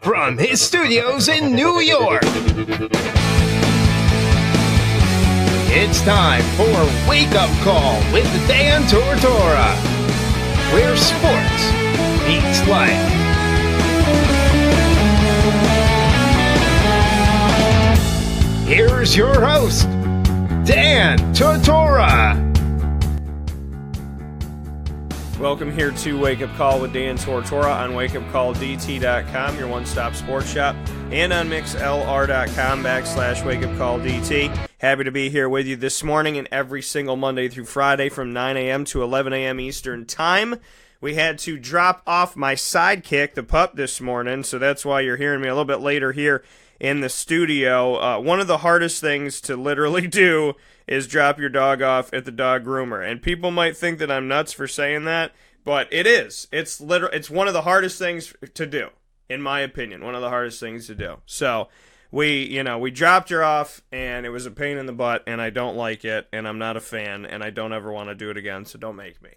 from his studios in New York, it's time for Wake Up Call with Dan Tortora, where sports meets life. Here's your host, Dan Tortora. Welcome here to Wake Up Call with Dan Tortora on wakeupcalldt.com, your one-stop sports shop, and on mixlr.com/wakeupcalldt. Happy to be here with you this morning and every single Monday through Friday from 9 a.m. to 11 a.m. Eastern Time. We had to drop off my sidekick, the pup, this morning, so that's why you're hearing me a little bit later here in the studio. One of the hardest things to literally do is drop your dog off at the dog groomer. And people might think that I'm nuts for saying that, but it is. It's one of the hardest things to do, in my opinion. One of the hardest things to do. So we dropped her off, and it was a pain in the butt, and I don't like it, and I'm not a fan, and I don't ever want to do it again, so don't make me.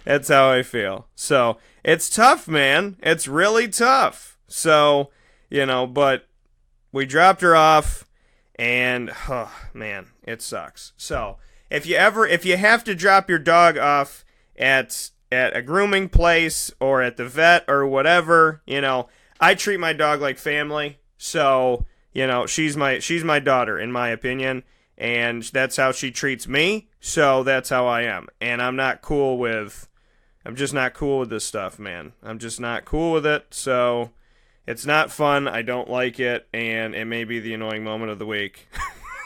That's how I feel. So it's tough, man. It's really tough. So, but we dropped her off. And, oh, man, it sucks. So, if you have to drop your dog off at a grooming place or at the vet or whatever, I treat my dog like family. So, she's my daughter, in my opinion, and that's how she treats me. So that's how I am. And I'm just not cool with this stuff, man. I'm just not cool with it. So it's not fun, I don't like it, and it may be the annoying moment of the week.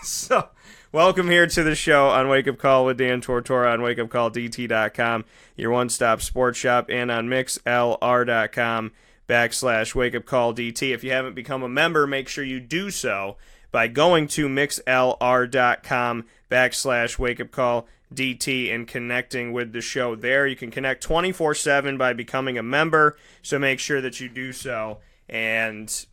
So, welcome here to the show on Wake Up Call with Dan Tortora on wakeupcalldt.com, your one-stop sports shop, and on mixlr.com/wakeupcalldt. If you haven't become a member, make sure you do so by going to mixlr.com/wakeupcalldt and connecting with the show there. You can connect 24/7 by becoming a member, so make sure that you do so. And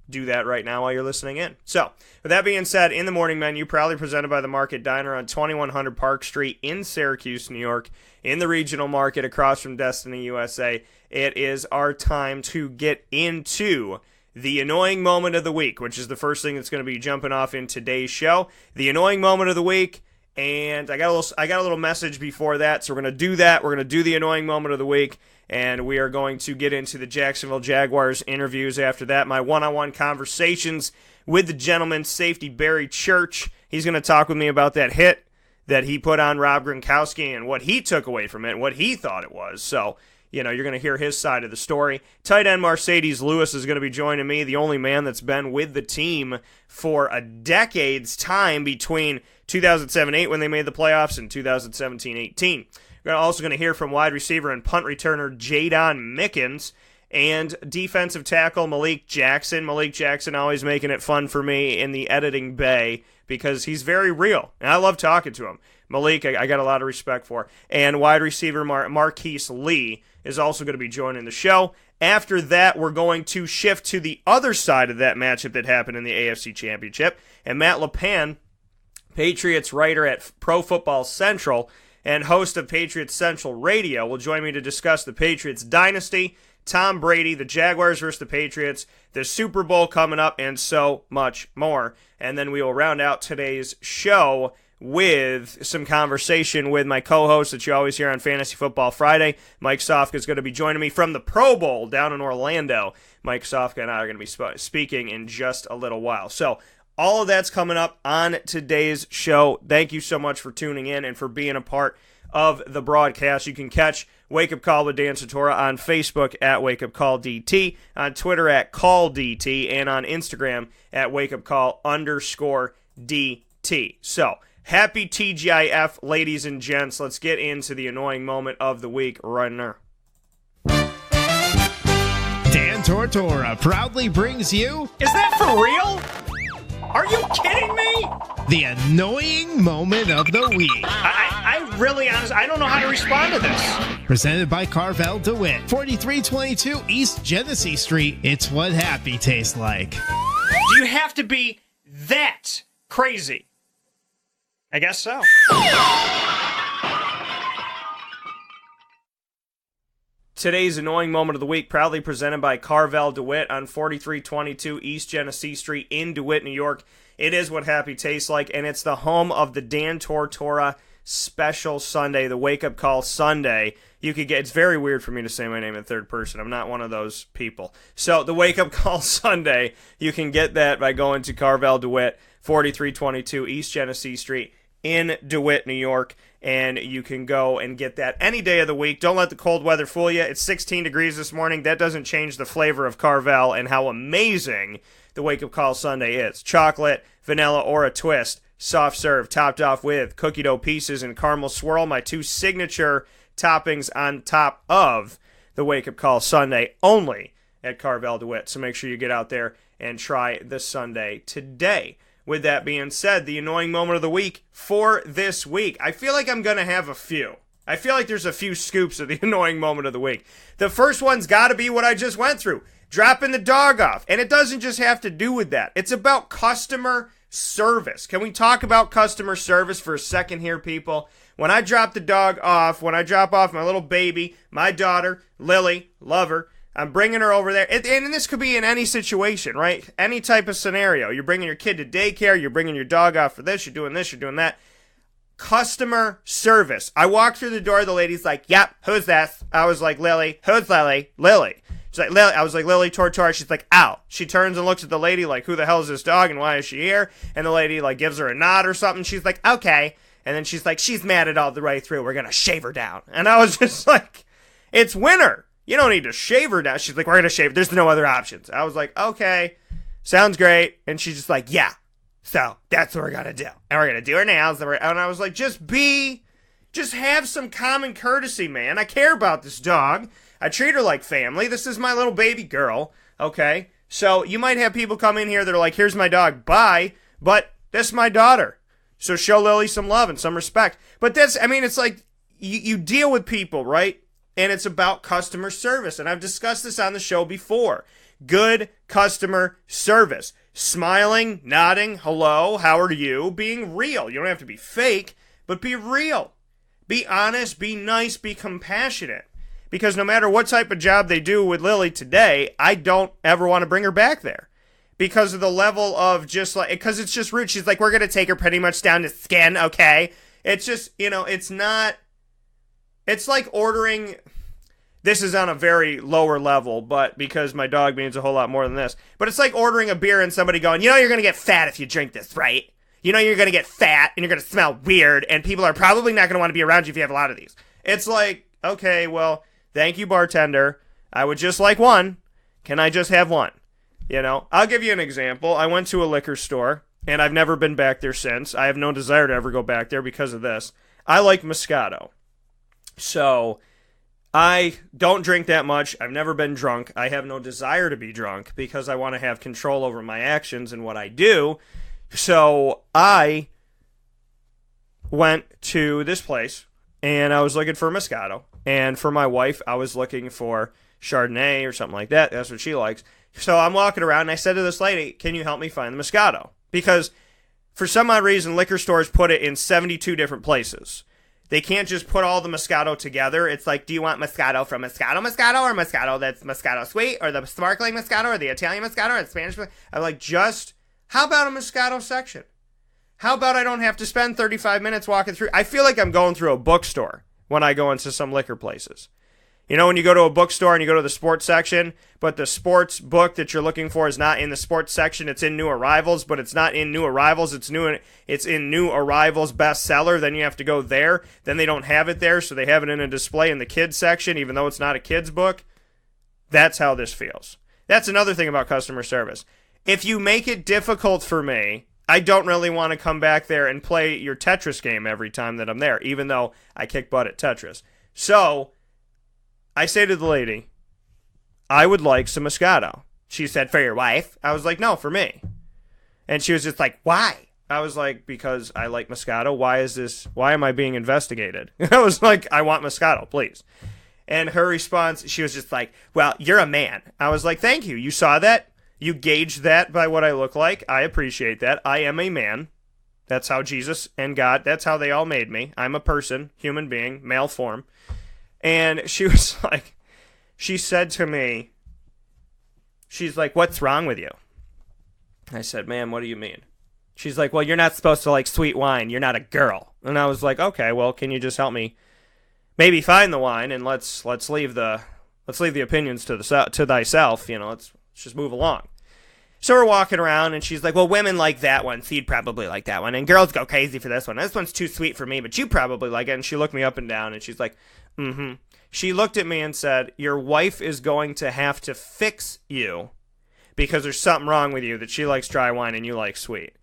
do that right now while you're listening in. So, with that being said, in the morning menu, proudly presented by the Market Diner on 2100 Park Street in Syracuse, New York, in the regional market across from Destiny USA, it is our time to get into the annoying moment of the week, which is the first thing that's going to be jumping off in today's show. The annoying moment of the week, and I got a little message before that, so we're going to do that. We're going to do the annoying moment of the week. And we are going to get into the Jacksonville Jaguars interviews after that. My one-on-one conversations with the gentleman, safety Barry Church. He's going to talk with me about that hit that he put on Rob Gronkowski and what he took away from it and what he thought it was. So, you're going to hear his side of the story. Tight end Marcedes Lewis is going to be joining me, the only man that's been with the team for a decade's time between 2007-08 when they made the playoffs and 2017-18. We're also going to hear from wide receiver and punt returner Jaydon Mickens and defensive tackle Malik Jackson. Malik Jackson always making it fun for me in the editing bay because he's very real, and I love talking to him. Malik, I got a lot of respect for. And wide receiver Marqise Lee is also going to be joining the show. After that, we're going to shift to the other side of that matchup that happened in the AFC Championship, and Matt LaPan, Patriots writer at Pro Football Central, and host of Patriots Central Radio, will join me to discuss the Patriots dynasty, Tom Brady, the Jaguars versus the Patriots, the Super Bowl coming up, and so much more. And then we will round out today's show with some conversation with my co-host that you always hear on Fantasy Football Friday. Mike Sofka is going to be joining me from the Pro Bowl down in Orlando. Mike Sofka and I are going to be speaking in just a little while. So, all of that's coming up on today's show. Thank you so much for tuning in and for being a part of the broadcast. You can catch Wake Up Call with Dan Tortora on Facebook at WakeUpCallDT, on Twitter at CallDT, and on Instagram at WakeUpCall_DT. So, happy TGIF, ladies and gents. Let's get into the annoying moment of the week right now. Dan Tortora proudly brings you... Is that for real? Are you kidding me? The annoying moment of the week. I really, honestly, I don't know how to respond to this. Presented by Carvel DeWitt, 4322 East Genesee Street. It's what happy tastes like. Do you have to be that crazy? I guess so. Today's Annoying Moment of the Week, proudly presented by Carvel DeWitt on 4322 East Genesee Street in DeWitt, New York. It is what happy tastes like, and it's the home of the Dan Tortora Special Sunday, the Wake Up Call Sunday. You could get, it's very weird for me to say my name in third person. I'm not one of those people. So the Wake Up Call Sunday, you can get that by going to Carvel DeWitt, 4322 East Genesee Street in DeWitt, New York. And you can go and get that any day of the week. Don't let the cold weather fool you. It's 16 degrees this morning. That doesn't change the flavor of Carvel and how amazing the Wake Up Call Sunday is. Chocolate, vanilla, or a twist. Soft serve, topped off with cookie dough pieces and caramel swirl. My two signature toppings on top of the Wake Up Call Sunday, only at Carvel DeWitt. So make sure you get out there and try this Sunday today. With that being said, the annoying moment of the week for this week. I feel like I'm going to have a few. I feel like there's a few scoops of the annoying moment of the week. The first one's got to be what I just went through. Dropping the dog off. And it doesn't just have to do with that. It's about customer service. Can we talk about customer service for a second here, people? When I drop the dog off, when I drop off my little baby, my daughter, Lily, love her, I'm bringing her over there. And this could be in any situation, right? Any type of scenario. You're bringing your kid to daycare. You're bringing your dog off for this. You're doing this. You're doing that. Customer service. I walk through the door. The lady's like, yep, who's this? I was like, Lily. Who's Lily? Lily. She's like, Lily. I was like, Lily Tortora. She's like, ow. She turns and looks at the lady like, who the hell is this dog and why is she here? And the lady like gives her a nod or something. She's like, okay. And then she's like, she's mad at all the way through. We're going to shave her down. And I was just like, it's winter. You don't need to shave her down. She's like, we're going to shave. There's no other options. I was like, okay, sounds great. And she's just like, yeah, so that's what we're going to do. And we're going to do her nails. And I was like, just have some common courtesy, man. I care about this dog. I treat her like family. This is my little baby girl, okay? So you might have people come in here that are like, here's my dog, bye. But that's my daughter. So show Lily some love and some respect. But it's like you deal with people, right? And it's about customer service. And I've discussed this on the show before. Good customer service. Smiling, nodding, hello, how are you? Being real. You don't have to be fake, but be real. Be honest, be nice, be compassionate. Because no matter what type of job they do with Lily today, I don't ever want to bring her back there. Because of the level of just like, because it's just rude. She's like, we're going to take her pretty much down to skin, okay? It's just, it's not, it's like ordering, this is on a very lower level, but because my dog means a whole lot more than this. But it's like ordering a beer and somebody going, you're going to get fat if you drink this, right? You're going to get fat and you're going to smell weird and people are probably not going to want to be around you if you have a lot of these. It's like, okay, well, thank you, bartender. I would just like one. Can I just have one? I'll give you an example. I went to a liquor store, and I've never been back there since. I have no desire to ever go back there because of this. I like Moscato. So I don't drink that much. I've never been drunk. I have no desire to be drunk because I want to have control over my actions and what I do. So I went to this place, and I was looking for Moscato. And for my wife, I was looking for Chardonnay or something like that. That's what she likes. So I'm walking around, and I said to this lady, can you help me find the Moscato? Because for some odd reason, liquor stores put it in 72 different places. They can't just put all the Moscato together. It's like, do you want Moscato from Moscato or Moscato that's Moscato Sweet, or the sparkling Moscato, or the Italian Moscato, or the Spanish Moscato? I'm like, how about a Moscato section? How about I don't have to spend 35 minutes walking through? I feel like I'm going through a bookstore when I go into some liquor places. When you go to a bookstore and you go to the sports section, but the sports book that you're looking for is not in the sports section, it's in new arrivals, but it's not in new arrivals, it's in new arrivals bestseller, then you have to go there. Then they don't have it there, so they have it in a display in the kids section, even though it's not a kid's book. That's how this feels. That's another thing about customer service. If you make it difficult for me, I don't really want to come back there and play your Tetris game every time that I'm there, even though I kick butt at Tetris. So I say to the lady, I would like some Moscato. She said, for your wife? I was like, no, for me. And she was just like, why? I was like, because I like Moscato. Why am I being investigated? I was like, I want Moscato, please. And her response, she was just like, well, you're a man. I was like, thank you. You saw that? You gauged that by what I look like. I appreciate that. I am a man. That's how Jesus and God, that's how they all made me. I'm a person, human being, male form. And she was like, she said to me, she's like, "What's wrong with you?" I said, "Ma'am, what do you mean?" She's like, "Well, you're not supposed to like sweet wine. You're not a girl." And I was like, "Okay, well, can you just help me maybe find the wine, and let's leave the opinions to thyself. Let's just move along." So we're walking around, and she's like, "Well, women like that one, so you'd probably like that one, and girls go crazy for this one. This one's too sweet for me, but you probably like it." And she looked me up and down, and she's like, "Mm-hmm." She looked at me and said, "Your wife is going to have to fix you because there's something wrong with you that she likes dry wine and you like sweet."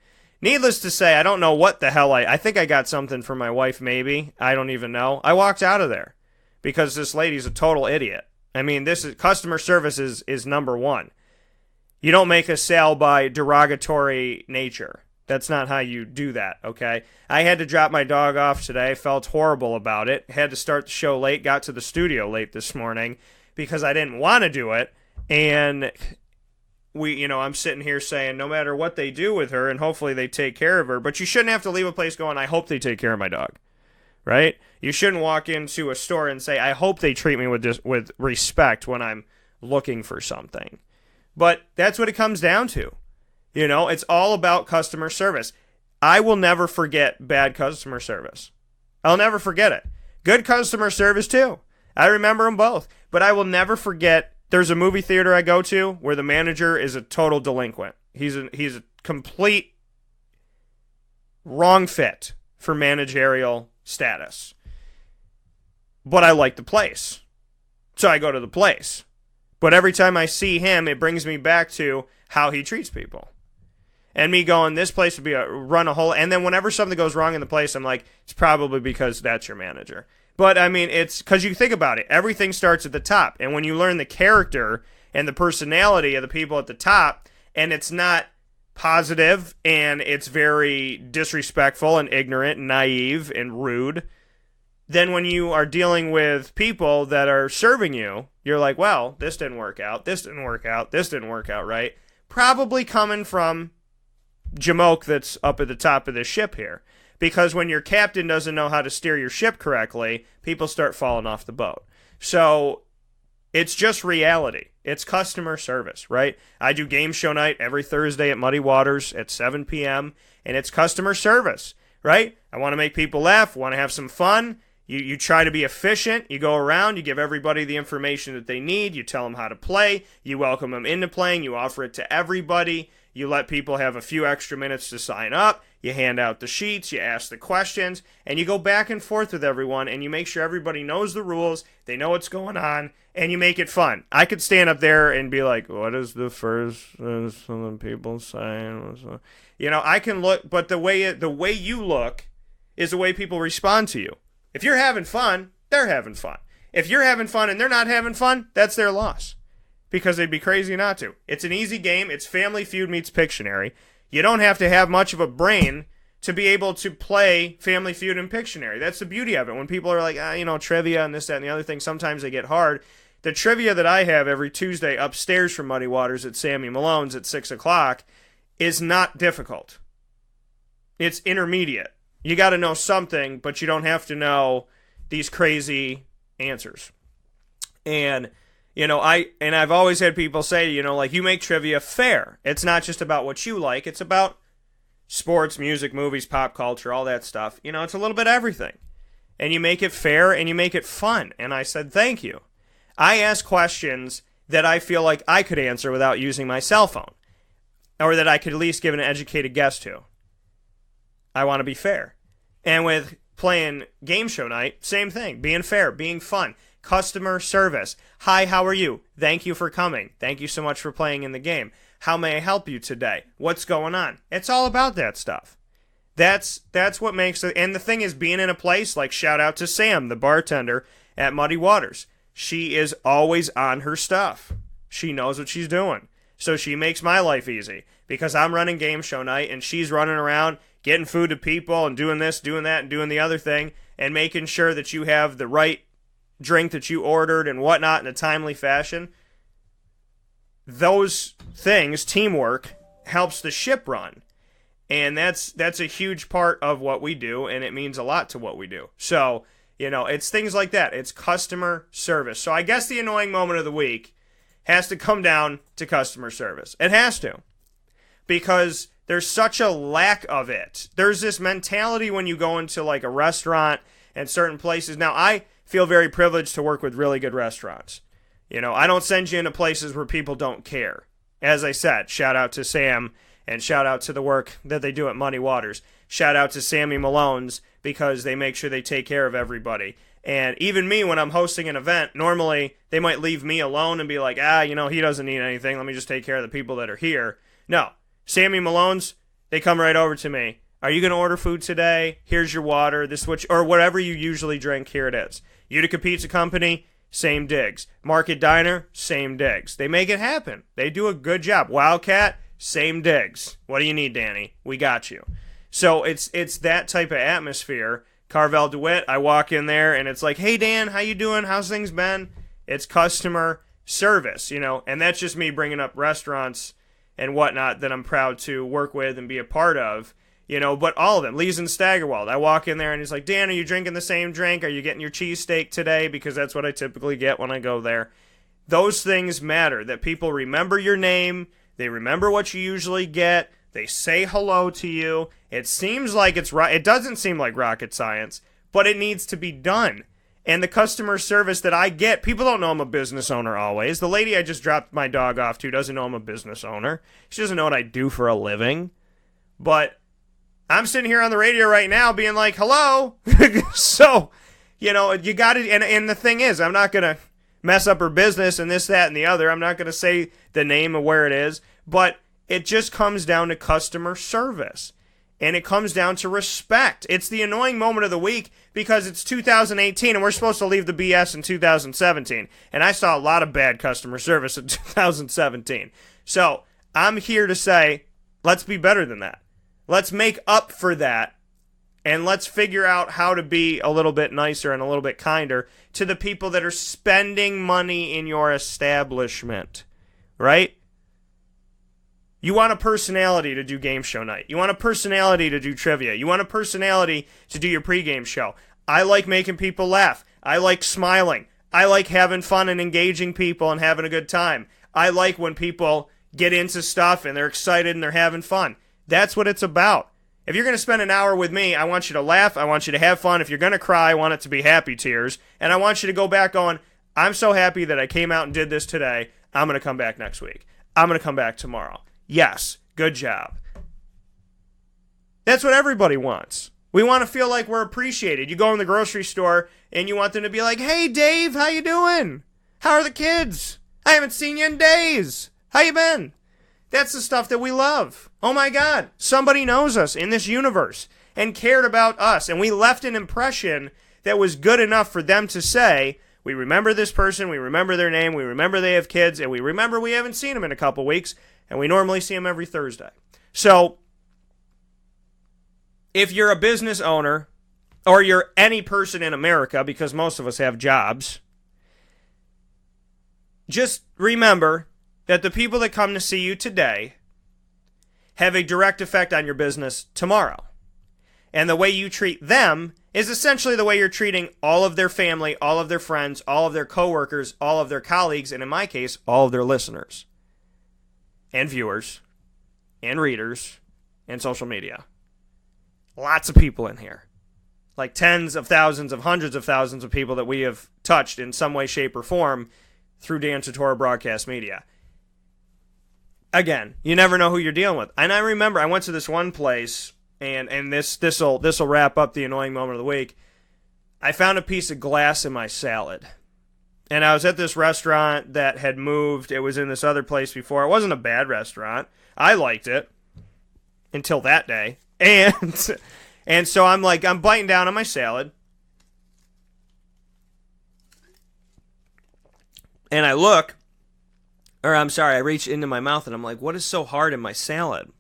Needless to say, I don't know what the hell I think I got something for my wife, maybe. I don't even know. I walked out of there because this lady's a total idiot. I mean, customer service is number one. You don't make a sale by derogatory nature. That's not how you do that, okay? I had to drop my dog off today. Felt horrible about it. Had to start the show late. Got to the studio late this morning because I didn't want to do it. And I'm sitting here saying no matter what they do with her, and hopefully they take care of her, but you shouldn't have to leave a place going, "I hope they take care of my dog," right? You shouldn't walk into a store and say, "I hope they treat me with respect when I'm looking for something." But that's what it comes down to. It's all about customer service. I will never forget bad customer service. I'll never forget it. Good customer service too. I remember them both. But I will never forget, there's a movie theater I go to where the manager is a total delinquent. He's a complete wrong fit for managerial status. But I like the place. So I go to the place. But every time I see him, it brings me back to how he treats people. And me going, this place would be run a whole... And then whenever something goes wrong in the place, I'm like, it's probably because that's your manager. But, I mean, it's because you think about it. Everything starts at the top. And when you learn the character and the personality of the people at the top, and it's not positive, and it's very disrespectful and ignorant and naive and rude, then when you are dealing with people that are serving you, you're like, well, this didn't work out, this didn't work out, this didn't work out right. Probably coming from Jamoke that's up at the top of this ship here. Because when your captain doesn't know how to steer your ship correctly, people start falling off the boat. So it's just reality. It's customer service, right? I do game show night every Thursday at Muddy Waters at 7 p.m., and it's customer service, right? I want to make people laugh, want to have some fun. You try to be efficient. You go around, you give everybody the information that they need. You tell them how to play. You welcome them into playing. You offer it to everybody. You let people have a few extra minutes to sign up. You hand out the sheets. You ask the questions. And you go back and forth with everyone, and you make sure everybody knows the rules. They know what's going on, and you make it fun. I could stand up there and be like, what is the first some of the people saying? I can look, but the way you look is the way people respond to you. If you're having fun, they're having fun. If you're having fun and they're not having fun, that's their loss. Because they'd be crazy not to. It's an easy game. It's Family Feud meets Pictionary. You don't have to have much of a brain to be able to play Family Feud and Pictionary. That's the beauty of it. When people are like, trivia and this, that, and the other thing, sometimes they get hard. The trivia that I have every Tuesday upstairs from Muddy Waters at Sammy Malone's at 6 o'clock is not difficult. It's intermediate. You got to know something, but you don't have to know these crazy answers. And, I've always had people say, you make trivia fair. It's not just about what you like. It's about sports, music, movies, pop culture, all that stuff. It's a little bit of everything. And you make it fair and you make it fun. And I said, thank you. I ask questions that I feel like I could answer without using my cell phone. Or that I could at least give an educated guess to. I want to be fair. And with playing game show night, same thing. Being fair, being fun. Customer service. Hi, how are you? Thank you for coming. Thank you so much for playing in the game. How may I help you today? What's going on? It's all about that stuff. That's what makes it. And the thing is, being in a place like, shout out to Sam, the bartender at Muddy Waters. She is always on her stuff. She knows what she's doing. So she makes my life easy. Because I'm running game show night and she's running around getting food to people and doing this, doing that, and doing the other thing, and making sure that you have the right drink that you ordered and whatnot in a timely fashion. Those things, teamwork, helps the ship run. And that's a huge part of what we do, and it means a lot to what we do. So, It's things like that. It's customer service. So I guess the annoying moment of the week has to come down to customer service. It has to. Because there's such a lack of it. There's this mentality when you go into like a restaurant and certain places. Now, I feel very privileged to work with really good restaurants. I don't send you into places where people don't care. As I said, shout out to Sam and shout out to the work that they do at Muddy Waters. Shout out to Sammy Malone's because they make sure they take care of everybody. And even me, when I'm hosting an event, normally they might leave me alone and be like, he doesn't need anything. Let me just take care of the people that are here. No. Sammy Malone's, they come right over to me. Are you going to order food today? Here's your water, or whatever you usually drink, here it is. Utica Pizza Company, same digs. Market Diner, same digs. They make it happen. They do a good job. Wildcat, same digs. What do you need, Danny? We got you. So it's that type of atmosphere. Carvel DeWitt, I walk in there and it's like, hey, Dan, how you doing? How's things been? It's customer service, and that's just me bringing up restaurants and whatnot that I'm proud to work with and be a part of, but all of them. Lee's and Staggerwald. I walk in there and he's like, Dan, are you drinking the same drink? Are you getting your cheesesteak today? Because that's what I typically get when I go there. Those things matter, that people remember your name. They remember what you usually get. They say hello to you. It seems like it doesn't seem like rocket science, but it needs to be done. And the customer service that I get, people don't know I'm a business owner always. The lady I just dropped my dog off to doesn't know I'm a business owner. She doesn't know what I do for a living. But I'm sitting here on the radio right now being like, hello. So, you got to, and the thing is, I'm not going to mess up her business and this, that, and the other. I'm not going to say the name of where it is. But it just comes down to customer service. And it comes down to respect. It's the annoying moment of the week because it's 2018 and we're supposed to leave the BS in 2017. And I saw a lot of bad customer service in 2017. So I'm here to say, let's be better than that. Let's make up for that. And let's figure out how to be a little bit nicer and a little bit kinder to the people that are spending money in your establishment. Right? You want a personality to do game show night. You want a personality to do trivia. You want a personality to do your pregame show. I like making people laugh. I like smiling. I like having fun and engaging people and having a good time. I like when people get into stuff and they're excited and they're having fun. That's what it's about. If you're going to spend an hour with me, I want you to laugh. I want you to have fun. If you're going to cry, I want it to be happy tears. And I want you to go back on, I'm so happy that I came out and did this today. I'm going to come back next week. I'm going to come back tomorrow. Yes, good job. That's what everybody wants. We want to feel like we're appreciated. You go in the grocery store and you want them to be like, hey, Dave, how you doing? How are the kids? I haven't seen you in days. How you been? That's the stuff that we love. Oh, my God. Somebody knows us in this universe and cared about us. And we left an impression that was good enough for them to say, we remember this person, we remember their name, we remember they have kids, and we remember we haven't seen them in a couple weeks. And we normally see them every Thursday. So, if you're a business owner, or you're any person in America, because most of us have jobs, just remember that the people that come to see you today have a direct effect on your business tomorrow. And the way you treat them is essentially the way you're treating all of their family, all of their friends, all of their coworkers, all of their colleagues, and in my case, all of their listeners. And viewers, and readers, and social media. Lots of people in here. Like tens of thousands of hundreds of thousands of people that we have touched in some way, shape, or form through Dan Tortora Broadcast Media. Again, you never know who you're dealing with. And I remember I went to this one place, and this'll wrap up the annoying moment of the week. I found a piece of glass in my salad. And I was at this restaurant that had moved. It was in this other place before. It wasn't a bad restaurant. I liked it until that day. And so I'm biting down on my salad. And I reach into my mouth and I'm like, what is so hard in my salad?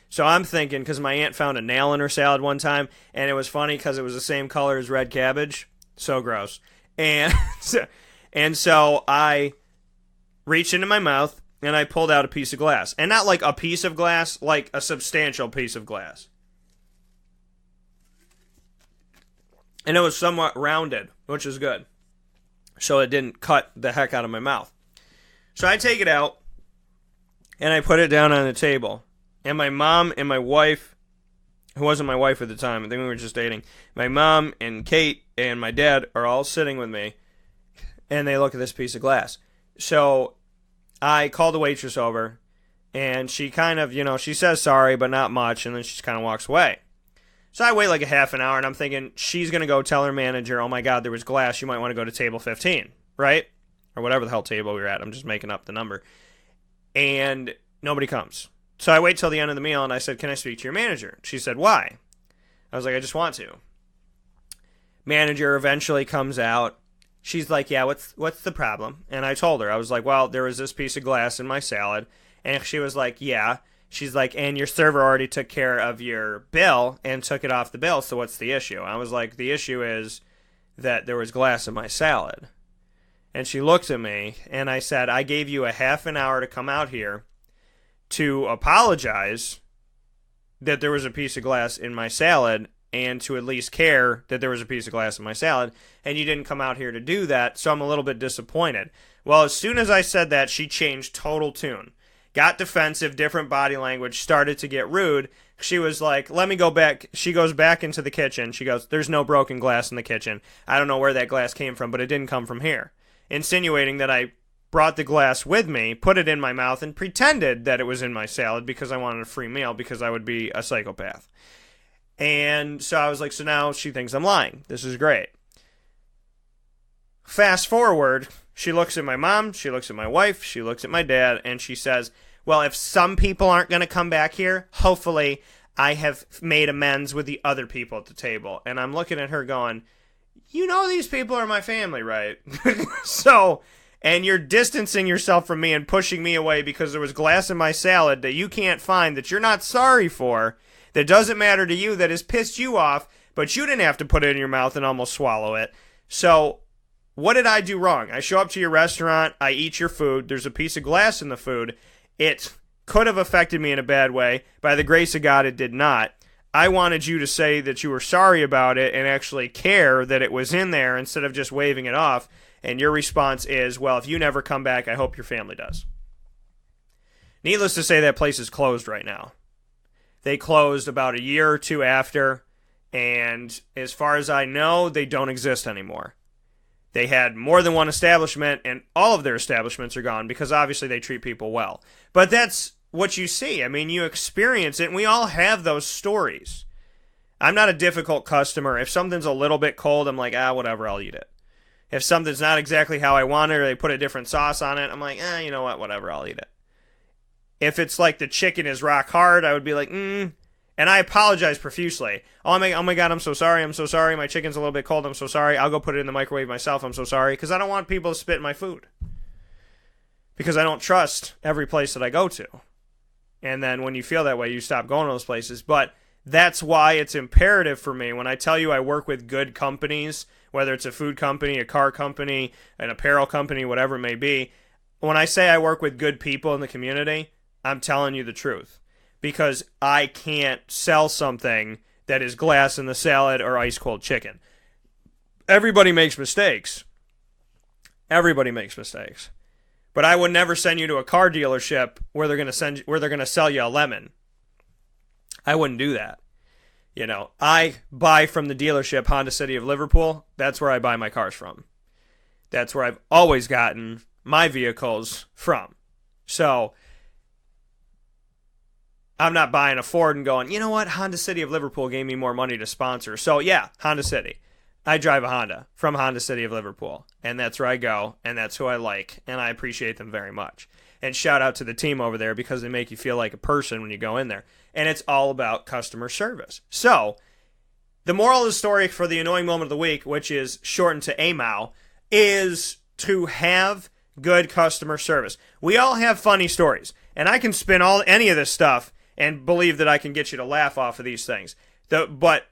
So I'm thinking, because my aunt found a nail in her salad one time, and it was funny because it was the same color as red cabbage. So gross. And so I reached into my mouth and I pulled out a piece of glass. And not like a piece of glass, like a substantial piece of glass. And it was somewhat rounded, which is good. So it didn't cut the heck out of my mouth. So I take it out, and I put it down on the table. And my mom and my wife, who wasn't my wife at the time, I think we were just dating, my mom and Kate and my dad are all sitting with me, and they look at this piece of glass. So I call the waitress over, and she kind of, she says sorry, but not much, and then she just kind of walks away. So I wait like a half an hour, and I'm thinking she's going to go tell her manager, oh my God, there was glass, you might want to go to table 15, right? Or whatever the hell table we were at. I'm just making up the number. And nobody comes. So I wait till the end of the meal, and I said, can I speak to your manager? She said, why? I was like, I just want to. Manager eventually comes out. She's like, yeah, what's the problem? And I told her, I was like, well, there was this piece of glass in my salad. And she was like, yeah. She's like, and your server already took care of your bill and took it off the bill, so what's the issue? I was like, the issue is that there was glass in my salad. And she looked at me, and I said, I gave you a half an hour to come out here to apologize that there was a piece of glass in my salad and to at least care that there was a piece of glass in my salad, and you didn't come out here to do that, so I'm a little bit disappointed. Well, as soon as I said that, she changed total tune. Got defensive, different body language, started to get rude. She was like, let me go back. She goes back into the kitchen. She goes, there's no broken glass in the kitchen. I don't know where that glass came from, but it didn't come from here. Insinuating that I brought the glass with me, put it in my mouth, and pretended that it was in my salad because I wanted a free meal because I would be a psychopath. And so I was like, so now she thinks I'm lying. This is great. Fast forward, she looks at my mom, she looks at my wife, she looks at my dad, and she says, well, if some people aren't going to come back here, hopefully I have made amends with the other people at the table. And I'm looking at her going, these people are my family, right? So, and you're distancing yourself from me and pushing me away because there was glass in my salad that you can't find, that you're not sorry for, that doesn't matter to you, that has pissed you off, but you didn't have to put it in your mouth and almost swallow it. So what did I do wrong? I show up to your restaurant, I eat your food, there's a piece of glass in the food. It could have affected me in a bad way. By the grace of God, it did not. I wanted you to say that you were sorry about it and actually care that it was in there instead of just waving it off. And your response is, well, if you never come back, I hope your family does. Needless to say, that place is closed right now. They closed about a year or two after, and as far as I know, they don't exist anymore. They had more than one establishment, and all of their establishments are gone because obviously they treat people well. But that's what you see. I mean, you experience it, and we all have those stories. I'm not a difficult customer. If something's a little bit cold, I'm like, whatever, I'll eat it. If something's not exactly how I want it, or they put a different sauce on it, I'm like, you know what, whatever, I'll eat it. If it's like the chicken is rock hard, I would be like, and I apologize profusely. Oh my God, I'm so sorry, my chicken's a little bit cold, I'm so sorry, I'll go put it in the microwave myself, I'm so sorry, because I don't want people to spit in my food. Because I don't trust every place that I go to. And then when you feel that way, you stop going to those places. But that's why it's imperative for me, when I tell you I work with good companies, whether it's a food company, a car company, an apparel company, whatever it may be, when I say I work with good people in the community, I'm telling you the truth. Because I can't sell something that is glass in the salad or ice cold chicken. Everybody makes mistakes. Everybody makes mistakes. But I would never send you to a car dealership where they're going to sell you a lemon. I wouldn't do that. I buy from the dealership Honda City of Liverpool. That's where I buy my cars from. That's where I've always gotten my vehicles from. So I'm not buying a Ford and going, you know what, Honda City of Liverpool gave me more money to sponsor. So yeah, Honda City. I drive a Honda from Honda City of Liverpool, and that's where I go, and that's who I like, and I appreciate them very much. And shout out to the team over there because they make you feel like a person when you go in there. And it's all about customer service. So the moral of the story for the annoying moment of the week, which is shortened to AMOW, is to have good customer service. We all have funny stories, and I can spin any of this stuff and believe that I can get you to laugh off of these things. But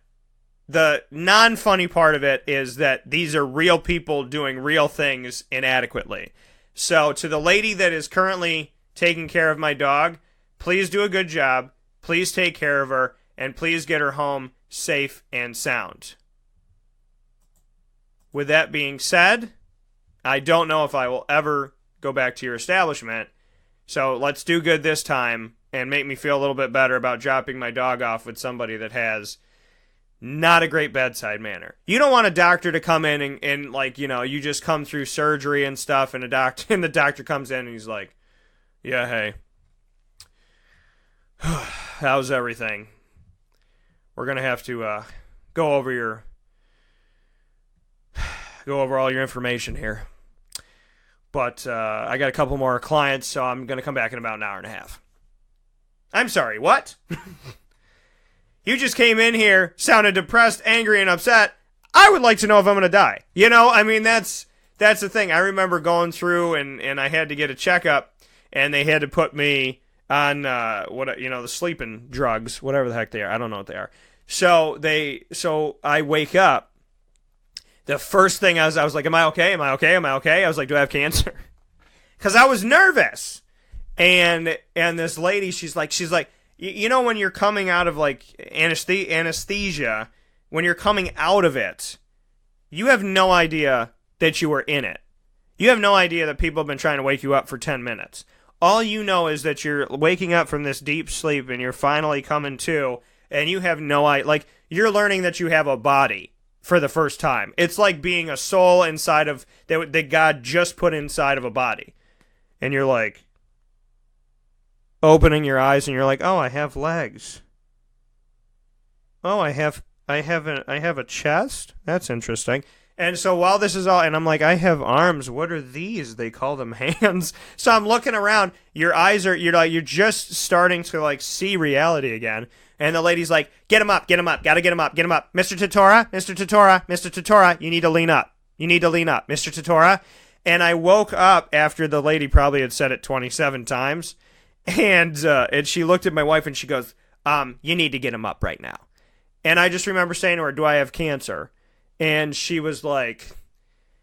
the non-funny part of it is that these are real people doing real things inadequately. So to the lady that is currently taking care of my dog, please do a good job, please take care of her, and please get her home safe and sound. with that being said, I don't know if I will ever go back to your establishment. So let's do good this time and make me feel a little bit better about dropping my dog off with somebody that has not a great bedside manner. You don't want a doctor to come in and like, you know, you just come through surgery and stuff, and the doctor comes in and he's like, yeah, hey, how's everything? We're going to have to go over all your information here. But I got a couple more clients, so I'm going to come back in about an hour and a half. I'm sorry, what? You just came in here, sounded depressed, angry, and upset. I would like to know if I'm going to die. You know, I mean, that's the thing. I remember going through and I had to get a checkup, and they had to put me on the sleeping drugs, whatever the heck they are. I don't know what they are. So I wake up. The first thing I was like, am I okay? Am I okay? Am I okay? I was like, do I have cancer? Because I was nervous. And this lady, she's like, you know, when you're coming out of like anesthesia, when you're coming out of it, you have no idea that you were in it. You have no idea that people have been trying to wake you up for 10 minutes. All you know is that you're waking up from this deep sleep and you're finally coming to, and you have no idea. Like, you're learning that you have a body for the first time. It's like being a soul inside of that God just put inside of a body. And you're like opening your eyes and you're like, "Oh, I have legs. Oh, I have a chest? That's interesting." And so while this is all, and I'm like, I have arms. What are these? They call them hands. So I'm looking around. Your eyes are, you're just starting to like see reality again. And the lady's like, get him up, gotta get him up. Mr. Tortora, you need to lean up. Mr. Tortora. And I woke up after the lady probably had said it 27 times. And she looked at my wife and she goes, you need to get him up right now. And I just remember saying to her, do I have cancer? And she's like,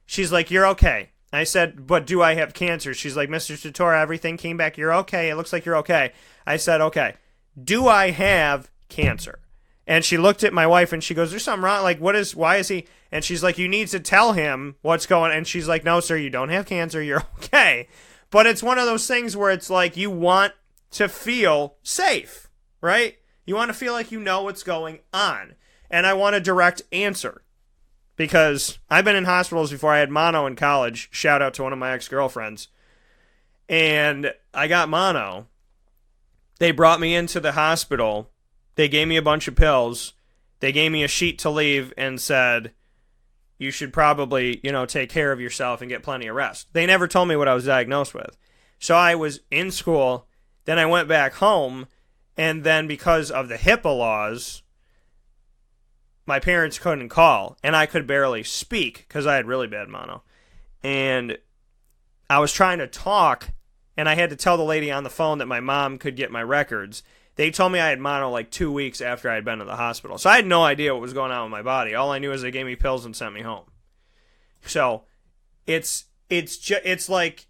you're okay. I said, but do I have cancer? She's like, Mr. Tortora, everything came back. You're okay. It looks like you're okay. I said, okay. Do I have cancer? And she looked at my wife and she goes, there's something wrong. Like, why is he? And she's like, you need to tell him what's going on. And she's like, no, sir, you don't have cancer. You're okay. But it's one of those things where it's like, you want to feel safe, right? You want to feel like you know what's going on. And I want a direct answer. Because I've been in hospitals before. I had mono in college. Shout out to one of my ex-girlfriends. And I got mono. They brought me into the hospital. They gave me a bunch of pills. They gave me a sheet to leave and said, you should probably, take care of yourself and get plenty of rest. They never told me what I was diagnosed with. So I was in school. Then I went back home. And then because of the HIPAA laws, my parents couldn't call, and I could barely speak because I had really bad mono. And I was trying to talk, and I had to tell the lady on the phone that my mom could get my records. They told me I had mono like 2 weeks after I had been to the hospital. So I had no idea what was going on with my body. All I knew is they gave me pills and sent me home. So it's like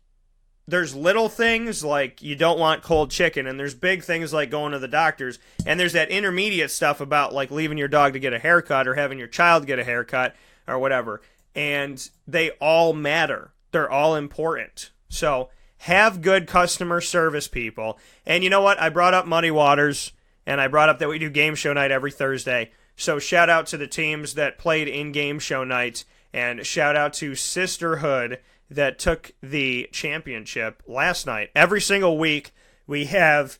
there's little things like you don't want cold chicken, and there's big things like going to the doctors, and there's that intermediate stuff about like leaving your dog to get a haircut or having your child get a haircut or whatever, and they all matter. They're all important. So have good customer service people. And you know what? I brought up Muddy Waters, and I brought up that we do game show night every Thursday. So shout out to the teams that played in game show night, and shout out to Sisterhood that took the championship last night. Every single week, we have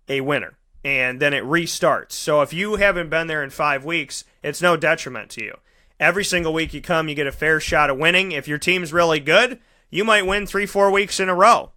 a winner, and then it restarts. So if you haven't been there in 5 weeks, it's no detriment to you. Every single week you come, you get a fair shot of winning. If your team's really good, you might win 3-4 weeks in a row.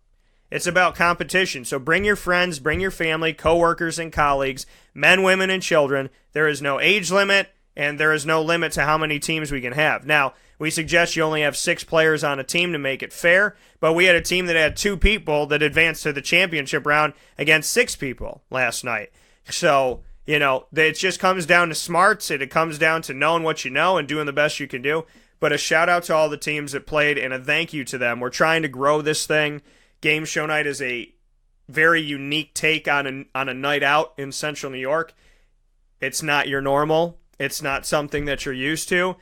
It's about competition. So bring your friends, bring your family, coworkers, and colleagues, men, women, and children. There is no age limit, and there is no limit to how many teams we can have. Now, we suggest you only have 6 players on a team to make it fair, but we had a team that had 2 people that advanced to the championship round against 6 people last night. So, it just comes down to smarts, it comes down to knowing what you know and doing the best you can do. But a shout out to all the teams that played and a thank you to them. We're trying to grow this thing. Game show night is a very unique take on a night out in Central New York. It's not your normal. It's not something that you're used to.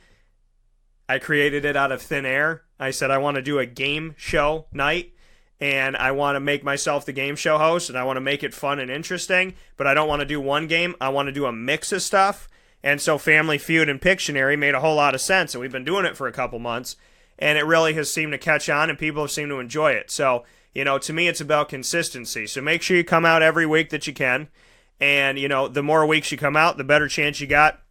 I created it out of thin air. I said I want to do a game show night, and I want to make myself the game show host, and I want to make it fun and interesting, but I don't want to do one game. I want to do a mix of stuff. And so Family Feud and Pictionary made a whole lot of sense, and we've been doing it for a couple months, and it really has seemed to catch on, and people have seemed to enjoy it. So, to me, it's about consistency. So make sure you come out every week that you can, and, the more weeks you come out, the better chance you got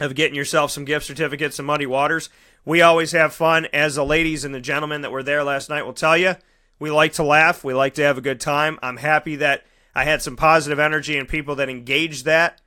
of getting yourself some gift certificates and Muddy Waters. We always have fun, as the ladies and the gentlemen that were there last night will tell you. We like to laugh. We like to have a good time. I'm happy that I had some positive energy and people that engaged that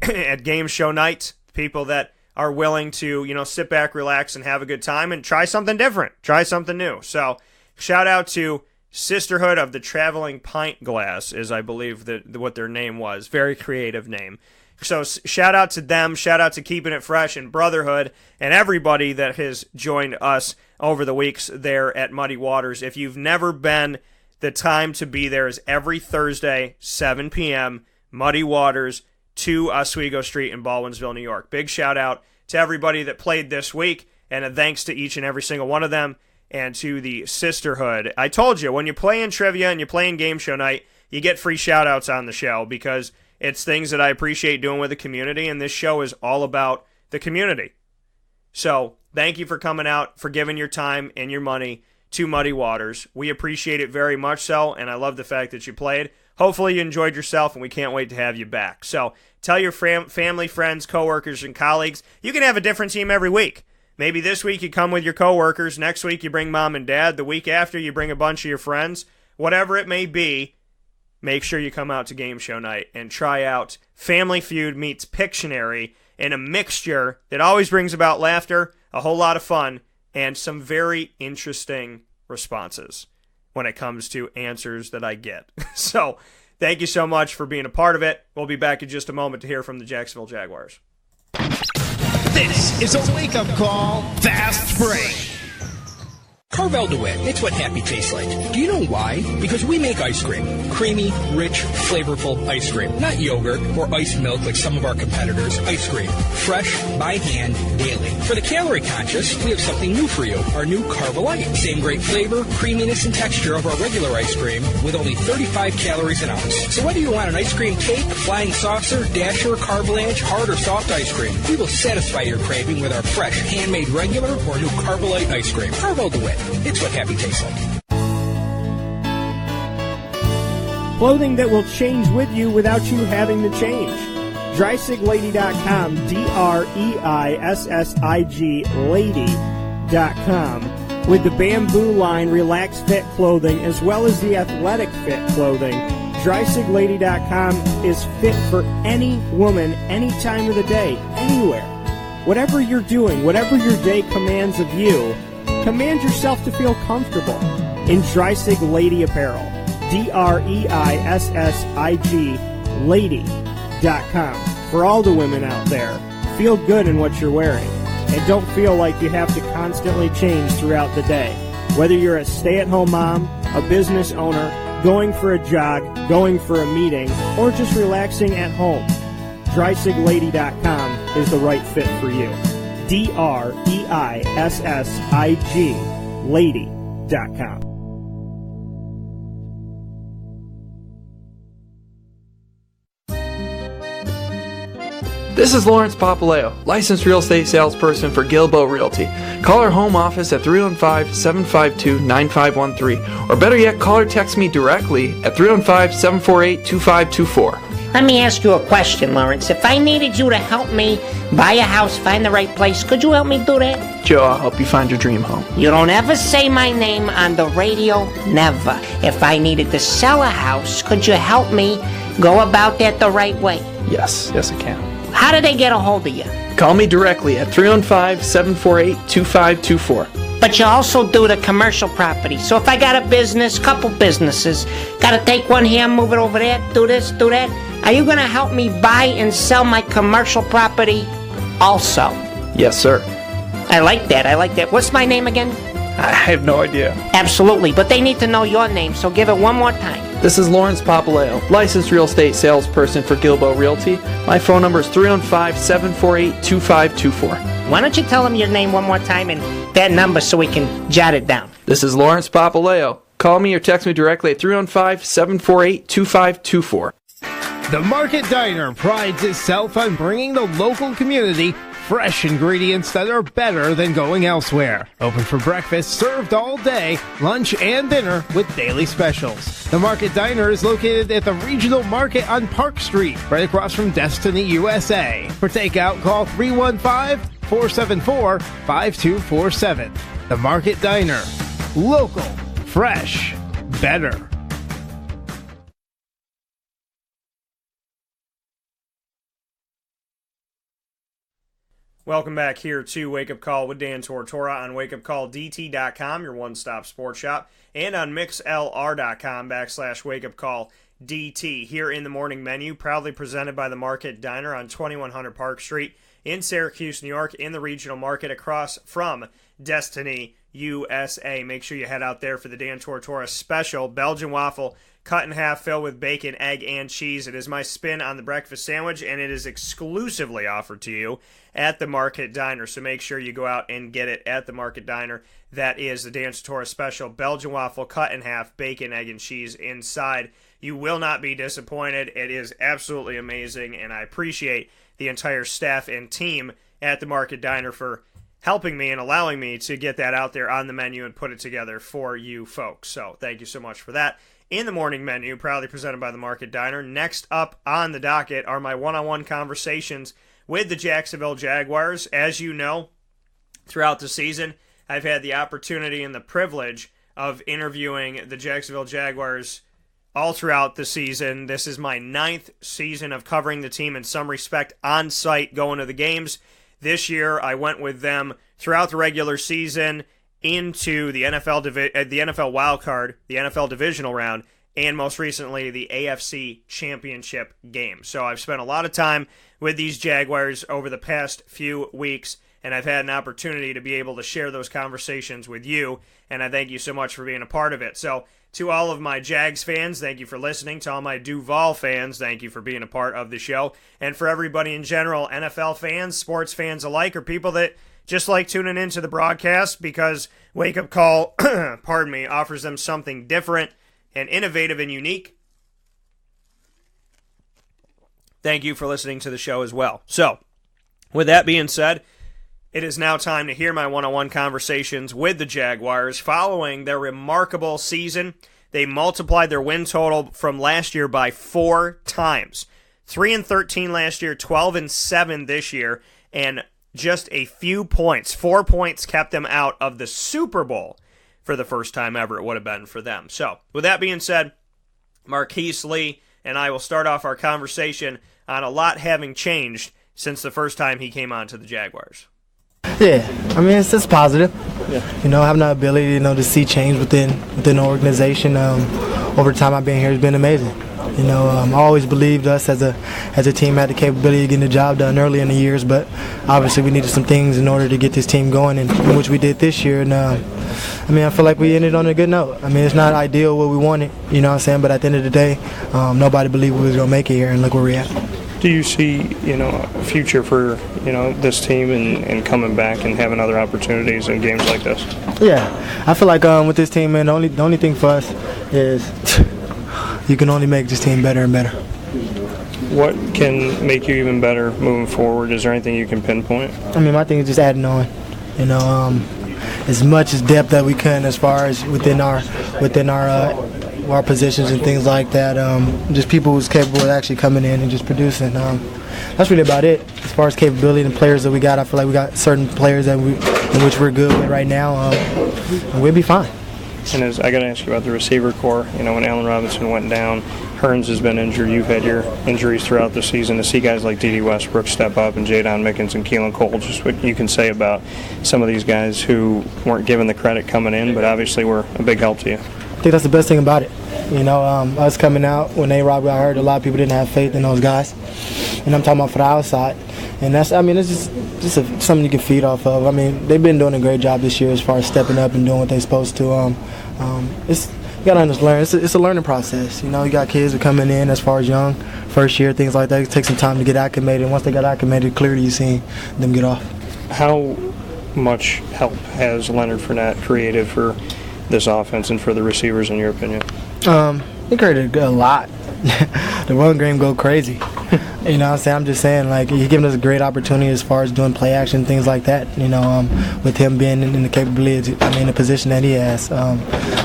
at game show night, people that are willing to, sit back, relax, and have a good time and try something different, try something new. So shout out to Sisterhood of the Traveling Pint Glass, is I believe what their name was. Very creative name. So shout out to them, shout out to Keeping It Fresh and Brotherhood, and everybody that has joined us over the weeks there at Muddy Waters. If you've never been, the time to be there is every Thursday, 7 p.m., Muddy Waters, 2 Oswego Street in Baldwinsville, New York. Big shout out to everybody that played this week, and a thanks to each and every single one of them, and to the Sisterhood. I told you, when you play in trivia and you play in game show night, you get free shout outs on the show, because it's things that I appreciate doing with the community, and this show is all about the community. So thank you for coming out, for giving your time and your money to Muddy Waters. We appreciate it very much so, and I love the fact that you played. Hopefully you enjoyed yourself, and we can't wait to have you back. So tell your family, friends, coworkers, and colleagues. You can have a different team every week. Maybe this week you come with your coworkers. Next week you bring mom and dad. The week after you bring a bunch of your friends. Whatever it may be, make sure you come out to game show night and try out Family Feud meets Pictionary in a mixture that always brings about laughter, a whole lot of fun, and some very interesting responses when it comes to answers that I get. So, thank you so much for being a part of it. We'll be back in just a moment to hear from the Jacksonville Jaguars. This is a wake-up call, Fast Break. Carvel DeWitt, it's what happy tastes like. Do you know why? Because we make ice cream. Creamy, rich, flavorful ice cream. Not yogurt or iced milk like some of our competitors. Ice cream. Fresh, by hand, daily. For the calorie conscious, we have something new for you. Our new Carvelite. Same great flavor, creaminess, and texture of our regular ice cream with only 35 calories an ounce. So whether you want an ice cream cake, flying saucer, dasher, carvalanche, hard or soft ice cream, we will satisfy your craving with our fresh, handmade regular or new Carvelite ice cream. Carvel DeWitt. It's what happy tastes like. Clothing that will change with you without you having to change. DreissigLady.com, DREISSIG Lady.com. With the Bamboo Line Relaxed Fit clothing as well as the Athletic Fit clothing, DreisigLady.com is fit for any woman, any time of the day, anywhere. Whatever you're doing, whatever your day commands of you, command yourself to feel comfortable in Dreisig Lady Apparel. DREISSIG Lady.com. For all the women out there, feel good in what you're wearing. And don't feel like you have to constantly change throughout the day. Whether you're a stay-at-home mom, a business owner, going for a jog, going for a meeting, or just relaxing at home, DreisigLady.com is the right fit for you. DREISSIG Lady.com. This is Lawrence Papaleo, licensed real estate salesperson for Gilbo Realty. Call our home office at 315-752-9513, or better yet, call or text me directly at 315-748-2524. Let me ask you a question, Lawrence. If I needed you to help me buy a house, find the right place, could you help me do that? Joe, I'll help you find your dream home. You don't ever say my name on the radio, never. If I needed to sell a house, could you help me go about that the right way? Yes, I can. How do they get a hold of you? Call me directly at 315-748-2524. But you also do the commercial property. So if I got a business, couple businesses, got to take one here, move it over there, do this, do that, are you going to help me buy and sell my commercial property also? Yes, sir. I like that. What's my name again? I have no idea. Absolutely, but they need to know your name, so give it one more time. This is Lawrence Papaleo, licensed real estate salesperson for Gilbo Realty. My phone number is 315-748-2524. Why don't you tell them your name one more time and that number so we can jot it down? This is Lawrence Papaleo. Call me or text me directly at 315-748-2524. The Market Diner prides itself on bringing the local community fresh ingredients that are better than going elsewhere. Open for breakfast, served all day, lunch and dinner with daily specials. The Market Diner is located at the Regional Market on Park Street, right across from Destiny USA. For takeout, call 315-474-5247. The Market Diner. Local. Fresh. Better. Welcome back here to Wake Up Call with Dan Tortora on wakeupcalldt.com, your one-stop sports shop, and on mixlr.com/wakeupcalldt. Here in the morning menu, proudly presented by the Market Diner on 2100 Park Street in Syracuse, New York, in the regional market across from Destiny USA. Make sure you head out there for the Dan Tortora special Belgian waffle cut in half, filled with bacon, egg, and cheese. It is my spin on the breakfast sandwich, and it is exclusively offered to you at the Market Diner. So make sure you go out and get it at the Market Diner. That is the Dan Tortora special Belgian waffle cut in half, bacon, egg, and cheese inside. You will not be disappointed. It is absolutely amazing, and I appreciate the entire staff and team at the Market Diner for helping me and allowing me to get that out there on the menu and put it together for you folks. So thank you so much for that. In the morning menu, proudly presented by the Market Diner. Next up on the docket are my one-on-one conversations with the Jacksonville Jaguars. As you know, throughout the season, I've had the opportunity and the privilege of interviewing the Jacksonville Jaguars all throughout the season. This is my 9th season of covering the team in some respect on site, going to the games. This year, I went with them throughout the regular season into the NFL wild card, the NFL divisional round, and most recently the AFC championship game. So I've spent a lot of time with these Jaguars over the past few weeks, and I've had an opportunity to be able to share those conversations with you, and I thank you so much for being a part of it. So to all of my Jags fans, thank you for listening. To all my Duval fans, thank you for being a part of the show. And for everybody in general, NFL fans, sports fans alike, or people that just like tuning into the broadcast because Wake Up Call, offers them something different and innovative and unique. Thank you for listening to the show as well. So, with that being said, it is now time to hear my one-on-one conversations with the Jaguars following their remarkable season. They multiplied their win total from last year by 4 times. 3-13 last year, 12-7 this year, and just a few points, 4 points kept them out of the Super Bowl for the first time ever it would have been for them. So, with that being said, Marqise Lee and I will start off our conversation on a lot having changed since the first time he came on to the Jaguars. Yeah, I mean, it's just positive. Yeah. You know, having the ability, to see change within the organization over time I've been here has been amazing. You know, I always believed us as a team had the capability of getting the job done early in the years, but obviously we needed some things in order to get this team going, and which we did this year. And I feel like we ended on a good note. I mean, it's not ideal what we wanted, you know what I'm saying, but at the end of the day, nobody believed we was going to make it here, and look where we're at. Do you see, a future for, this team and coming back and having other opportunities in games like this? Yeah, I feel like with this team, man, the only thing for us is you can only make this team better and better. What can make you even better moving forward? Is there anything you can pinpoint? I mean, my thing is just adding on. As much as depth that we can, as far as within our positions and things like that. Just people who's capable of actually coming in and just producing. That's really about it. As far as capability and players that we got, I feel like we got certain players in which we're good with right now, and we'll be fine. And I got to ask you about the receiver core. When Allen Robinson went down, Hearns has been injured. You've had your injuries throughout the season. To see guys like D.D. Westbrook step up and Jaydon, Mickens, and Keelan Cole, just what you can say about some of these guys who weren't given the credit coming in, but obviously were a big help to you. think that's the best thing about it. You know, us coming out when A-Rob got hurt, a lot of people didn't have faith in those guys. And I'm talking about for the outside. And that's, I mean, it's just something you can feed off of. I mean, they've been doing a great job this year as far as stepping up and doing what they're supposed to. You gotta learn. It's a learning process. You know, you got kids who are coming in as far as young, first year, things like that. It takes some time to get acclimated. And once they got acclimated, clearly you see them get off. How much help has Leonard Fournette created for this offense and for the receivers, in your opinion? He created a lot. The run game go crazy. You know what I'm saying? I'm just saying, like, he's giving us a great opportunity as far as doing play action, things like that, you know, with him being in the capability, the position that he has. I'm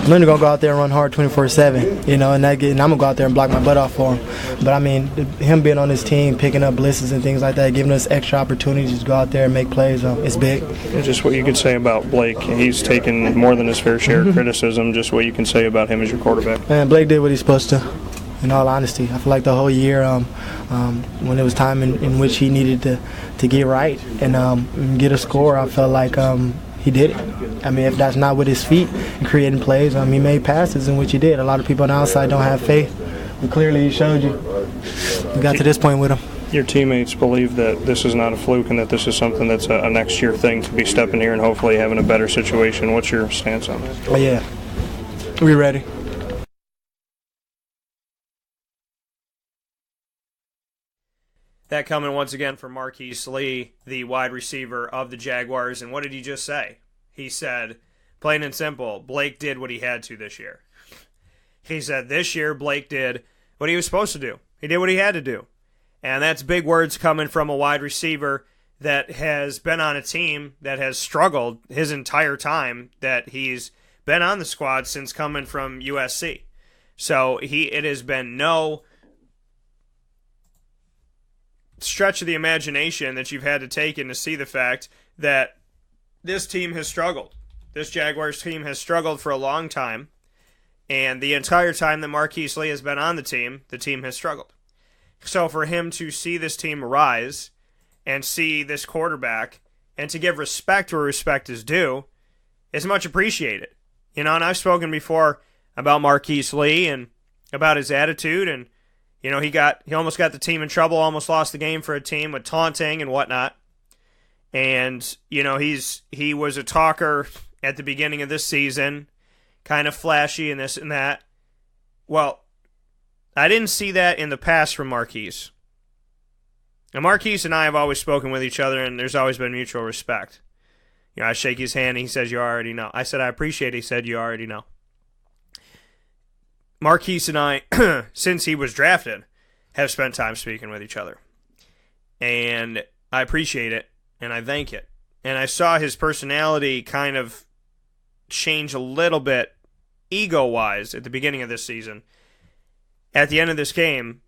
going to go out there and run hard 24/7, you know, and I'm going to go out there and block my butt off for him. But, I mean, him being on his team, picking up blitzes and things like that, giving us extra opportunities to go out there and make plays, it's big. Just what you could say about Blake. He's taken more than his fair share of criticism. Just what you can say about him as your quarterback. Man, Blake did what he's supposed to. In all honesty, I feel like the whole year, when it was time in which he needed to get right and get a score, I felt like he did it. I mean, if that's not with his feet and creating plays, he made passes in which he did. A lot of people on the outside don't have faith, but clearly he showed you. We got to this point with him. Your teammates believe that this is not a fluke and that this is something that's a next year thing to be stepping here and hopefully having a better situation. What's your stance on that? Oh, yeah. We ready. That coming once again from Marqise Lee, the wide receiver of the Jaguars. And what did he just say? He said, plain and simple, Blake did what he had to this year. He said this year Blake did what he was supposed to do. He did what he had to do. And that's big words coming from a wide receiver that has been on a team that has struggled his entire time that he's been on the squad since coming from USC. So it has been no stretch of the imagination that you've had to take in to see the fact that this team has struggled. This Jaguars team has struggled for a long time, and the entire time that Marqise Lee has been on the team has struggled. So for him to see this team rise and see this quarterback and to give respect where respect is due is much appreciated. You know, and I've spoken before about Marqise Lee and about his attitude, and you know, he almost got the team in trouble, almost lost the game for a team with taunting and whatnot. And, you know, he was a talker at the beginning of this season, kind of flashy and this and that. Well, I didn't see that in the past from Marqise. And Marqise and I have always spoken with each other, and there's always been mutual respect. You know, I shake his hand, and he says, "You already know." I said, "I appreciate it." He said, "You already know." Marqise and I, since he was drafted, have spent time speaking with each other. And I appreciate it, and I thank it. And I saw his personality kind of change a little bit ego-wise at the beginning of this season. At the end of this game,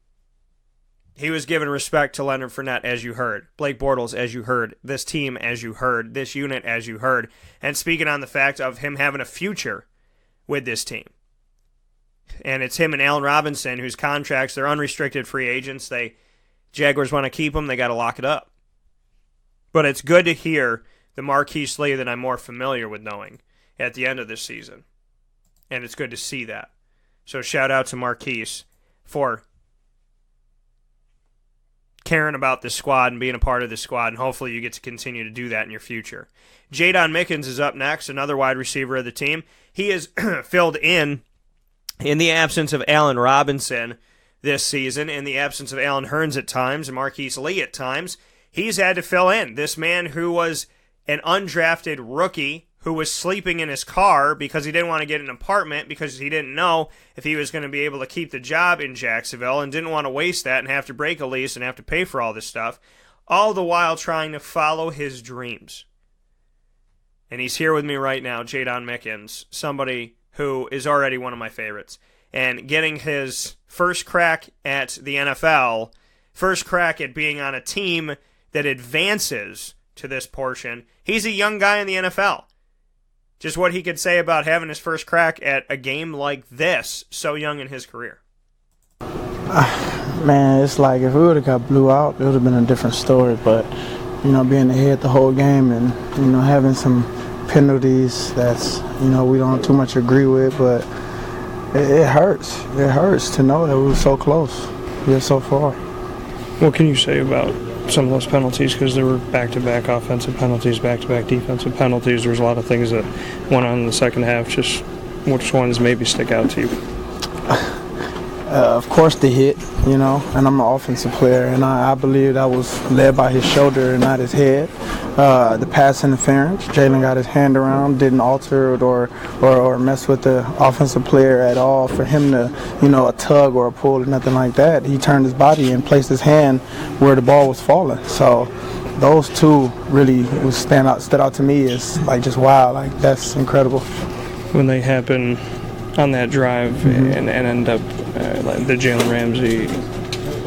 he was giving respect to Leonard Fournette, as you heard. Blake Bortles, as you heard. This team, as you heard. This unit, as you heard. And speaking on the fact of him having a future with this team. And it's him and Allen Robinson, whose contracts, they're unrestricted free agents. Jaguars want to keep them, they got to lock it up. But it's good to hear the Marqise Lee that I'm more familiar with knowing at the end of this season. And it's good to see that. So shout out to Marqise for caring about this squad and being a part of this squad, and hopefully you get to continue to do that in your future. Jaydon Mickens is up next, another wide receiver of the team. He is filled in the absence of Allen Robinson this season, in the absence of Allen Hurns at times and Marqise Lee at times, he's had to fill in. This man who was an undrafted rookie who was sleeping in his car because he didn't want to get an apartment because he didn't know if he was going to be able to keep the job in Jacksonville and didn't want to waste that and have to break a lease and have to pay for all this stuff, all the while trying to follow his dreams. And he's here with me right now, Jaydon Mickens, somebody who is already one of my favorites. And getting his first crack at the NFL, first crack at being on a team that advances to this portion. He's a young guy in the NFL. Just what he could say about having his first crack at a game like this, so young in his career. Man, it's like if we would have got blew out, it would have been a different story. But, you know, being ahead the whole game and, you know, having some penalties that's, you know, we don't too much agree with, but it hurts. It hurts to know that we were so close, yet so far. What can you say about some of those penalties? Because there were back-to-back offensive penalties, back-to-back defensive penalties. There's a lot of things that went on in the second half. Just which ones maybe stick out to you? Of course, the hit, and I'm an offensive player, and I believe that was led by his shoulder and not his head. The pass interference, Jaydon got his hand around, didn't alter it or mess with the offensive player at all for him to, a tug or a pull or nothing like that. He turned his body and placed his hand where the ball was falling. So those two really stood out to me as like just wow, like that's incredible. When they happen on that drive and end up like the Jalen Ramsey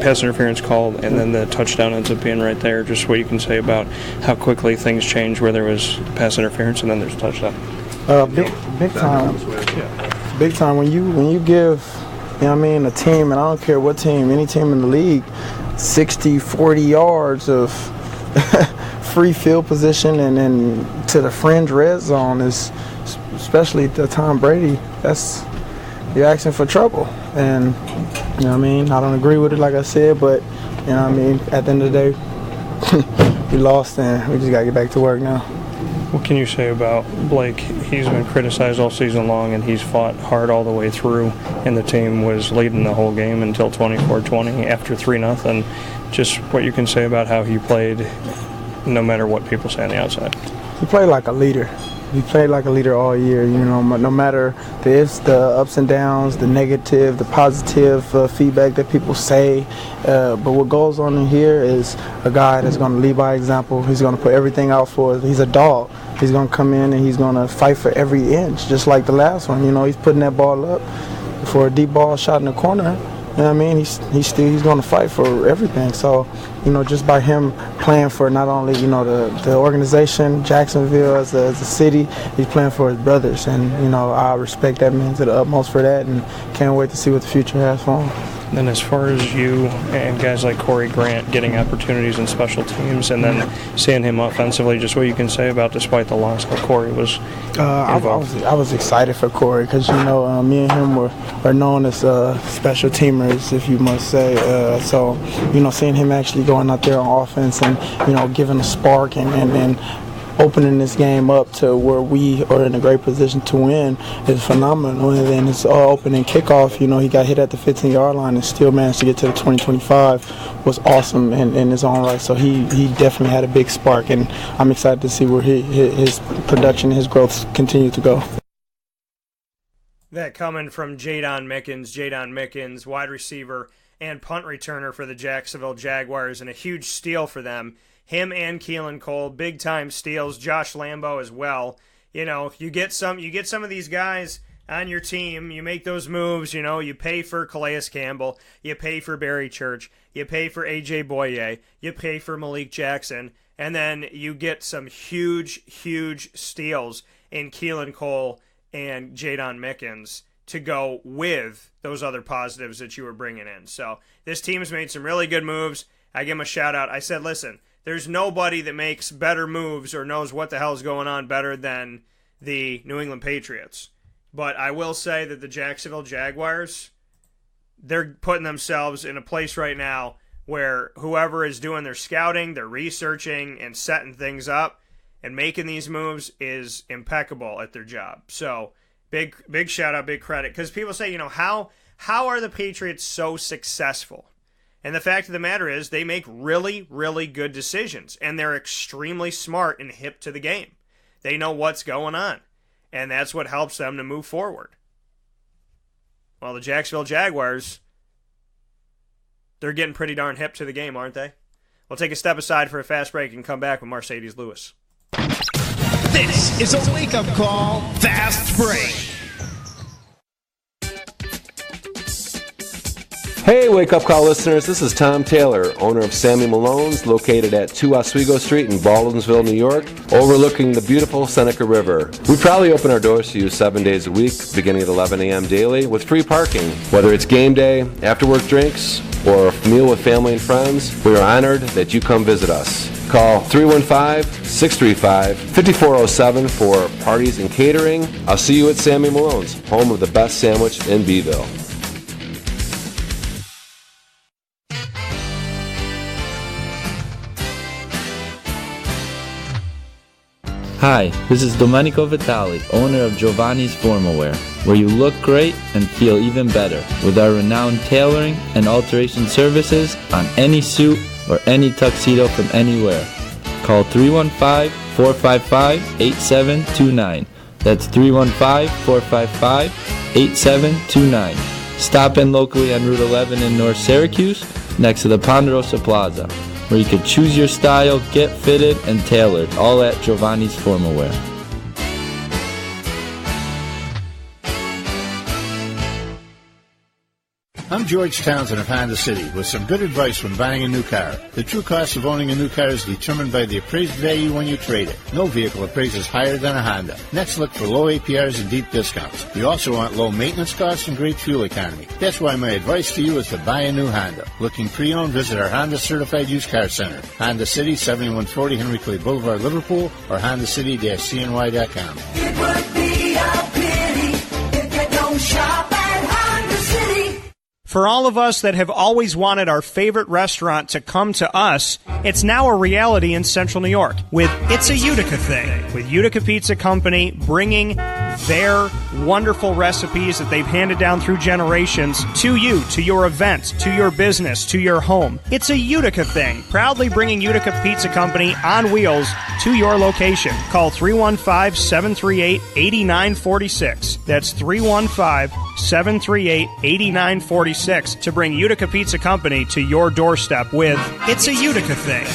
pass interference call, and then the touchdown ends up being right there. Just what you can say about how quickly things change, where there was pass interference and then there's a touchdown. Big time. Big time. When you give, a team, and I don't care what team, any team in the league, 60, 40 yards of free field position and then to the fringe red zone is, especially to Tom Brady, you're asking for trouble. And, I don't agree with it, like I said, but, at the end of the day, we lost and we just got to get back to work now. What can you say about Blake? He's been criticized all season long, and he's fought hard all the way through, and the team was leading the whole game until 24-20 after 3-0. Just what you can say about how he played, no matter what people say on the outside. He played like a leader. He played like a leader all year, no matter the ifs, the ups and downs, the negative, the positive feedback that people say. But what goes on in here is a guy that's going to lead by example. He's going to put everything out for us. He's a dog. He's going to come in and he's going to fight for every inch, just like the last one. He's putting that ball up for a deep ball shot in the corner. He's going to fight for everything. So, just by him playing for not only, the organization, Jacksonville as a city, he's playing for his brothers. And, I respect that man to the utmost for that and can't wait to see what the future has for him. And as far as you and guys like Corey Grant getting opportunities in special teams and then seeing him offensively, just what you can say about, despite the loss, how Corey was involved. I was excited for Corey because, me and him were known as special teamers, if you must say. So, seeing him actually going out there on offense and, giving a spark and opening this game up to where we are in a great position to win is phenomenal. And then his opening kickoff, he got hit at the 15-yard line and still managed to get to the 20-25 was awesome in his own right. So he definitely had a big spark, and I'm excited to see where his production, his growth continue to go. That coming from Jaydon Mickens, wide receiver and punt returner for the Jacksonville Jaguars, and a huge steal for them. Him and Keelan Cole, big-time steals. Josh Lambo as well. You get some of these guys on your team. You make those moves. You pay for Calais Campbell. You pay for Barry Church. You pay for A.J. Boye. You pay for Malik Jackson. And then you get some huge, huge steals in Keelan Cole and Jaydon Mickens to go with those other positives that you were bringing in. So this team's made some really good moves. I give them a shout-out. I said, listen, there's nobody that makes better moves or knows what the hell is going on better than the New England Patriots. But I will say that the Jacksonville Jaguars, they're putting themselves in a place right now where whoever is doing their scouting, their researching, and setting things up and making these moves is impeccable at their job. So big shout-out, big credit. Because people say, how are the Patriots so successful? And the fact of the matter is they make really, really good decisions, and they're extremely smart and hip to the game. They know what's going on, and that's what helps them to move forward. Well, the Jacksonville Jaguars, they're getting pretty darn hip to the game, aren't they? We'll take a step aside for a fast break and come back with Marcedes Lewis. This is a wake-up call, fast break. Hey, Wake Up Call listeners, this is Tom Taylor, owner of Sammy Malone's, located at 2 Oswego Street in Baldwinsville, New York, overlooking the beautiful Seneca River. We proudly open our doors to you 7 days a week, beginning at 11 a.m. daily, with free parking. Whether it's game day, after-work drinks, or a meal with family and friends, we are honored that you come visit us. Call 315-635-5407 for parties and catering. I'll see you at Sammy Malone's, home of the best sandwich in Beeville. Hi, this is Domenico Vitali, owner of Giovanni's Formal Wear, where you look great and feel even better with our renowned tailoring and alteration services on any suit or any tuxedo from anywhere. Call 315-455-8729. That's 315-455-8729. Stop in locally on Route 11 in North Syracuse, next to the Ponderosa Plaza, where you can choose your style, get fitted, and tailored, all at Giovanni's Formal Wear. I'm George Townsend of Honda City with some good advice when buying a new car. The true cost of owning a new car is determined by the appraised value when you trade it. No vehicle appraises higher than a Honda. Next, look for low APRs and deep discounts. You also want low maintenance costs and great fuel economy. That's why my advice to you is to buy a new Honda. Looking pre-owned, visit our Honda Certified Used Car Center. Honda City, 7140 Henry Clay Boulevard, Liverpool, or HondaCity-CNY.com. It would be a pity if you don't shop at Honda City. For all of us that have always wanted our favorite restaurant to come to us, it's now a reality in Central New York with It's a Utica Thing, with Utica Pizza Company bringing their wonderful recipes that they've handed down through generations to you, to your event, to your business, to your home. It's a Utica Thing, proudly bringing Utica Pizza Company on wheels to your location. Call 315-738-8946. That's 315-738-8946 to bring Utica Pizza Company to your doorstep with It's a Utica Thing.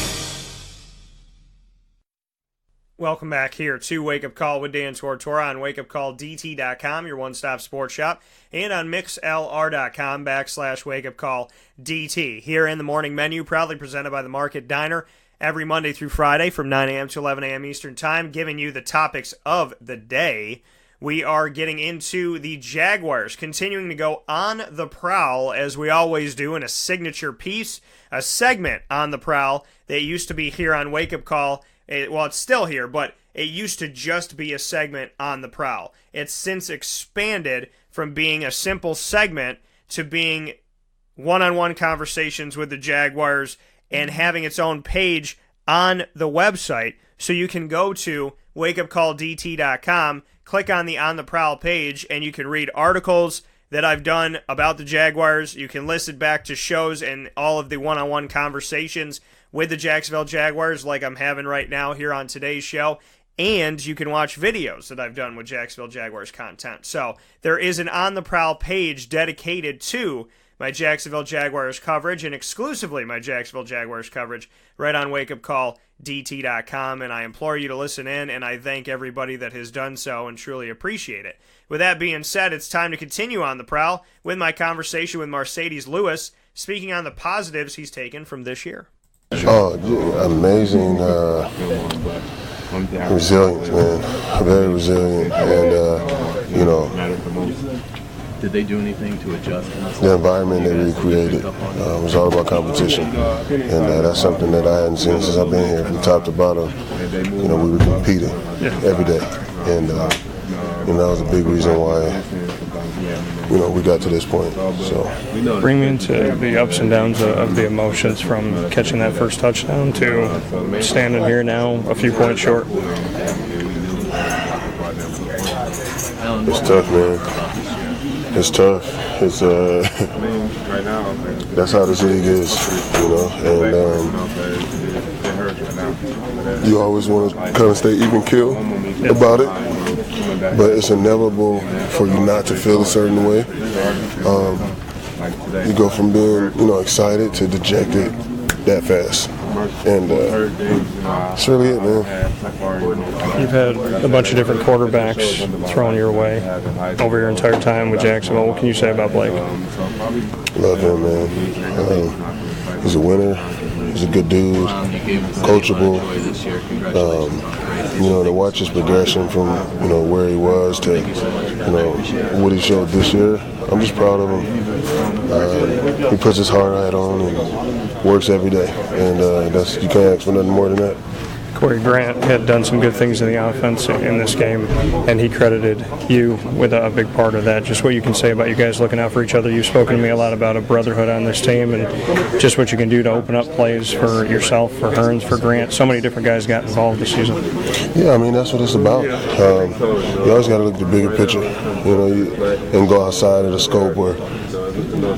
Welcome back here to Wake Up Call with Dan Tortora on wakeupcalldt.com, your one-stop sports shop, and on mixlr.com/wakeupcalldt. Here in the morning menu, proudly presented by the Market Diner, every Monday through Friday from 9 a.m. to 11 a.m. Eastern Time, giving you the topics of the day. We are getting into the Jaguars, continuing to go on the prowl, as we always do, in a signature piece, a segment on the prowl that used to be here on Wake Up Call. Well, it's still here, but it used to just be a segment on the prowl. It's since expanded from being a simple segment to being one-on-one conversations with the Jaguars and having its own page on the website. So you can go to wakeupcalldt.com, click on the On the Prowl page, and you can read articles that I've done about the Jaguars. You can listen back to shows and all of the one-on-one conversations with the Jacksonville Jaguars like I'm having right now here on today's show. And you can watch videos that I've done with Jacksonville Jaguars content. So there is an On the Prowl page dedicated to my Jacksonville Jaguars coverage, and exclusively my Jacksonville Jaguars coverage, right on wakeupcalldt.com, and I implore you to listen in, and I thank everybody that has done so and truly appreciate it. With that being said, it's time to continue on the prowl with my conversation with Marcedes Lewis, speaking on the positives he's taken from this year. Oh, amazing, resilient, man, very resilient, and, you know, did they do anything to adjust? The environment that we created was all about competition, and that's something that I hadn't seen since I've been here, from top to bottom. You know, we were competing every day, and you know, that was a big reason why, you know, we got to this point. So, bring me into the ups and downs of the emotions from catching that first touchdown to standing here now a few points short. It's tough, man. It's tough. It's that's how this league is, you know. And you always want to kind of stay even keel about it, but it's inevitable for you not to feel a certain way. You go from being, you know, excited to dejected that fast. And that's really it, man. You've had a bunch of different quarterbacks thrown your way over your entire time with Jacksonville. What can you say about Blake? Love him, man. He's a winner. He's a good dude, coachable. You know, to watch his progression from, you know, where he was to, you know, what he showed this year, I'm just proud of him. he puts his hard hat on and works every day, and you can't ask for nothing more than that. Corey Grant had done some good things in the offense in this game, and he credited you with a big part of that. Just what you can say about you guys looking out for each other. You've spoken to me a lot about a brotherhood on this team, and just what you can do to open up plays for yourself, for Hearns, for Grant. So many different guys got involved this season. Yeah, I mean, that's what it's about. You always got to look at the bigger picture, and go outside of the scope where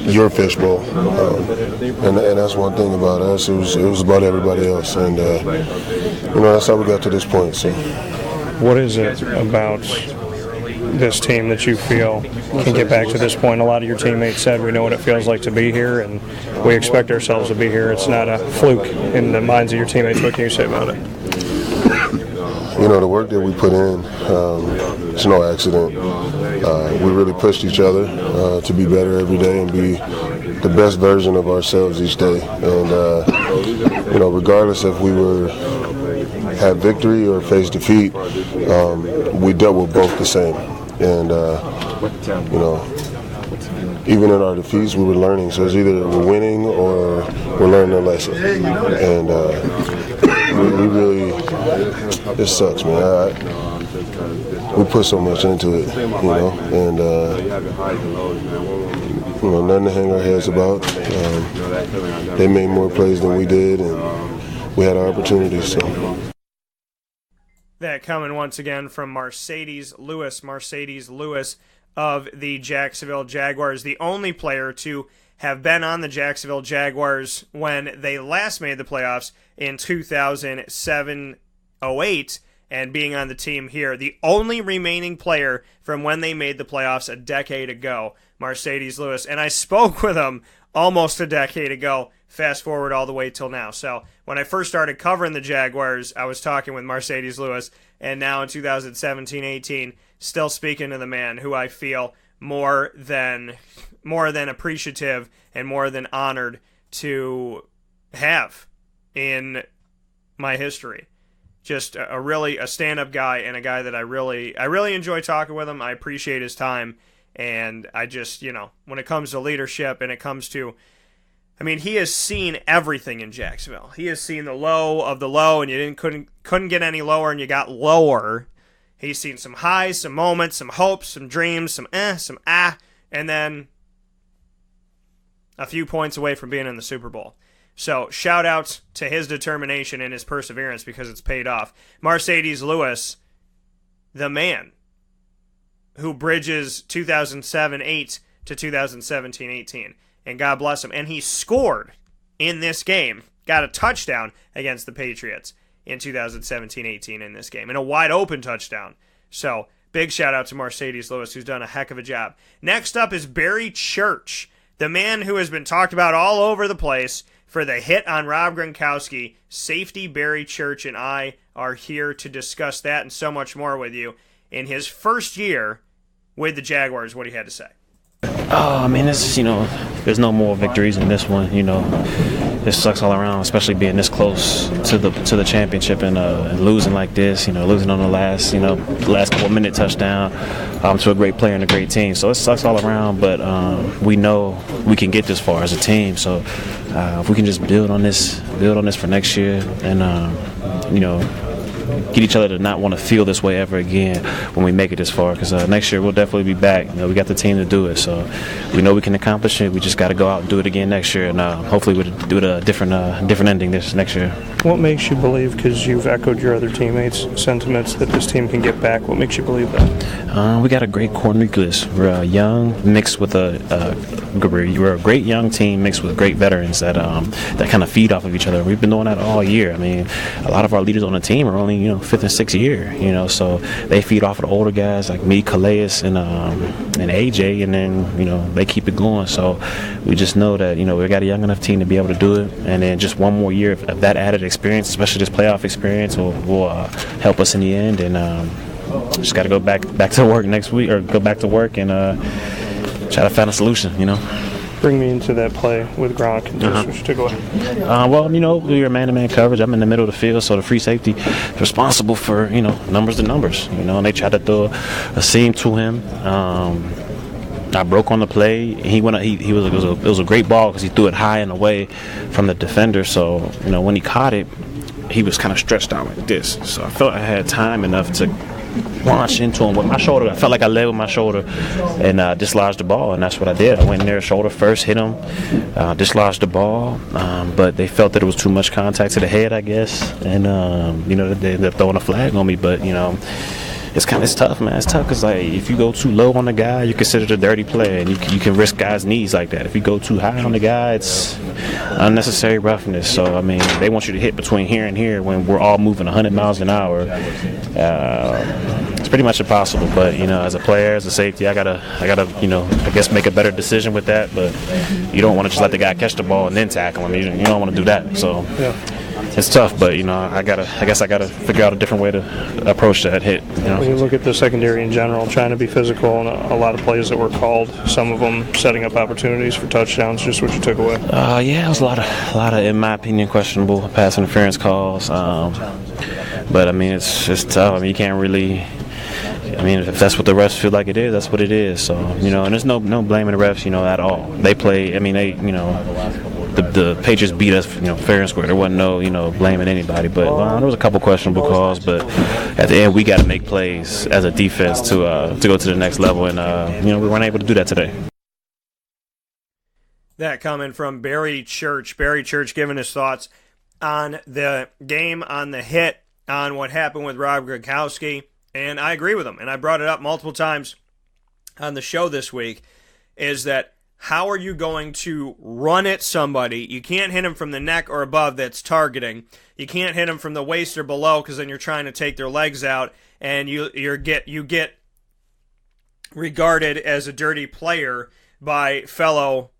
your fishbowl. And that's one thing about us. It was about everybody else, and that's how we got to this point. So, what is it about this team that you feel can get back to this point? A lot of your teammates said we know what it feels like to be here, and we expect ourselves to be here. It's not a fluke in the minds of your teammates. What can you say about it? The work that we put in, it's no accident. We really pushed each other to be better every day and be the best version of ourselves each day. And, regardless if we had victory or faced defeat, we dealt with both the same. And, even in our defeats, we were learning. So it's either we're winning or we're learning a lesson. And we really, it sucks, man. We put so much into it, and nothing to hang our heads about. They made more plays than we did, and we had our opportunities. So. That coming once again from Marcedes Lewis of the Jacksonville Jaguars, the only player to have been on the Jacksonville Jaguars when they last made the playoffs in 2007-08, and being on the team here, the only remaining player from when they made the playoffs a decade ago, Marcedes Lewis. And I spoke with him almost a decade ago, fast forward all the way till now. So when I first started covering the Jaguars, I was talking with Marcedes Lewis, and now in 2017-18, still speaking to the man who I feel more than appreciative and more than honored to have in my history. Just a stand-up guy, and a guy that I really enjoy talking with him. I appreciate his time, and I just, when it comes to leadership and it comes to, he has seen everything in Jacksonville. He has seen the low of the low, and you couldn't get any lower, and you got lower. He's seen some highs, some moments, some hopes, some dreams, some and then a few points away from being in the Super Bowl. So shout out to his determination and his perseverance, because it's paid off. Marcedes Lewis, the man who bridges 2007-8 to 2017-18. And God bless him. And he scored in this game, got a touchdown against the Patriots in 2017-18 in this game, and a wide open touchdown. So big shout out to Marcedes Lewis, who's done a heck of a job. Next up is Barry Church, the man who has been talked about all over the place for the hit on Rob Gronkowski. Safety Barry Church and I are here to discuss that and so much more with you. In his first year with the Jaguars, what he had to say. This there's no more victories in this one. It sucks all around, especially being this close to the championship and losing like this. Losing on the last couple of minute touchdown to a great player and a great team. So it sucks all around, but we know we can get this far as a team. So if we can just build on this for next year, and get each other to not want to feel this way ever again when we make it this far, because next year we'll definitely be back. We got the team to do it, so we know we can accomplish it. We just got to go out and do it again next year, and hopefully we'll do it a different ending this next year. What makes you believe, because you've echoed your other teammates' sentiments, that this team can get back? What makes you believe that? We got a great core nucleus. We're young, mixed with we're a great young team mixed with great veterans that kind of feed off of each other. We've been doing that all year. A lot of our leaders on the team are only 5th and 6th year, so they feed off of the older guys like me, Calais, and AJ, and then they keep it going. So we just know that we got a young enough team to be able to do it, and then just one more year of that added experience, especially this playoff experience, will help us in the end. And just got to go back to work next week, or go back to work and try to find a solution. Bring me into that play with Gronk and just what you took away. We were man-to-man coverage. I'm in the middle of the field, so the free safety is responsible for, numbers to numbers. And they tried to throw a seam to him. I broke on the play. It was a great ball because he threw it high and away from the defender. So when he caught it, he was kind of stretched out like this. So I felt I had time enough to launch into him with my shoulder. I felt like I led with my shoulder and dislodged the ball, and that's what I did. I went in there shoulder first, hit him, dislodged the ball, but they felt that it was too much contact to the head, I guess, and they ended up throwing a flag on me. But it's tough, man. It's tough because if you go too low on the guy, you're considered a dirty player, and you can risk guys' knees like that. If you go too high on the guy, it's unnecessary roughness. So they want you to hit between here and here when we're all moving 100 miles an hour. It's pretty much impossible. But as a player, as a safety, I gotta I guess make a better decision with that. But you don't want to just let the guy catch the ball and then tackle him. You don't want to do that. So. Yeah. It's tough, but I guess I gotta figure out a different way to approach that hit. When you look at the secondary in general, trying to be physical, and a lot of plays that were called, some of them setting up opportunities for touchdowns, just what you took away. Yeah, it was a lot of, in my opinion, questionable pass interference calls. But it's tough. You can't really. If that's what the refs feel like it is, that's what it is. So and there's no blaming the refs, at all. They play. The Patriots beat us, fair and square. There wasn't no, blaming anybody. But there was a couple questionable calls. But at the end, we got to make plays as a defense to go to the next level, and we weren't able to do that today. That coming from Barry Church. Barry Church giving his thoughts on the game, on the hit, on what happened with Rob Gronkowski, and I agree with him. And I brought it up multiple times on the show this week. Is that how are you going to run at somebody? You can't hit him from the neck or above, that's targeting. You can't hit him from the waist or below because then you're trying to take their legs out, and you get regarded as a dirty player by fellow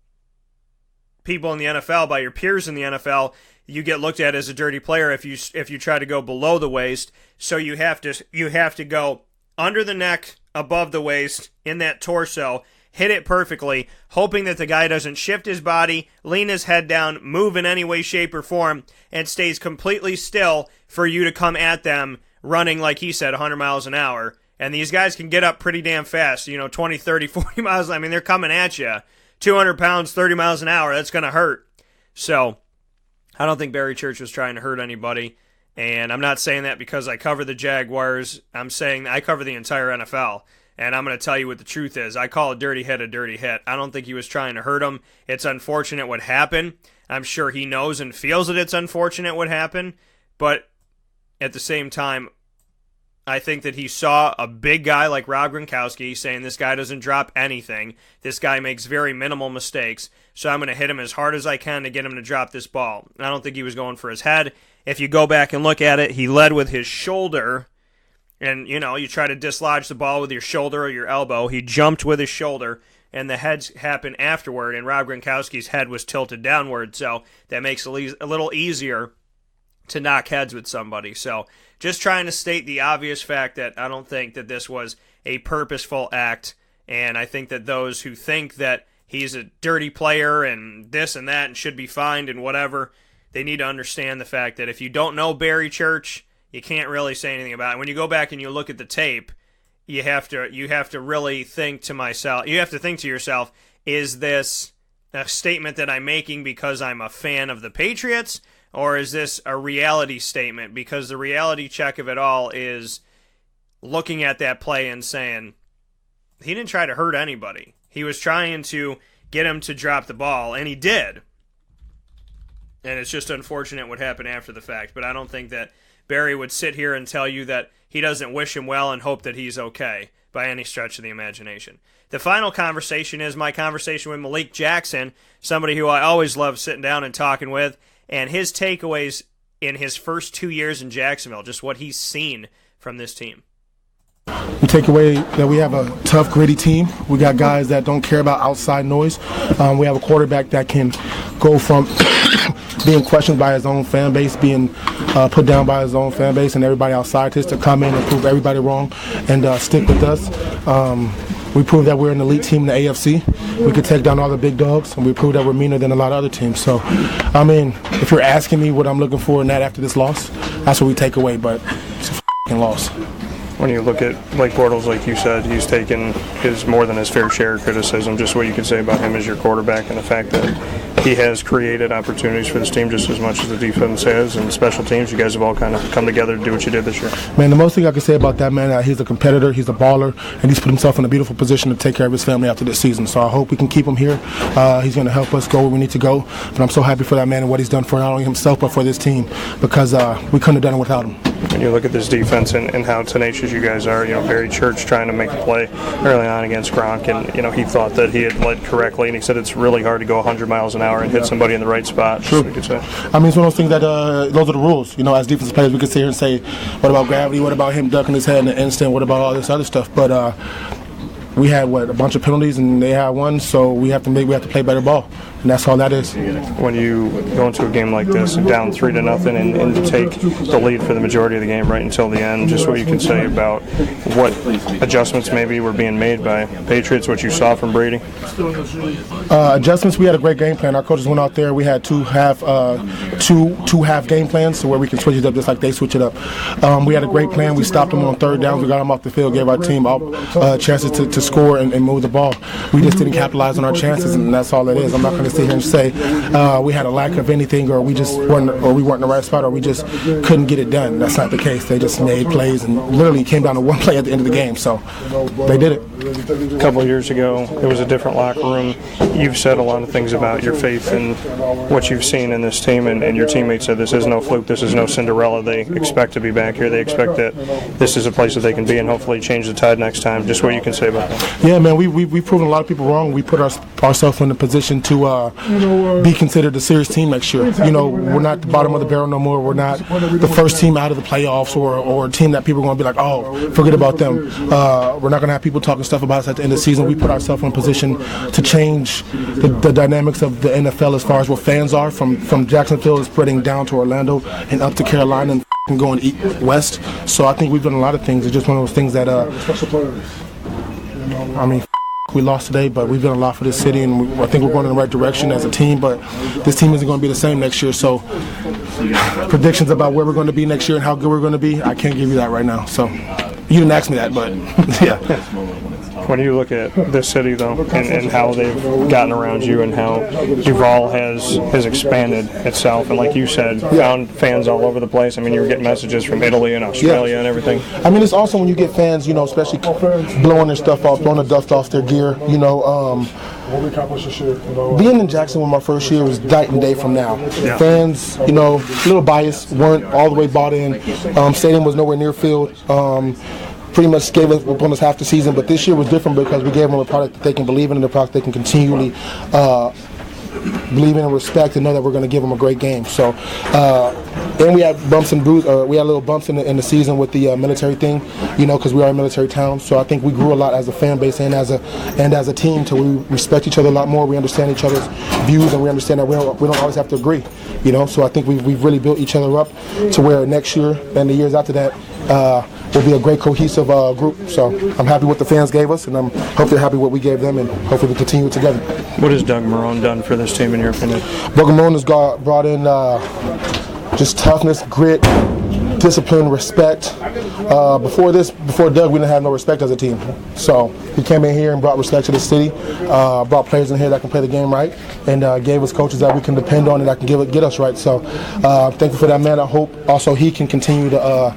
people in the NFL, by your peers in the NFL. You get looked at as a dirty player if you try to go below the waist. So you have to go under the neck, above the waist, in that torso. Hit it perfectly, hoping that the guy doesn't shift his body, lean his head down, move in any way, shape, or form, and stays completely still for you to come at them running, like he said, 100 miles an hour. And these guys can get up pretty damn fast, 20, 30, 40 miles. They're coming at you. 200 pounds, 30 miles an hour, that's going to hurt. So I don't think Barry Church was trying to hurt anybody. And I'm not saying that because I cover the Jaguars. I'm saying I cover the entire NFL. And I'm going to tell you what the truth is. I call a dirty hit a dirty hit. I don't think he was trying to hurt him. It's unfortunate what happened. I'm sure he knows and feels that it's unfortunate what happened. But at the same time, I think that he saw a big guy like Rob Gronkowski saying this guy doesn't drop anything. This guy makes very minimal mistakes. So I'm going to hit him as hard as I can to get him to drop this ball. I don't think he was going for his head. If you go back and look at it, he led with his shoulder. And, you try to dislodge the ball with your shoulder or your elbow. He jumped with his shoulder, and the heads happened afterward, and Rob Gronkowski's head was tilted downward, so that makes it a little easier to knock heads with somebody. So just trying to state the obvious fact that I don't think that this was a purposeful act, and I think that those who think that he's a dirty player and this and that and should be fined and whatever, they need to understand the fact that if you don't know Barry Church, you can't really say anything about it. When you go back and you look at the tape, you have to really think to yourself, is this a statement that I'm making because I'm a fan of the Patriots, or is this a reality statement? Because the reality check of it all is looking at that play and saying, he didn't try to hurt anybody. He was trying to get him to drop the ball, and he did. And it's just unfortunate what happened after the fact. But I don't think that Barry would sit here and tell you that he doesn't wish him well and hope that he's okay by any stretch of the imagination. The final conversation is my conversation with Malik Jackson, somebody who I always love sitting down and talking with, and his takeaways in his first 2 years in Jacksonville, just what he's seen from this team. We take away that we have a tough, gritty team. We got guys that don't care about outside noise. We have a quarterback that can go from being questioned by his own fan base, being put down by his own fan base, and everybody outside just to come in and prove everybody wrong and stick with us. We proved that we're an elite team in the AFC. We could take down all the big dogs, and we proved that we're meaner than a lot of other teams. So, if you're asking me what I'm looking for in that after this loss, that's what we take away, but it's a f***ing loss. When you look at Blake Bortles, like you said, he's taken his more than his fair share of criticism. Just what you can say about him as your quarterback and the fact that he has created opportunities for this team just as much as the defense has, and special teams. You guys have all kind of come together to do what you did this year. Man, the most thing I can say about that man, he's a competitor, he's a baller, and he's put himself in a beautiful position to take care of his family after this season. So I hope we can keep him here. He's going to help us go where we need to go. But I'm so happy for that man and what he's done for not only himself but for this team, because we couldn't have done it without him. When you look at this defense and how tenacious you guys are, Barry Church trying to make a play early on against Gronk, and he thought that he had led correctly, and he said it's really hard to go 100 miles an hour and hit somebody in the right spot. True. We could say. I mean, it's one of those things that those are the rules. As defensive players, we could sit here and say, what about gravity? What about him ducking his head in an instant? What about all this other stuff? But we had a bunch of penalties, and they had one, so we have to play better ball. And that's all that is. When you go into a game like this, down 3-0, and to take the lead for the majority of the game right until the end, just what you can say about what adjustments maybe were being made by Patriots, what you saw from Brady? Adjustments, we had a great game plan. Our coaches went out there. We had two half game plans, so where we can switch it up just like they switch it up. We had a great plan. We stopped them on third downs. We got them off the field, gave our team chances to score and move the ball. We just didn't capitalize on our chances, and that's all it is. I'm not going to sit here and say we had a lack of anything, or we weren't in the right spot, or we just couldn't get it done. That's not the case. They just made plays and literally came down to one play at the end of the game. So they did it. A couple of years ago, it was a different locker room. You've said a lot of things about your faith and what you've seen in this team, and your teammates said this is no fluke, this is no Cinderella. They expect to be back here. They expect that this is a place that they can be and hopefully change the tide next time. Just what you can say about that. Yeah, man, we've proven a lot of people wrong. We put ourselves in a position to be considered a serious team next year. We're not the bottom of the barrel no more. We're not the first team out of the playoffs or a team that people are going to be like, oh, forget about them. We're not going to have people talking stuff about us at the end of the season. We put ourselves in a position to change the dynamics of the NFL as far as what fans are, from Jacksonville spreading down to Orlando and up to Carolina and going west. So I think we've done a lot of things. It's just one of those things that, we lost today, but we've done a lot for this city, and I think we're going in the right direction as a team, but this team isn't going to be the same next year. So predictions about where we're going to be next year and how good we're going to be, I can't give you that right now. So you didn't ask me that, but yeah. When you look at this city, though, and how they've gotten around you and how Duval has expanded itself, and like you said, found fans all over the place. I mean, you were getting messages from Italy and Australia and everything. I mean, it's awesome when you get fans, especially blowing their stuff off, blowing the dust off their gear, being in Jacksonville my first year was night and day from now. Yeah. Fans, a little biased, weren't all the way bought in. Stadium was nowhere near filled. Pretty much gave us upon us half the season, but this year was different because we gave them a product that they can believe in, and a product they can continually believe in and respect, and know that we're going to give them a great game. So, and we had bumps and bruises. We had little bumps in the season with the military thing, because we are a military town. So I think we grew a lot as a fan base and as a team. Till we respect each other a lot more. We understand each other's views, and we understand that we don't always have to agree. So I think we've really built each other up to where next year and the years after that. We'll be a great cohesive group. So I'm happy what the fans gave us, and I hope they're happy what we gave them, and hopefully we continue it together. What has Doug Marrone done for this team, in your opinion? Doug Marrone has brought in just toughness, grit, discipline, respect. Before Doug, we didn't have no respect as a team. So he came in here and brought respect to the city, brought players in here that can play the game right, and gave us coaches that we can depend on and that can get us right. So thank you for that, man. I hope also he can continue to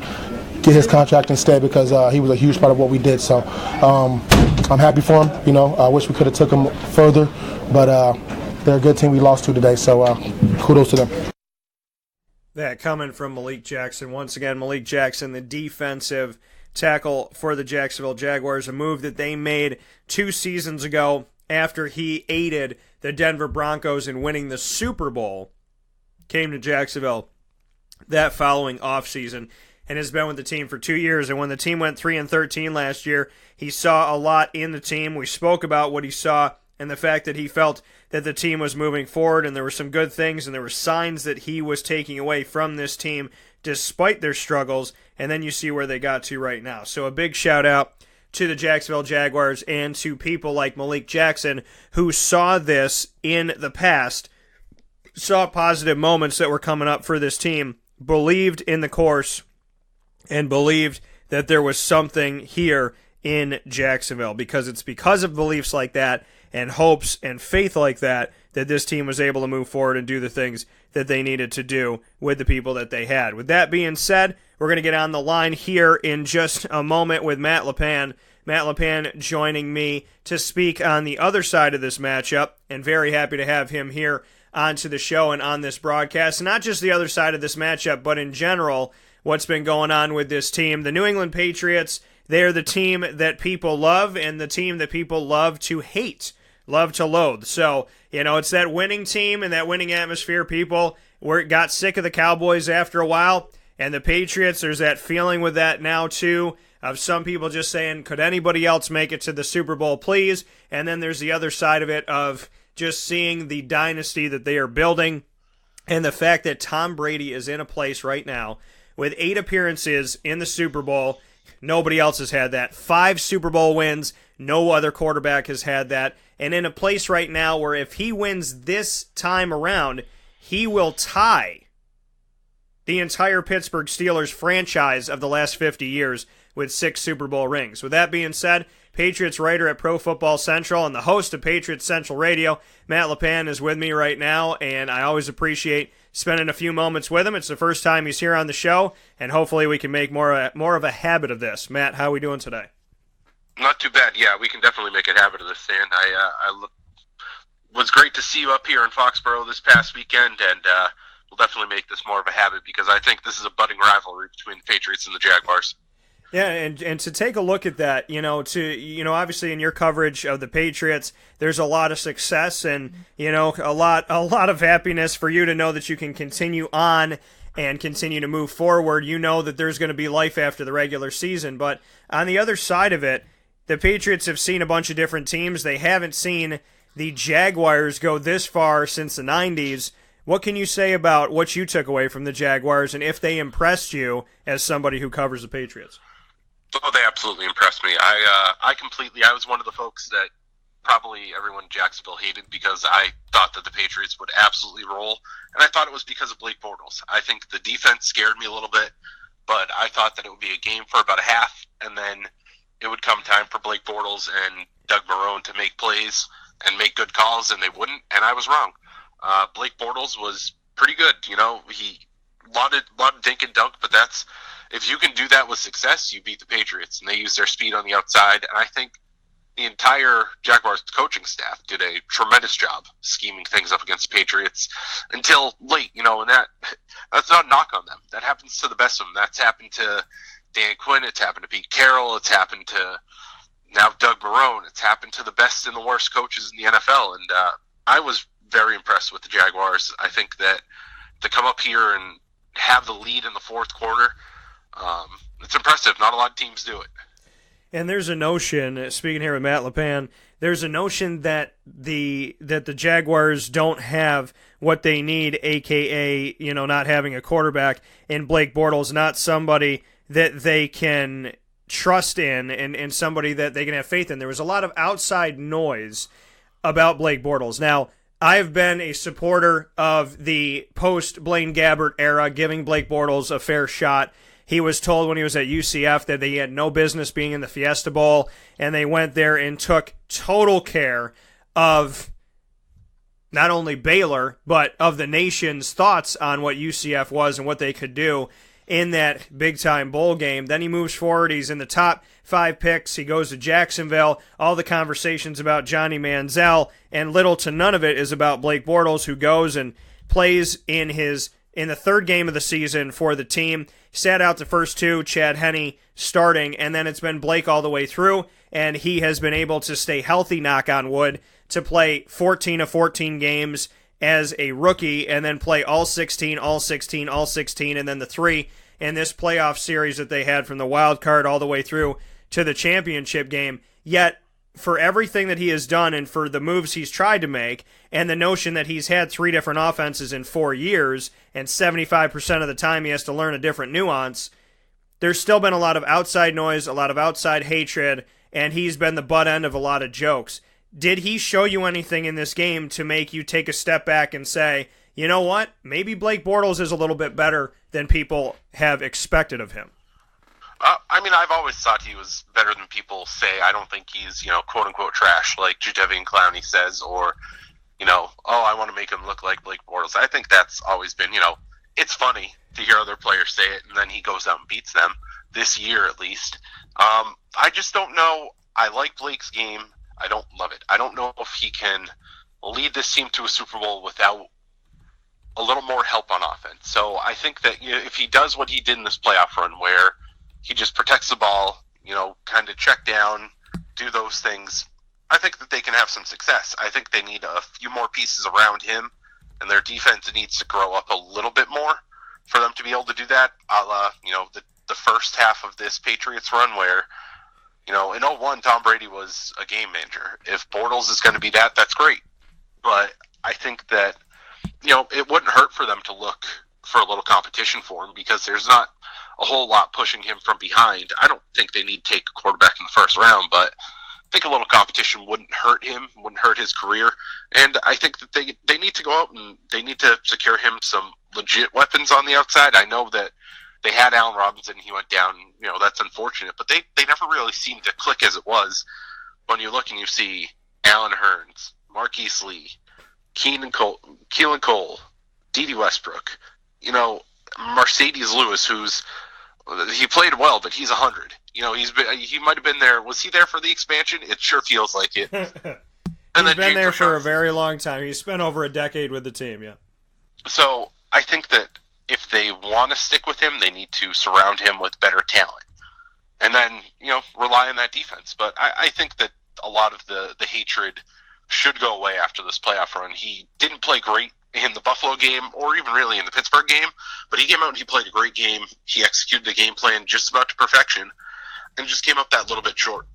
get his contract instead, because he was a huge part of what we did. So I'm happy for him. I wish we could have took him further, but they're a good team we lost to today. So kudos to them. That coming from Malik Jackson. Once again, Malik Jackson, the defensive tackle for the Jacksonville Jaguars, a move that they made 2 seasons ago after he aided the Denver Broncos in winning the Super Bowl. Came to Jacksonville that following offseason and has been with the team for 2 years. And when the team went 3-13 last year, he saw a lot in the team. We spoke about what he saw and the fact that he felt that the team was moving forward, and there were some good things, and there were signs that he was taking away from this team despite their struggles, and then you see where they got to right now. So a big shout out to the Jacksonville Jaguars and to people like Malik Jackson who saw this in the past, saw positive moments that were coming up for this team, believed in the course, and believed that there was something here in Jacksonville, because it's because of beliefs like that and hopes and faith like that that this team was able to move forward and do the things that they needed to do with the people that they had. With that being said, we're going to get on the line here in just a moment with Matt LaPan. Matt LaPan joining me to speak on the other side of this matchup, and very happy to have him here onto the show and on this broadcast. Not just the other side of this matchup, but in general, what's been going on with this team. The New England Patriots, they're the team that people love and the team that people love to hate, love to loathe. So, it's that winning team and that winning atmosphere. People got sick of the Cowboys after a while, and the Patriots, there's that feeling with that now too, of some people just saying, could anybody else make it to the Super Bowl, please? And then there's the other side of it of just seeing the dynasty that they are building, and the fact that Tom Brady is in a place right now with 8 appearances in the Super Bowl. Nobody else has had that. 5 Super Bowl wins. No other quarterback has had that. And in a place right now where if he wins this time around, he will tie the entire Pittsburgh Steelers franchise of the last 50 years with 6 Super Bowl rings. With that being said, Patriots writer at Pro Football Central and the host of Patriots Central Radio, Matt LaPan, is with me right now, and I always appreciate spending a few moments with him. It's the first time he's here on the show, and hopefully we can make more of a habit of this. Matt, how are we doing today? Not too bad. Yeah, we can definitely make a habit of this, Stan. Was great to see you up here in Foxborough this past weekend, and we'll definitely make this more of a habit because I think this is a budding rivalry between the Patriots and the Jaguars. Yeah, and to take a look at that, obviously in your coverage of the Patriots, there's a lot of success and, a lot of happiness for you to know that you can continue on and continue to move forward. You know that there's going to be life after the regular season, but on the other side of it, the Patriots have seen a bunch of different teams. They haven't seen the Jaguars go this far since the 90s. What can you say about what you took away from the Jaguars and if they impressed you as somebody who covers the Patriots? Oh, they absolutely impressed me. I was one of the folks that probably everyone in Jacksonville hated because I thought that the Patriots would absolutely roll, and I thought it was because of Blake Bortles. I think the defense scared me a little bit, but I thought that it would be a game for about a half, and then it would come time for Blake Bortles and Doug Marrone to make plays and make good calls, and they wouldn't, and I was wrong. Blake Bortles was pretty good. He a lot of dink and dunk, but if you can do that with success, you beat the Patriots, and they use their speed on the outside, and I think the entire Jaguars coaching staff did a tremendous job scheming things up against the Patriots until late, and that's not a knock on them. That happens to the best of them. That's happened to Dan Quinn, it's happened to Pete Carroll, it's happened to now Doug Marrone, it's happened to the best and the worst coaches in the NFL, and I was very impressed with the Jaguars. I think that to come up here and have the lead in the fourth quarter, it's impressive. Not a lot of teams do it. And there's a notion, speaking here with Matt LaPan, there's a notion that the Jaguars don't have what they need, a.k.a., not having a quarterback in Blake Bortles, not somebody that they can trust in and somebody that they can have faith in. There was a lot of outside noise about Blake Bortles. Now, I've been a supporter of the post-Blaine Gabbert era, giving Blake Bortles a fair shot. He was told when he was at UCF that he had no business being in the Fiesta Bowl, and they went there and took total care of not only Baylor, but of the nation's thoughts on what UCF was and what they could do in that big-time bowl game. Then he moves forward. He's in the top 5 picks. He goes to Jacksonville. All the conversations about Johnny Manziel, and little to none of it is about Blake Bortles, who goes and plays in the third game of the season for the team. He sat out the first 2, Chad Henne starting, and then it's been Blake all the way through, and he has been able to stay healthy, knock on wood, to play 14 of 14 games as a rookie, and then play all 16, and then the 3 in this playoff series that they had from the wild card all the way through to the championship game. Yet, for everything that he has done and for the moves he's tried to make, and the notion that he's had 3 different offenses in 4 years, and 75% of the time he has to learn a different nuance, there's still been a lot of outside noise, a lot of outside hatred, and he's been the butt end of a lot of jokes. Did he show you anything in this game to make you take a step back and say, you know what, maybe Blake Bortles is a little bit better than people have expected of him? I've always thought he was better than people say. I don't think he's, quote-unquote trash, like Jadeveon Clowney says, or, I want to make him look like Blake Bortles. I think that's always been, it's funny to hear other players say it, and then he goes out and beats them, this year at least. I just don't know. I like Blake's game. I don't love it. I don't know if he can lead this team to a Super Bowl without a little more help on offense. So I think that if he does what he did in this playoff run, where he just protects the ball, kind of check down, do those things, I think that they can have some success. I think they need a few more pieces around him, and their defense needs to grow up a little bit more for them to be able to do that, a la, the first half of this Patriots run where, in 2001, Tom Brady was a game manager. If Bortles is going to be that, that's great. But I think that, it wouldn't hurt for them to look for a little competition for him, because there's not a whole lot pushing him from behind. I don't think they need to take a quarterback in the first round, but I think a little competition wouldn't hurt him, wouldn't hurt his career. And I think that they need to go out and they need to secure him some legit weapons on the outside. I know that they had Allen Robinson, he went down, that's unfortunate, but they never really seemed to click as it was. When you look and you see Allen Hurns, Marqise Lee, Keelan Cole, D.D. Westbrook, Marcedes Lewis, he played well, but he's 100. He might have been there. Was he there for the expansion? It sure feels like it. And he's been there for a very long time. He's spent over a decade with the team, yeah. So I think that if they want to stick with him, they need to surround him with better talent. And then, rely on that defense. But I think that a lot of the hatred should go away after this playoff run. He didn't play great in the Buffalo game or even really in the Pittsburgh game, but he came out and he played a great game. He executed the game plan just about to perfection and just came up that little bit short.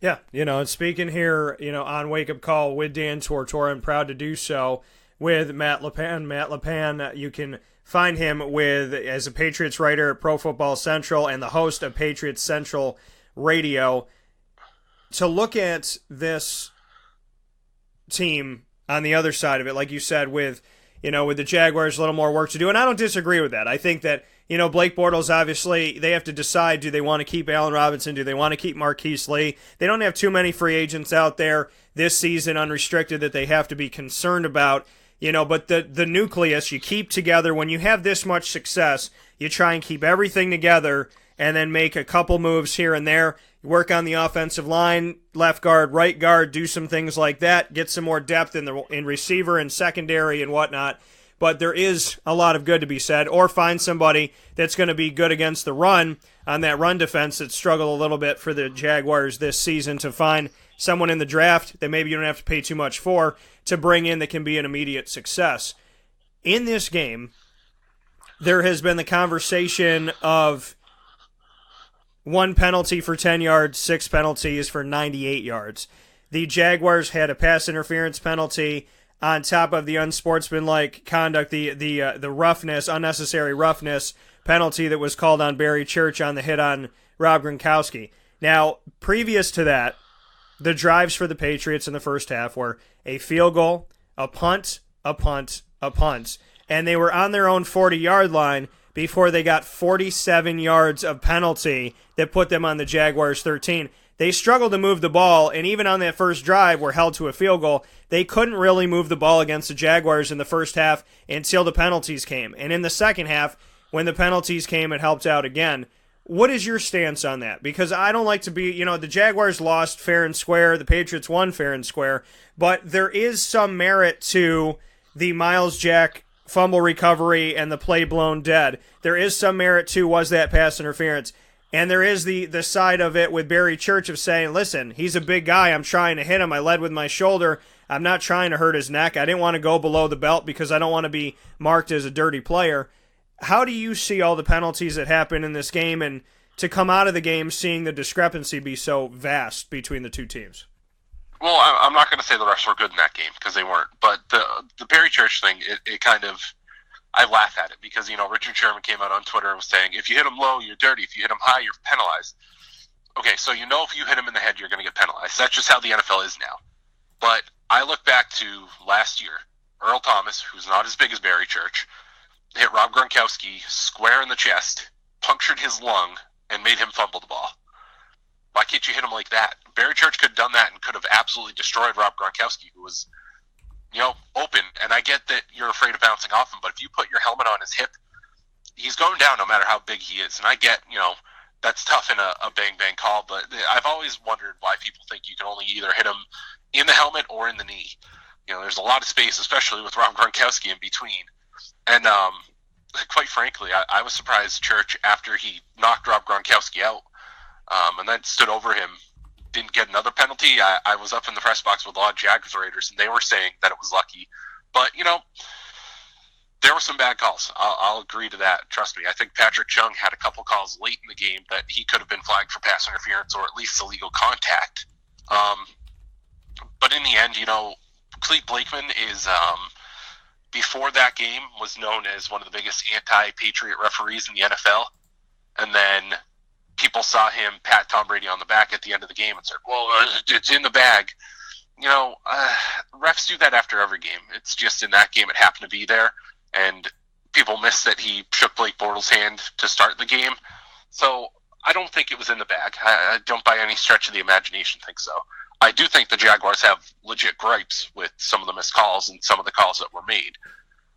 Yeah, and speaking here, on Wake Up Call with Dan Tortora, I'm proud to do so with Matt LaPan. Matt LaPan, you can find him as a Patriots writer at Pro Football Central and the host of Patriots Central Radio. To look at this team on the other side of it, like you said, with the Jaguars, a little more work to do, and I don't disagree with that. I think that, Blake Bortles, obviously, they have to decide, do they want to keep Allen Robinson? Do they want to keep Marqise Lee? They don't have too many free agents out there this season, unrestricted, that they have to be concerned about. But the nucleus you keep together. When you have this much success, you try and keep everything together and then make a couple moves here and there. You work on the offensive line, left guard, right guard, do some things like that, get some more depth in receiver and secondary and whatnot. But there is a lot of good to be said. Or find somebody that's going to be good against the run on that run defense that struggled a little bit for the Jaguars this season, to find someone in the draft that maybe you don't have to pay too much for to bring in that can be an immediate success. In this game, there has been the conversation of 1 penalty for 10 yards, 6 penalties for 98 yards. The Jaguars had a pass interference penalty on top of the unsportsmanlike conduct, the roughness, unnecessary roughness penalty that was called on Barry Church on the hit on Rob Gronkowski. Now, previous to that, the drives for the Patriots in the first half were a field goal, a punt, a punt, a punt. And they were on their own 40-yard line before they got 47 yards of penalty that put them on the Jaguars' 13. They struggled to move the ball, and even on that first drive were held to a field goal. They couldn't really move the ball against the Jaguars in the first half until the penalties came. And in the second half, when the penalties came, it helped out again. What is your stance on that? Because I don't like to be, the Jaguars lost fair and square, the Patriots won fair and square, but there is some merit to the Miles Jack fumble recovery and the play blown dead. There is some merit to, was that pass interference? And there is the side of it with Barry Church of saying, listen, he's a big guy, I'm trying to hit him, I led with my shoulder, I'm not trying to hurt his neck, I didn't want to go below the belt because I don't want to be marked as a dirty player. How do you see all the penalties that happen in this game, and to come out of the game seeing the discrepancy be so vast between the two teams? Well, I'm not going to say the refs were good in that game, because they weren't. But the Barry Church thing, it kind of, I laugh at it, because, Richard Sherman came out on Twitter and was saying, if you hit him low, you're dirty. If you hit him high, you're penalized. Okay, so if you hit him in the head, you're going to get penalized. That's just how the NFL is now. But I look back to last year, Earl Thomas, who's not as big as Barry Church, hit Rob Gronkowski square in the chest, punctured his lung, and made him fumble the ball. Why can't you hit him like that? Barry Church could have done that and could have absolutely destroyed Rob Gronkowski, who was, open. And I get that you're afraid of bouncing off him, but if you put your helmet on his hip, he's going down no matter how big he is. And I get, that's tough in a bang-bang call, but I've always wondered why people think you can only either hit him in the helmet or in the knee. There's a lot of space, especially with Rob Gronkowski in between. And quite frankly, I was surprised Church, after he knocked Rob Gronkowski out and then stood over him, didn't get another penalty. I was up in the press box with a lot of Jaguars writers, and they were saying that it was lucky. But, there were some bad calls. I'll agree to that. Trust me. I think Patrick Chung had a couple calls late in the game that he could have been flagged for pass interference or at least illegal contact. But in the end, Clete Blakeman is, before that game, was known as one of the biggest anti-Patriot referees in the NFL. And then people saw him pat Tom Brady on the back at the end of the game and said, well, it's in the bag. Refs do that after every game. It's just in that game it happened to be there. And people missed that he shook Blake Bortles' hand to start the game. So I don't think it was in the bag. I don't by any stretch of the imagination think so. I do think the Jaguars have legit gripes with some of the missed calls and some of the calls that were made.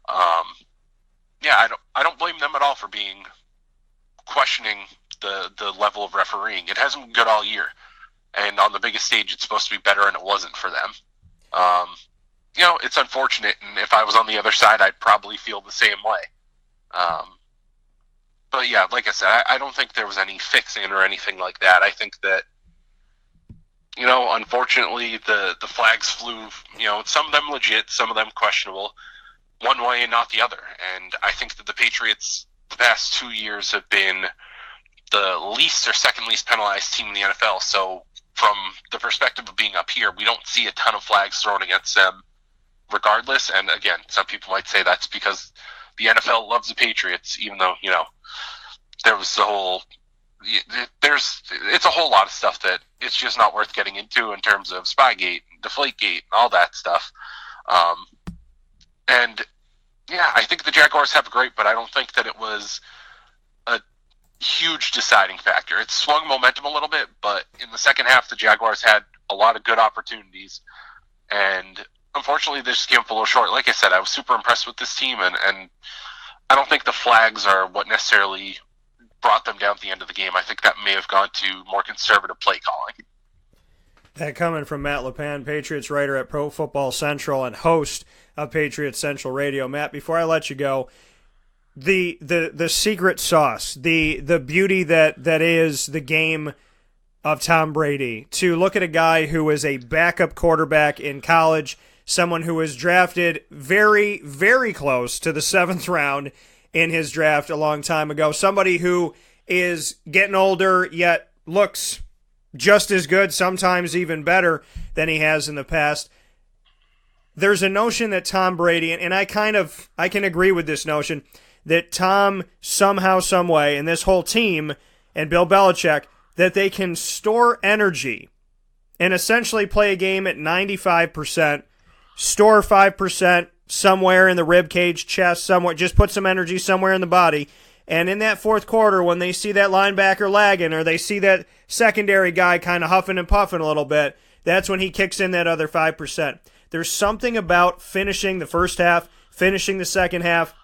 I don't blame them at all for being questioning the level of refereeing. It hasn't been good all year. And on the biggest stage, it's supposed to be better, and it wasn't for them. It's unfortunate, and if I was on the other side, I'd probably feel the same way. But yeah, like I said, I don't think there was any fixing or anything like that. I think that, unfortunately, the flags flew, some of them legit, some of them questionable, one way and not the other. And I think that the Patriots the past 2 years have been the least or second least penalized team in the NFL. So from the perspective of being up here, we don't see a ton of flags thrown against them regardless. And again, some people might say that's because the NFL loves the Patriots, even though, there was it's a whole lot of stuff that it's just not worth getting into in terms of Spygate, Deflategate, all that stuff. I think the Jaguars have a great, but I don't think that it was a huge deciding factor. It swung momentum a little bit, but in the second half, the Jaguars had a lot of good opportunities, and unfortunately, they just came up a little short. Like I said, I was super impressed with this team, and I don't think the flags are what necessarily brought them down at the end of the game. I think that may have gone to more conservative play calling. That coming from Matt LaPan, Patriots writer at Pro Football Central and host of Patriots Central Radio. Matt, before I let you go, the secret sauce, the beauty that is the game of Tom Brady, to look at a guy who is a backup quarterback in college, someone who was drafted very, very close to the 7th round in his draft a long time ago, somebody who is getting older yet looks just as good, sometimes even better than he has in the past. There's a notion that Tom Brady, and I can agree with this notion, that Tom somehow, some way, and this whole team, and Bill Belichick, that they can store energy and essentially play a game at 95%, store 5% somewhere in the rib cage, chest, somewhere, just put some energy somewhere in the body, and in that fourth quarter, when they see that linebacker lagging, or they see that secondary guy kind of huffing and puffing a little bit, that's when he kicks in that other 5%. There's something about finishing the first half, finishing the second half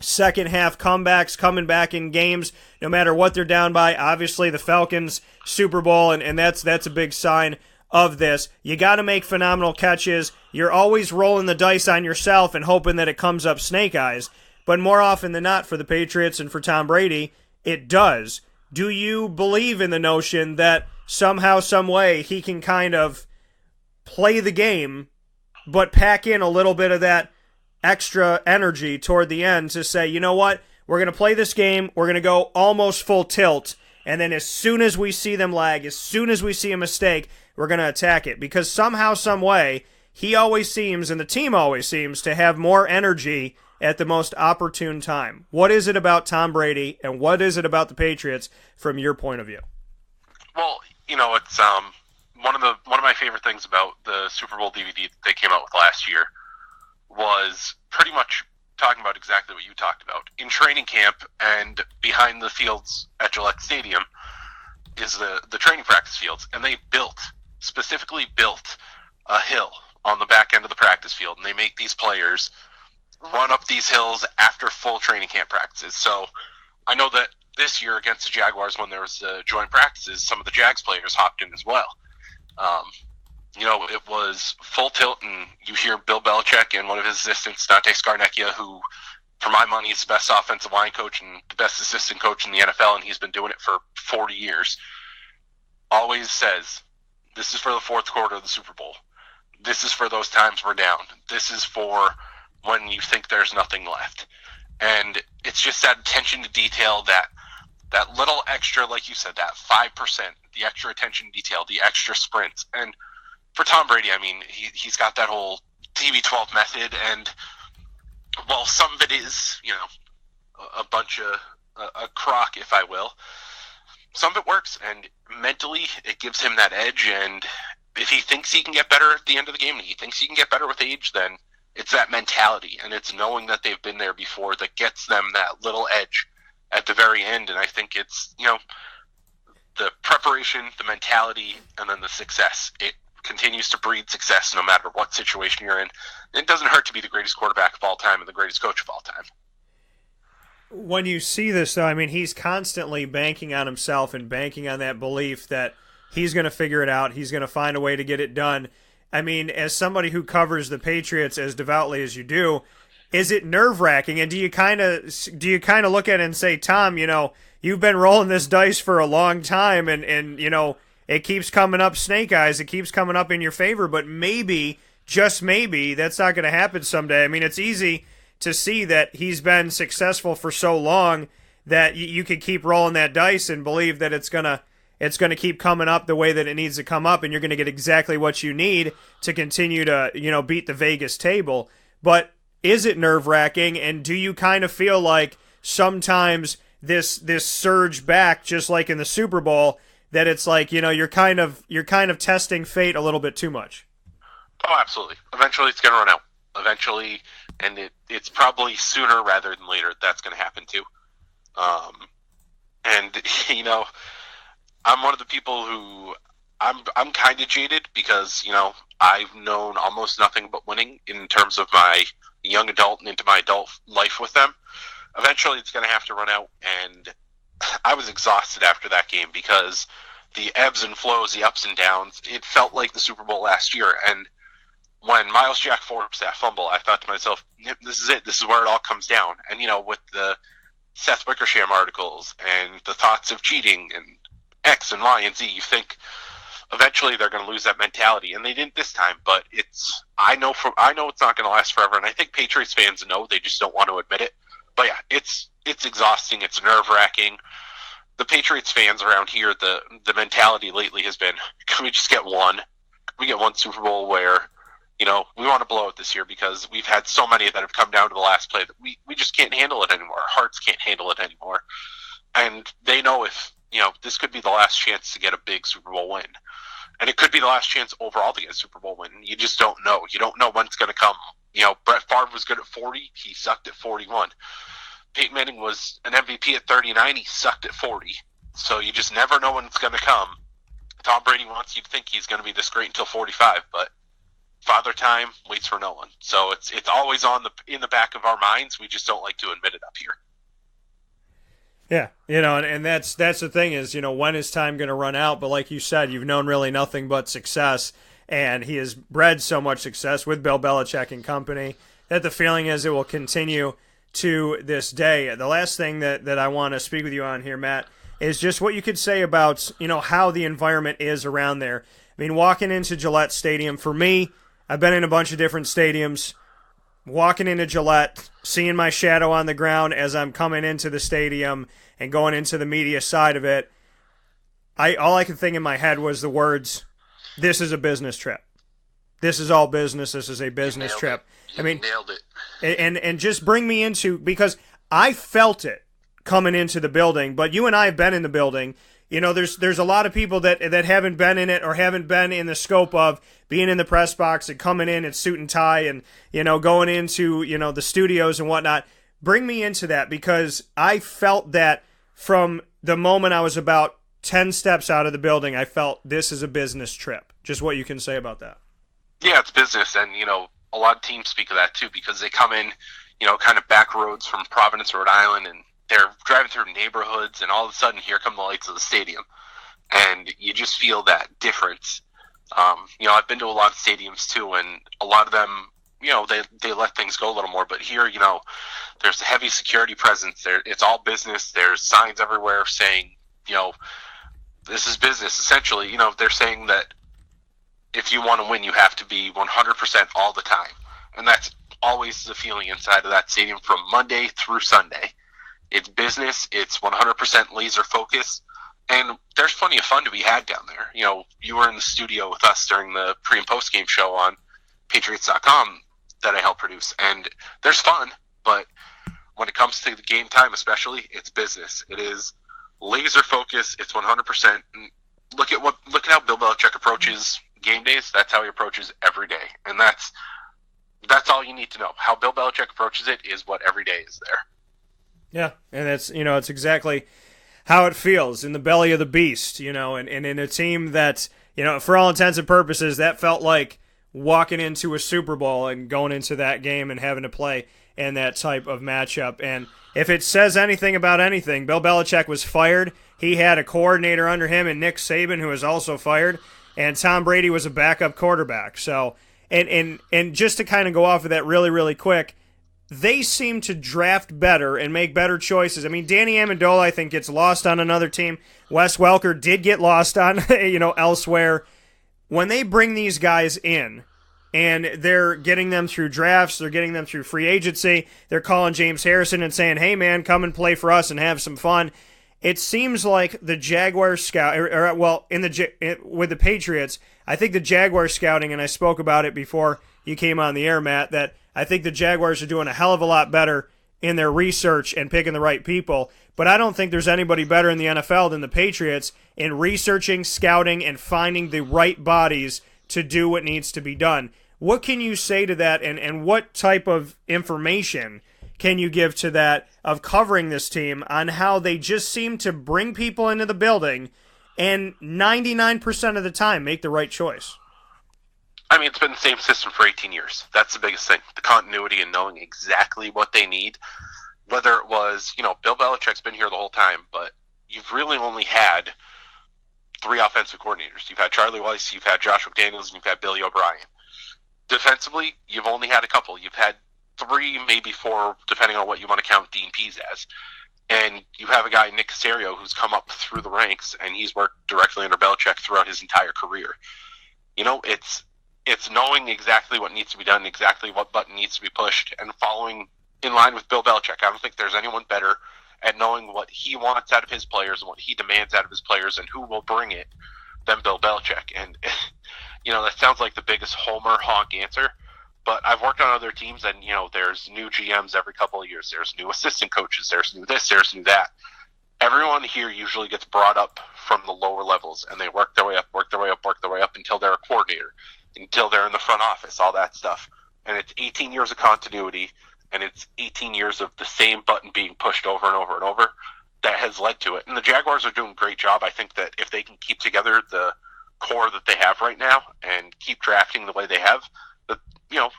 comebacks, coming back in games, no matter what they're down by. Obviously, the Falcons, Super Bowl, and that's a big sign of this. You got to make phenomenal catches. You're always rolling the dice on yourself and hoping that it comes up snake eyes. But more often than not, for the Patriots and for Tom Brady, it does. Do you believe in the notion that somehow, some way, he can kind of play the game, but pack in a little bit of that extra energy toward the end to say, you know what, we're going to play this game, we're going to go almost full tilt, and then as soon as we see them lag, as soon as we see a mistake, we're going to attack it? Because somehow, some way, he always seems, and the team always seems, to have more energy at the most opportune time. What is it about Tom Brady, and what is it about the Patriots from your point of view? Well, it's one of my favorite things about the Super Bowl DVD that they came out with last year was pretty much talking about exactly what you talked about. In training camp and behind the fields at Gillette Stadium, is the training practice fields, and they specifically built a hill on the back end of the practice field, and they make these players run up these hills after full training camp practices. So I know that this year against the Jaguars, when there was joint practices, some of the Jags players hopped in as well. It was full tilt, and you hear Bill Belichick and one of his assistants, Dante Scarnecchia, who, for my money, is the best offensive line coach and the best assistant coach in the NFL, and he's been doing it for 40 years, always says, this is for the fourth quarter of the Super Bowl. This is for those times we're down. This is for when you think there's nothing left. And it's just that attention to detail, that little extra, like you said, that 5%, the extra attention to detail, the extra sprints. And for Tom Brady, I mean, he's got that whole TB12 method, and while some of it is, a bunch of a crock, if I will, some of it works, and mentally it gives him that edge. And if he thinks he can get better at the end of the game, and he thinks he can get better with age, then it's that mentality, and it's knowing that they've been there before that gets them that little edge at the very end. And I think it's, the preparation, the mentality, and then the success. It continues to breed success no matter what situation you're in. It doesn't hurt to be the greatest quarterback of all time and the greatest coach of all time. When you see this, though, I mean, he's constantly banking on himself and banking on that belief that he's going to figure it out. He's going to find a way to get it done. I mean, as somebody who covers the Patriots as devoutly as you do, is it nerve-wracking? And do you kind of look at it and say, Tom, you've been rolling this dice for a long time, and it keeps coming up snake eyes. It keeps coming up in your favor, but maybe, just maybe, that's not going to happen someday. I mean, it's easy to see that he's been successful for so long that you could keep rolling that dice and believe that it's gonna keep coming up the way that it needs to come up, and you're going to get exactly what you need to continue to, beat the Vegas table. But is it nerve-wracking, and do you kind of feel like sometimes this surge back, just like in the Super Bowl, that it's like, you're kind of testing fate a little bit too much? Oh, absolutely. Eventually it's going to run out. Eventually, and it's probably sooner rather than later that's going to happen too. I'm one of the people who I'm kind of jaded because, I've known almost nothing but winning in terms of my young adult and into my adult life with them. Eventually it's going to have to run out, and I was exhausted after that game because the ebbs and flows, the ups and downs, it felt like the Super Bowl last year. And when Miles Jack forced that fumble, I thought to myself, this is it. This is where it all comes down. And, with the Seth Wickersham articles and the thoughts of cheating and X and Y and Z, you think eventually they're going to lose that mentality. And they didn't this time, but I know it's not going to last forever. And I think Patriots fans know, they just don't want to admit it. But yeah, it's exhausting. It's nerve-wracking. The Patriots fans around here, the mentality lately has been, can we just get one? Can we get one Super Bowl where, we want to blow it this year because we've had so many that have come down to the last play that we just can't handle it anymore. Our hearts can't handle it anymore. And they know if, this could be the last chance to get a big Super Bowl win. And it could be the last chance overall to get a Super Bowl win. You just don't know. You don't know when it's going to come. Brett Favre was good at 40. He sucked at 41. Peyton Manning was an MVP at 39. He sucked at 40. So you just never know when it's going to come. Tom Brady wants you to think he's going to be this great until 45, but Father Time waits for no one. So it's always in the back of our minds. We just don't like to admit it up here. Yeah, and that's the thing is, when is time going to run out? But like you said, you've known really nothing but success, and he has bred so much success with Bill Belichick and company that the feeling is it will continue to this day. The last thing that I want to speak with you on here, Matt, is just what you could say about, how the environment is around there. I mean, walking into Gillette Stadium, for me, I've been in a bunch of different stadiums. Walking into Gillette, seeing my shadow on the ground as I'm coming into the stadium and going into the media side of it, all I could think in my head was the words, this is a business trip. This is all business. This is a business trip. Nailed it. And just bring me into, because I felt it coming into the building, but you and I have been in the building. There's a lot of people that haven't been in it or haven't been in the scope of being in the press box and coming in in suit and tie and, going into, the studios and whatnot. Bring me into that, because I felt that from the moment I was about 10 steps out of the building, I felt this is a business trip. Just what you can say about that. Yeah, it's business, and, a lot of teams speak of that, too, because they come in, kind of back roads from Providence, Rhode Island, and they're driving through neighborhoods, and all of a sudden, here come the lights of the stadium. And you just feel that difference. I've been to a lot of stadiums, too, and a lot of them, they let things go a little more. But here, there's a heavy security presence. It's all business. There's signs everywhere saying, this is business, essentially. They're saying that if you want to win, you have to be 100% all the time. And that's always the feeling inside of that stadium from Monday through Sunday. It's business. It's 100% laser focus. And there's plenty of fun to be had down there. You were in the studio with us during the pre- and post-game show on Patriots.com that I helped produce. And there's fun, but when it comes to the game time especially, it's business. It is laser focus. It's 100%. And look at how Bill Belichick approaches game days. That's how he approaches every day. And that's all you need to know. How Bill Belichick approaches it is what every day is there. Yeah, and that's, it's exactly how it feels in the belly of the beast, and in a team that, for all intents and purposes, that felt like walking into a Super Bowl and going into that game and having to play in that type of matchup. And if it says anything about anything, Bill Belichick was fired. He had a coordinator under him in Nick Saban, who was also fired, and Tom Brady was a backup quarterback. So, and just to kind of go off of that really, really quick, they seem to draft better and make better choices. I mean, Danny Amendola, I think, gets lost on another team. Wes Welker did get lost on, elsewhere. When they bring these guys in and they're getting them through drafts, they're getting them through free agency, they're calling James Harrison and saying, hey, man, come and play for us and have some fun. It seems like the Jaguars scout, with the Patriots, I think the Jaguars scouting, and I spoke about it before you came on the air, Matt, that I think the Jaguars are doing a hell of a lot better in their research and picking the right people, but I don't think there's anybody better in the NFL than the Patriots in researching, scouting, and finding the right bodies to do what needs to be done. What can you say to that, and what type of information can you give to that of covering this team on how they just seem to bring people into the building and 99% of the time make the right choice? I mean, it's been the same system for 18 years. That's the biggest thing. The continuity and knowing exactly what they need. Whether it was, Bill Belichick's been here the whole time, but you've really only had 3 offensive coordinators. You've had Charlie Weiss, you've had Josh McDaniels, and you've had Billy O'Brien. Defensively, you've only had a couple. You've had 3, maybe 4, depending on what you want to count Dean Pease as. And you have a guy, Nick Caserio, who's come up through the ranks, and he's worked directly under Belichick throughout his entire career. It's knowing exactly what needs to be done, exactly what button needs to be pushed, and following in line with Bill Belichick. I don't think there's anyone better at knowing what he wants out of his players and what he demands out of his players and who will bring it than Bill Belichick. And, that sounds like the biggest homer honk answer, but I've worked on other teams, and, there's new GMs every couple of years. There's new assistant coaches. There's new this, there's new that. Everyone here usually gets brought up from the lower levels, and they work their way up until they're a coordinator, until they're in the front office, all that stuff. And it's 18 years of continuity, and it's 18 years of the same button being pushed over and over and over that has led to it. And the Jaguars are doing a great job. I think that if they can keep together the core that they have right now and keep drafting the way they have,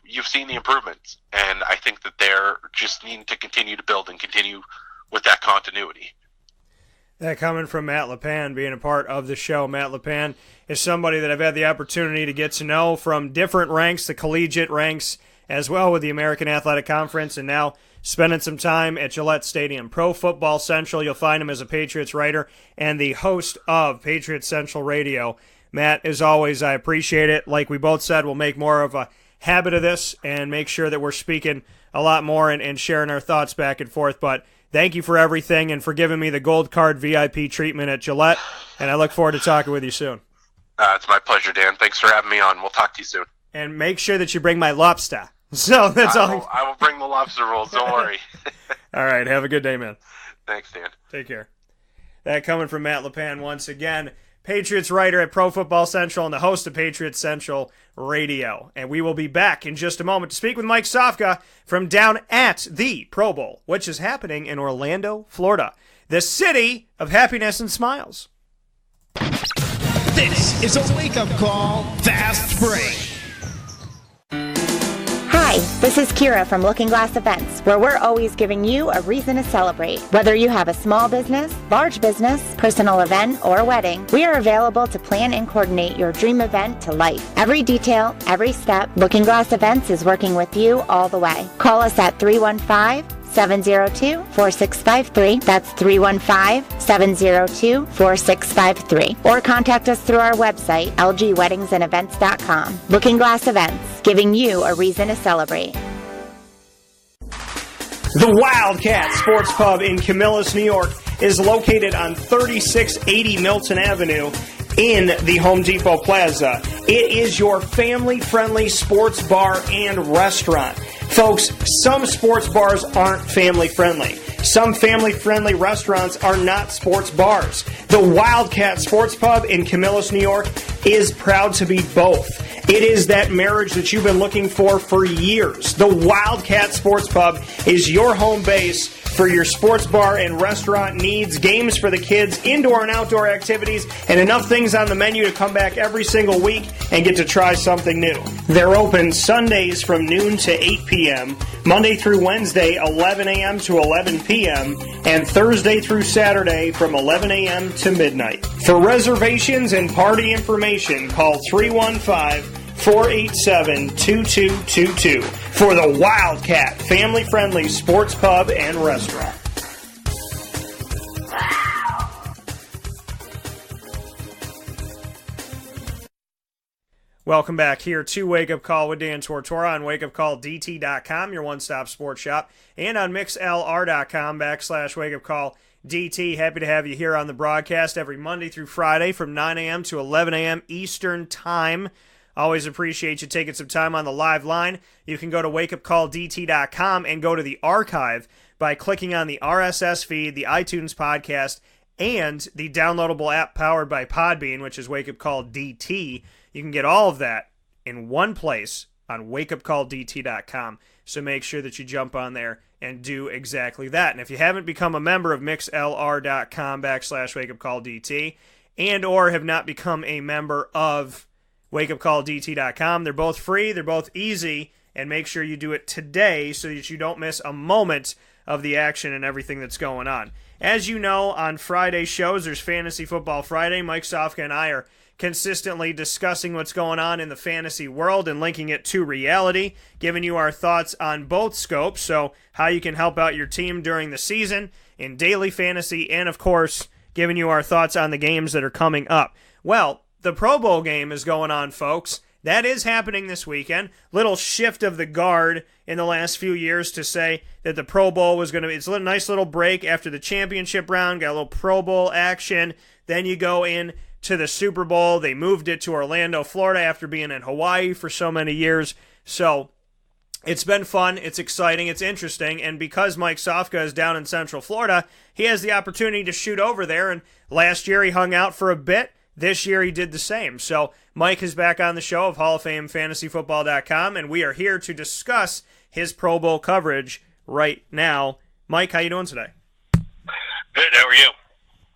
you've seen the improvements. And I think that they're just needing to continue to build and continue with that continuity. That coming from Matt LaPan, being a part of the show. Matt LaPan is somebody that I've had the opportunity to get to know from different ranks, the collegiate ranks, as well with the American Athletic Conference, and now spending some time at Gillette Stadium. Pro Football Central, you'll find him as a Patriots writer and the host of Patriots Central Radio. Matt, as always, I appreciate it. Like we both said, we'll make more of a habit of this and make sure that we're speaking a lot more and sharing our thoughts back and forth, but thank you for everything and for giving me the gold card VIP treatment at Gillette, and I look forward to talking with you soon. It's my pleasure, Dan. Thanks for having me on. We'll talk to you soon. And make sure that you bring my lobster. So that's all. I will bring the lobster rolls. Don't worry. All right. Have a good day, man. Thanks, Dan. Take care. That coming from Matt LaPan once again, Patriots writer at Pro Football Central and the host of Patriots Central Radio. And we will be back in just a moment to speak with Mike Sofka from down at the Pro Bowl, which is happening in Orlando, Florida, the city of happiness and smiles. This is a wake-up call, fast break. Hi, this is Kira from Looking Glass Events, where we're always giving you a reason to celebrate. Whether you have a small business, large business, personal event, or wedding, we are available to plan and coordinate your dream event to life. Every detail, every step, Looking Glass Events is working with you all the way. Call us at 315-702-4653. That's 315-702-4653. Or contact us through our website, lgweddingsandevents.com. Looking Glass Events, giving you a reason to celebrate. The Wildcat Sports Pub in Camillus, New York is located on 3680 Milton Avenue in the Home Depot Plaza. It is your family-friendly sports bar and restaurant. Folks, some sports bars aren't family-friendly. Some family-friendly restaurants are not sports bars. The Wildcat Sports Pub in Camillus, New York is proud to be both. It is that marriage that you've been looking for years. The Wildcat Sports Pub is your home base for your sports bar and restaurant needs, games for the kids, indoor and outdoor activities, and enough things on the menu to come back every single week and get to try something new. They're open Sundays from noon to 8 p.m., Monday through Wednesday, 11 a.m. to 11 p.m., and Thursday through Saturday from 11 a.m. to midnight. For reservations and party information, call 315-487-2222 for the Wildcat family-friendly sports pub and restaurant. Welcome back here to Wake Up Call with Dan Tortora on wakeupcalldt.com, your one-stop sports shop, and on mixlr.com/wakeupcalldt. Happy to have you here on the broadcast every Monday through Friday from 9 a.m. to 11 a.m. Eastern Time. Always appreciate you taking some time on the live line. You can go to wakeupcalldt.com and go to the archive by clicking on the RSS feed, the iTunes podcast, and the downloadable app powered by Podbean, which is Wake Up Call DT. You can get all of that in one place on wakeupcalldt.com. So make sure that you jump on there and do exactly that. And if you haven't become a member of mixlr.com/wakeupcalldt and or have not become a member of wakeupcalldt.com, they're both free, they're both easy, and make sure you do it today so that you don't miss a moment of the action and everything that's going on. As you know, on Friday shows, there's Fantasy Football Friday. Mike Sofka and I are consistently discussing what's going on in the fantasy world and linking it to reality, giving you our thoughts on both scopes, so how you can help out your team during the season in daily fantasy, and of course, giving you our thoughts on the games that are coming up. Well, the Pro Bowl game is going on, folks. That is happening this weekend. Little shift of the guard in the last few years to say that the Pro Bowl was going to be, it's a nice little break after the championship round, got a little Pro Bowl action, then you go in to the Super Bowl. They moved it to Orlando, Florida after being in Hawaii for so many years. So it's been fun, it's exciting, it's interesting, and because Mike Sofka is down in Central Florida, he has the opportunity to shoot over there, and last year he hung out for a bit. This year he did the same. So Mike is back on the show of Hall of Fame FantasyFootball.com, and we are here to discuss his Pro Bowl coverage right now. Mike, how you doing today? Good, how are you?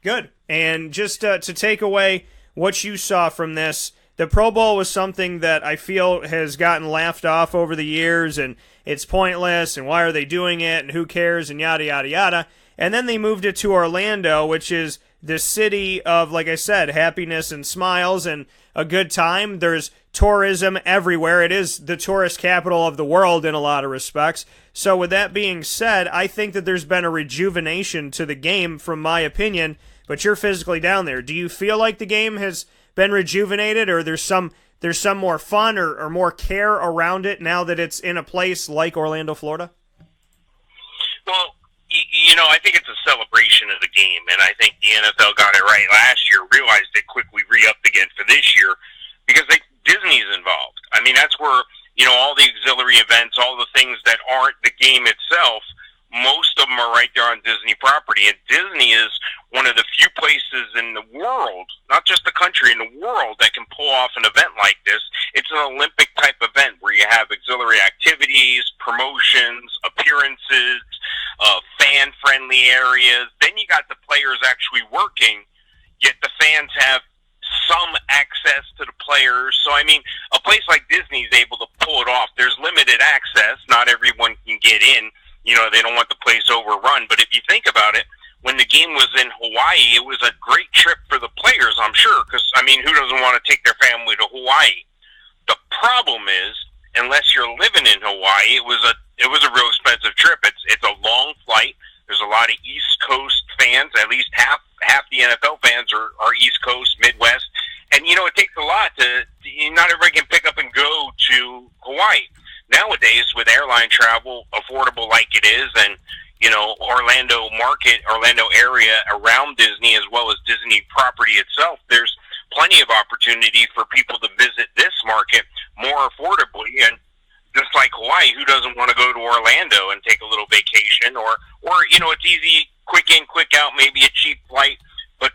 Good. And just to take away what you saw from this, the Pro Bowl was something that I feel has gotten laughed off over the years, and it's pointless, and why are they doing it, and who cares, and yada, yada, yada. And then they moved it to Orlando, which is the city of, like I said, happiness and smiles and a good time. There's tourism everywhere. It is the tourist capital of the world in a lot of respects. So with that being said, I think that there's been a rejuvenation to the game, from my opinion, but you're physically down there. Do you feel like the game has been rejuvenated, or there's some more fun or more care around it now that it's in a place like Orlando, Florida? Well, you know, I think it's a celebration of the game, and I think the NFL got it right last year, realized it quickly re-upped again for this year, because Disney's involved. I mean, that's where, you know, all the auxiliary events, all the things that aren't the game itself, most of them are right there on Disney property, and Disney is one of the few places in the world, not just the country, in the world, that can pull off an event like this. It's an Olympic-type event where you have auxiliary activities, promotions, appearances, fan-friendly areas. Then you got the players actually working, yet the fans have some access to the players. So, I mean, a place like Disney is able to pull it off. There's limited access. Not everyone can get in. You know, they don't want the place overrun. But if you think about it, when the game was in Hawaii, it was a great trip for the players, I'm sure, because, I mean, who doesn't want to take their family to Hawaii? The problem is, unless you're living in Hawaii, it was a real expensive trip. It's a long flight. There's a lot of East Coast fans. At least half the NFL fans are East Coast, Midwest. And, you know, it takes a lot not everybody can pick up and go to Hawaii. Nowadays, with airline travel, affordable like it is, and, you know, Orlando area around Disney, as well as Disney property itself, there's plenty of opportunity for people to visit this market more affordably. And just like Hawaii, who doesn't want to go to Orlando and take a little vacation? Or you know, it's easy, quick in, quick out, maybe a cheap flight. But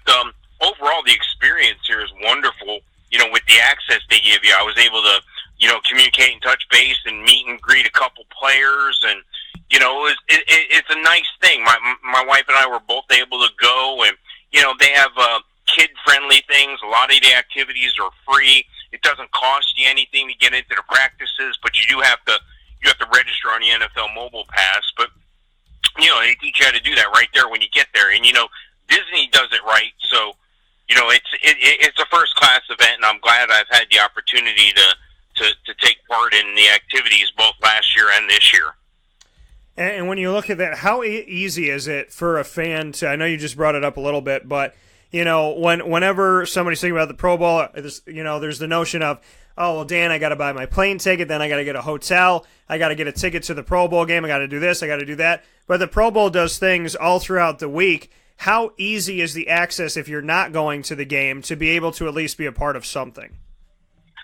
overall, the experience here is wonderful. You know, with the access they give you, I was able to, you know, communicate and touch base and meet and greet a couple players. And, you know, it's a nice thing. My wife and I were both able to go, and, you know, they have kid-friendly things. A lot of the activities are free. It doesn't cost you anything to get into the practices, but you do have to register on the NFL mobile pass. But, you know, they teach you how to do that right there when you get there. And, you know, Disney does it right. So, you know, it's a first-class event, and I'm glad I've had the opportunity to take part in the activities both last year and this year. And when you look at that, how easy is it for a fan to, I know you just brought it up a little bit, but, you know, whenever somebody's thinking about the Pro Bowl, there's the notion of, oh, well, Dan, I got to buy my plane ticket, then I got to get a hotel, I got to get a ticket to the Pro Bowl game, I got to do this, I got to do that. But the Pro Bowl does things all throughout the week. How easy is the access, if you're not going to the game, to be able to at least be a part of something?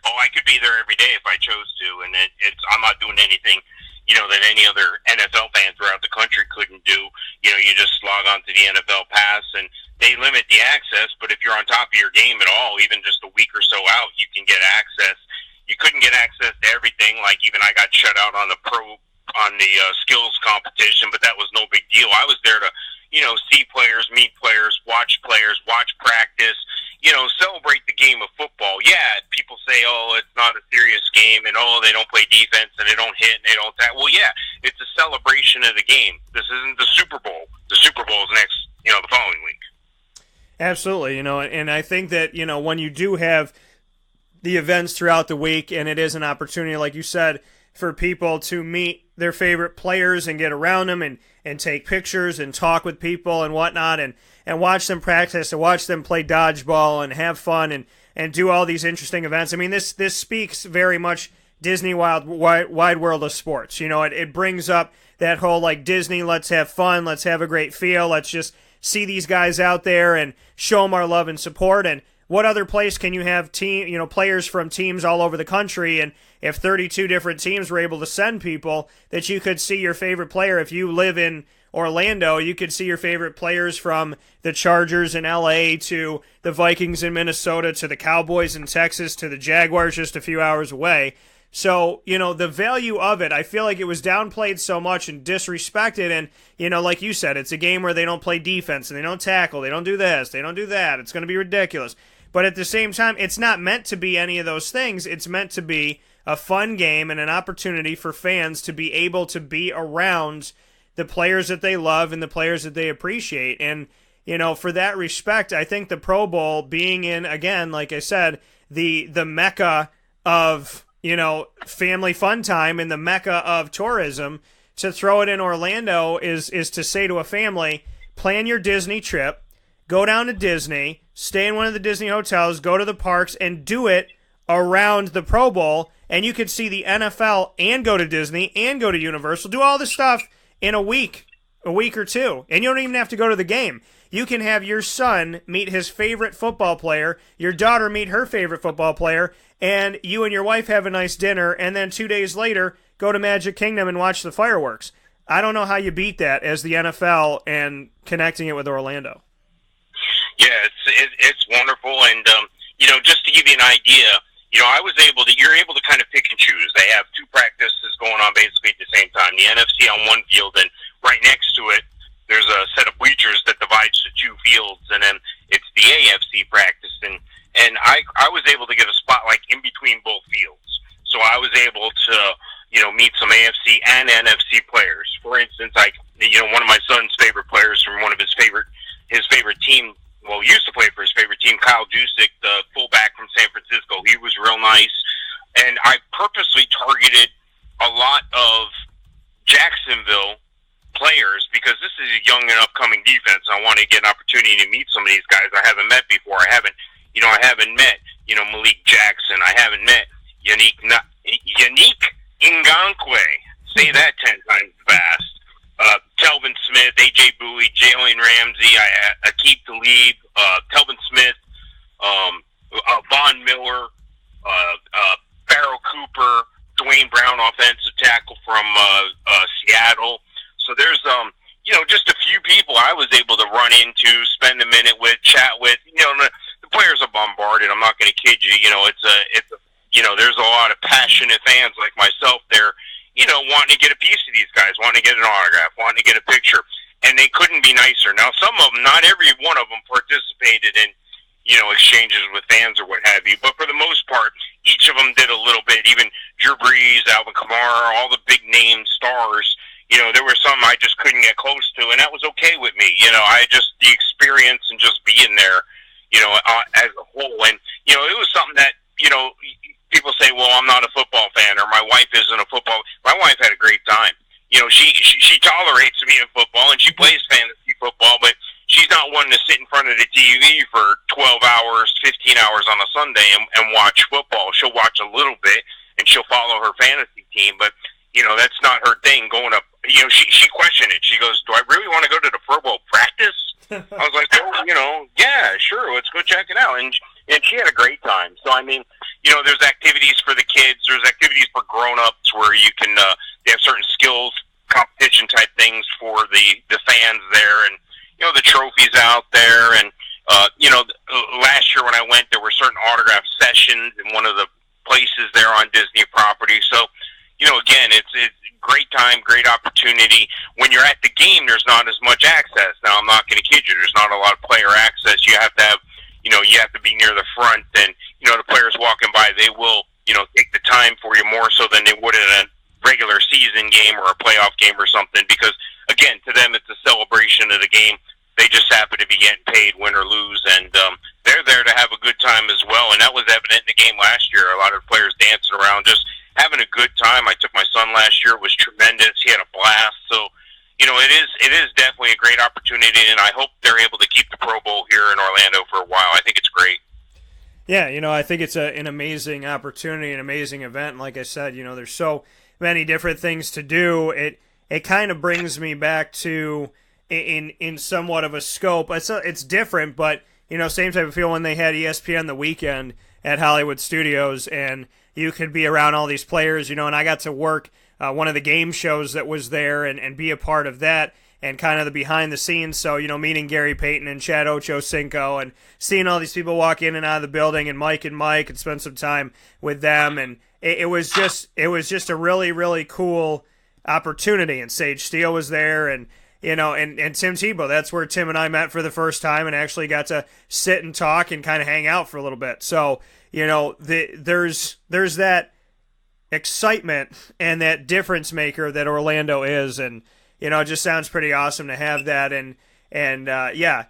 Oh, I could be there every day if I chose to, and I'm not doing anything, you know, that any other NFL fan throughout the country couldn't do. You know, you just log on to the NFL Pass, and they limit the access, but if you're on top of your game at all, even just a week or so out, you can get access. You couldn't get access to everything, like even I got shut out on the skills competition, but that was no big deal. I was there to, you know, see players, meet players, watch practice, you know, celebrate the game of football. Yeah, people say, oh, it's not a serious game, and oh, they don't play defense, and they don't hit, and they don't tackle. Well, yeah, it's a celebration of the game. This isn't the Super Bowl. The Super Bowl is next, you know, the following week. Absolutely, you know, and I think that, you know, when you do have the events throughout the week, and it is an opportunity, like you said, for people to meet their favorite players and get around them and take pictures and talk with people and whatnot, and watch them practice and watch them play dodgeball and have fun and do all these interesting events. I mean, this speaks very much Disney wide world of sports. You know, it brings up that whole, like, Disney, let's have fun, let's have a great feel, let's just see these guys out there and show them our love and support. And what other place can you have players from teams all over the country? And if 32 different teams were able to send people, that you could see your favorite player. If you live in Orlando, you could see your favorite players from the Chargers in LA to the Vikings in Minnesota to the Cowboys in Texas to the Jaguars just a few hours away. So, you know, the value of it, I feel like it was downplayed so much and disrespected. And, you know, like you said, it's a game where they don't play defense and they don't tackle, they don't do this, they don't do that. It's going to be ridiculous. But at the same time, it's not meant to be any of those things. It's meant to be a fun game and an opportunity for fans to be able to be around the players that they love and the players that they appreciate. And, you know, for that respect, I think the Pro Bowl being in, again, like I said, the mecca of, you know, family fun time and the mecca of tourism, to throw it in Orlando is to say to a family, plan your Disney trip, go down to Disney, stay in one of the Disney hotels, go to the parks, and do it around the Pro Bowl, and you could see the NFL and go to Disney and go to Universal, do all this stuff in a week or two, and you don't even have to go to the game. You can have your son meet his favorite football player, your daughter meet her favorite football player, and you and your wife have a nice dinner, and then 2 days later, go to Magic Kingdom and watch the fireworks. I don't know how you beat that as the NFL and connecting it with Orlando. Yeah, it's wonderful, and you know, just to give you an idea, you know, you're able to kind of pick and choose. They have two practices going on basically at the same time. The NFC on one field, and right next to it, there's a set of bleachers that divides the two fields, and then it's the AFC practice. And I one of my son's favorite players from one of his favorite team. Well, used to play for his favorite team, Kyle Juszczyk, the fullback from San Francisco. He was real nice, and I purposely targeted a lot of Jacksonville players because this is a young and upcoming defense. I want to get an opportunity to meet some of these guys I haven't met before. I haven't met, Malik Jackson. I haven't met Yannick Ngakoue. Say that 10 times fast. Telvin Smith, A.J. Bowie, Jalen Ramsey, Aqib Talib, Telvin Smith, Von Miller, Farrell Cooper, Dwayne Brown, offensive tackle from Seattle. So there's just a few people I was able to run into, spend a minute with, chat with. The players are bombarded. I'm not going to kid you. There's a lot of passionate fans like myself there, wanting to get a piece of these guys, wanting to get an autograph, wanting to get a picture, and they couldn't be nicer. Now, some of them, not every one of them participated in, exchanges with fans or what have you, but for the most part, each of them did a little bit. Even Drew Brees, Alvin Kamara, all the big name stars, there were some I just couldn't get close to, and that was okay with me. The experience and just being there, as a whole. And, it was something that, people say, well, I'm not a football fan, or my wife isn't a football. My wife had a great time. She tolerates me in football, and she plays fantasy football, but she's not one to sit in front of the TV for 12 hours, 15 hours on a Sunday and watch football. She'll watch a little bit, and she'll follow her fantasy team, but, that's not her thing going up. She questioned it. She goes, do I really want to go to the Pro Bowl practice? I was like, well, yeah, sure, let's go check it out. And she had a great time. So, there's activities for the kids. There's activities for grown-ups where you can they have certain skills, competition type things for the fans there. And, the trophies out there. And, last year when I went, there were certain autograph sessions in one of the places there on Disney property. So, again, it's great time, great opportunity. When you're at the game, there's not as much access. Now, I'm not going to kid you. There's not a lot of player access. You have to have, you have to be near the front, and, the players walking by, they will, take the time for you more so than they would in a regular season game or a playoff game or something, because, again, to them, it's a celebration of the game. They just happen to be getting paid, win or lose, and they're there to have a good time as well, and that was evident in the game last year. A lot of players dancing around, just having a good time. I took my son last year. It was tremendous. He had a blast. So, it is definitely a great opportunity, and I hope they're able to keep the Pro Bowl here in Orlando for a while. I think it's great. Yeah, I think it's an amazing opportunity, an amazing event. And like I said, there's so many different things to do. It kind of brings me back to in somewhat of a scope. It's different, but same type of feel when they had ESPN The Weekend at Hollywood Studios, and you could be around all these players, and I got to work one of the game shows that was there and be a part of that and kind of the behind the scenes. So, meeting Gary Payton and Chad Ochocinco and seeing all these people walk in and out of the building, and Mike and spend some time with them. And it was just a really, really cool opportunity. And Sage Steele was there, and and Tim Tebow. That's where Tim and I met for the first time and actually got to sit and talk and kind of hang out for a little bit. So, there's that excitement and that difference maker that Orlando is, and it just sounds pretty awesome to have that. And Yannick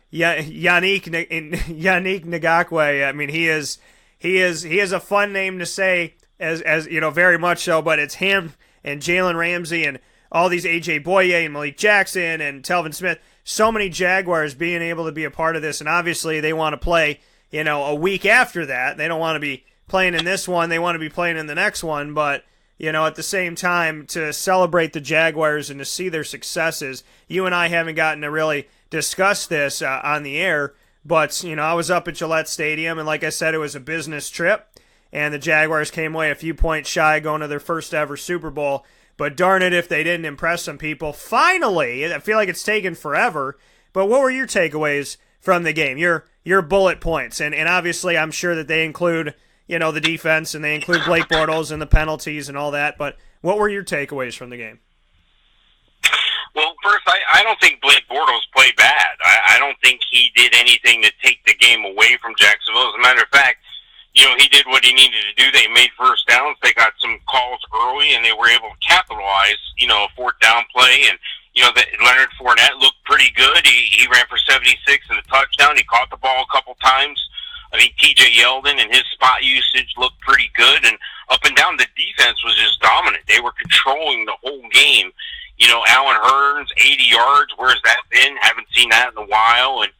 Ngakoue. He is a fun name to say, as very much so. But it's him and Jalen Ramsey and all these A.J. Boye and Malik Jackson and Telvin Smith. So many Jaguars being able to be a part of this, and obviously they want to play a week after that. They don't want to be playing in this one. They want to be playing in the next one, but at the same time, to celebrate the Jaguars and to see their successes. You and I haven't gotten to really discuss this on the air, but, I was up at Gillette Stadium, and like I said, it was a business trip, and the Jaguars came away a few points shy going to their first ever Super Bowl, but darn it if they didn't impress some people. Finally, I feel like it's taken forever, but what were your takeaways from the game? Your bullet points, and obviously I'm sure that they include the defense, and they include Blake Bortles and the penalties and all that, but what were your takeaways from the game? Well, first, I don't think Blake Bortles played bad. I don't think he did anything to take the game away from Jacksonville. As a matter of fact, he did what he needed to do. They made first downs. They got some calls early, and they were able to capitalize, a fourth down play. And, Leonard Fournette looked pretty good. He ran for 76 and a touchdown. He caught the ball a couple times. I think T.J. Yeldon and his spot usage looked pretty good. And up and down, the defense was just dominant. They were controlling the whole game. Allen Hurns, 80 yards. Where's that been? Haven't seen that in a while. And,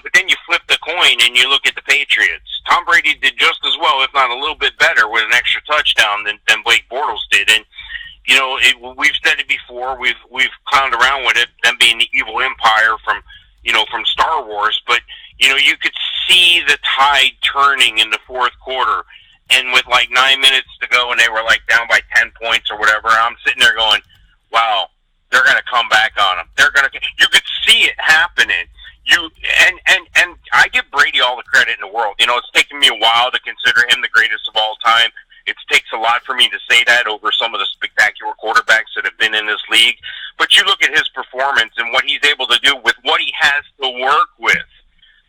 but then you flip the coin and you look at the Patriots. Tom Brady did just as well, if not a little bit better, with an extra touchdown than Blake Bortles did. And, we've said it before. We've clowned around with it, them being the evil empire from Star Wars. But, you could see the tide turning in the fourth quarter. And with 9 minutes to go and they were down by 10 points or whatever, I'm sitting there going, wow, they're going to come back on them. You could see it happening. And I give Brady all the credit in the world. It's taken me a while to consider him the greatest of all time. It takes a lot for me to say that over some of the spectacular quarterbacks that have been in this league. But you look at his performance and what he's able to do with what he has to work with.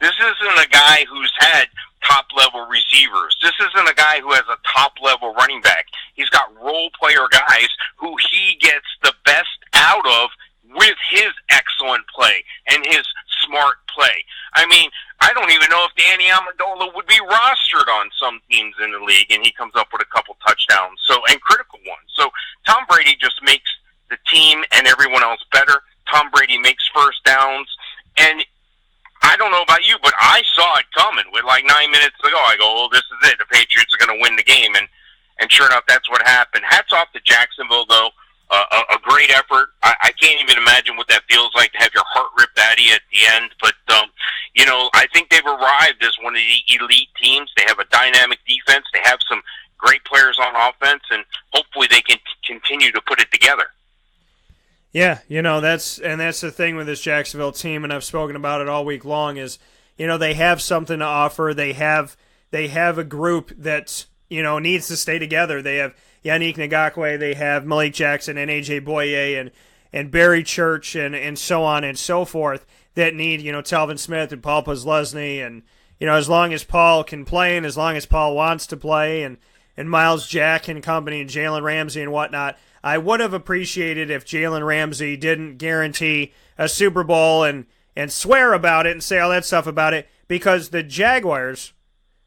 This isn't a guy who's had top-level receivers. This isn't a guy who has a top-level running back. He's got role-player guys who he gets the best out of with his excellent play and his smart play. I mean, I don't even know if Danny Amendola would be rostered on some teams in the league, and he comes up with a couple touchdowns, and critical ones. So Tom Brady just makes the team and everyone else better. Tom Brady makes first downs, and I don't know about you, but I saw it coming with 9 minutes to go. I go, well, this is it. The Patriots are going to win the game, and sure enough, that's what happened. Hats off to Jacksonville, though. A great effort. I can't even imagine what that feels like to have your heart ripped out of you at the end. But, I think they've arrived as one of the elite teams. They have a dynamic defense. They have some great players on offense, and hopefully they can continue to put it together. Yeah, that's the thing with this Jacksonville team, and I've spoken about it all week long, is, they have something to offer. They have a group that, needs to stay together. They have Yannick Ngakoue, they have Malik Jackson and A.J. Boye and Barry Church and so on and so forth that need, Telvin Smith and Paul Posluszny, and, as long as Paul can play and as long as Paul wants to play, and Miles Jack and company and Jalen Ramsey and whatnot, I would have appreciated if Jalen Ramsey didn't guarantee a Super Bowl and swear about it and say all that stuff about it, because the Jaguars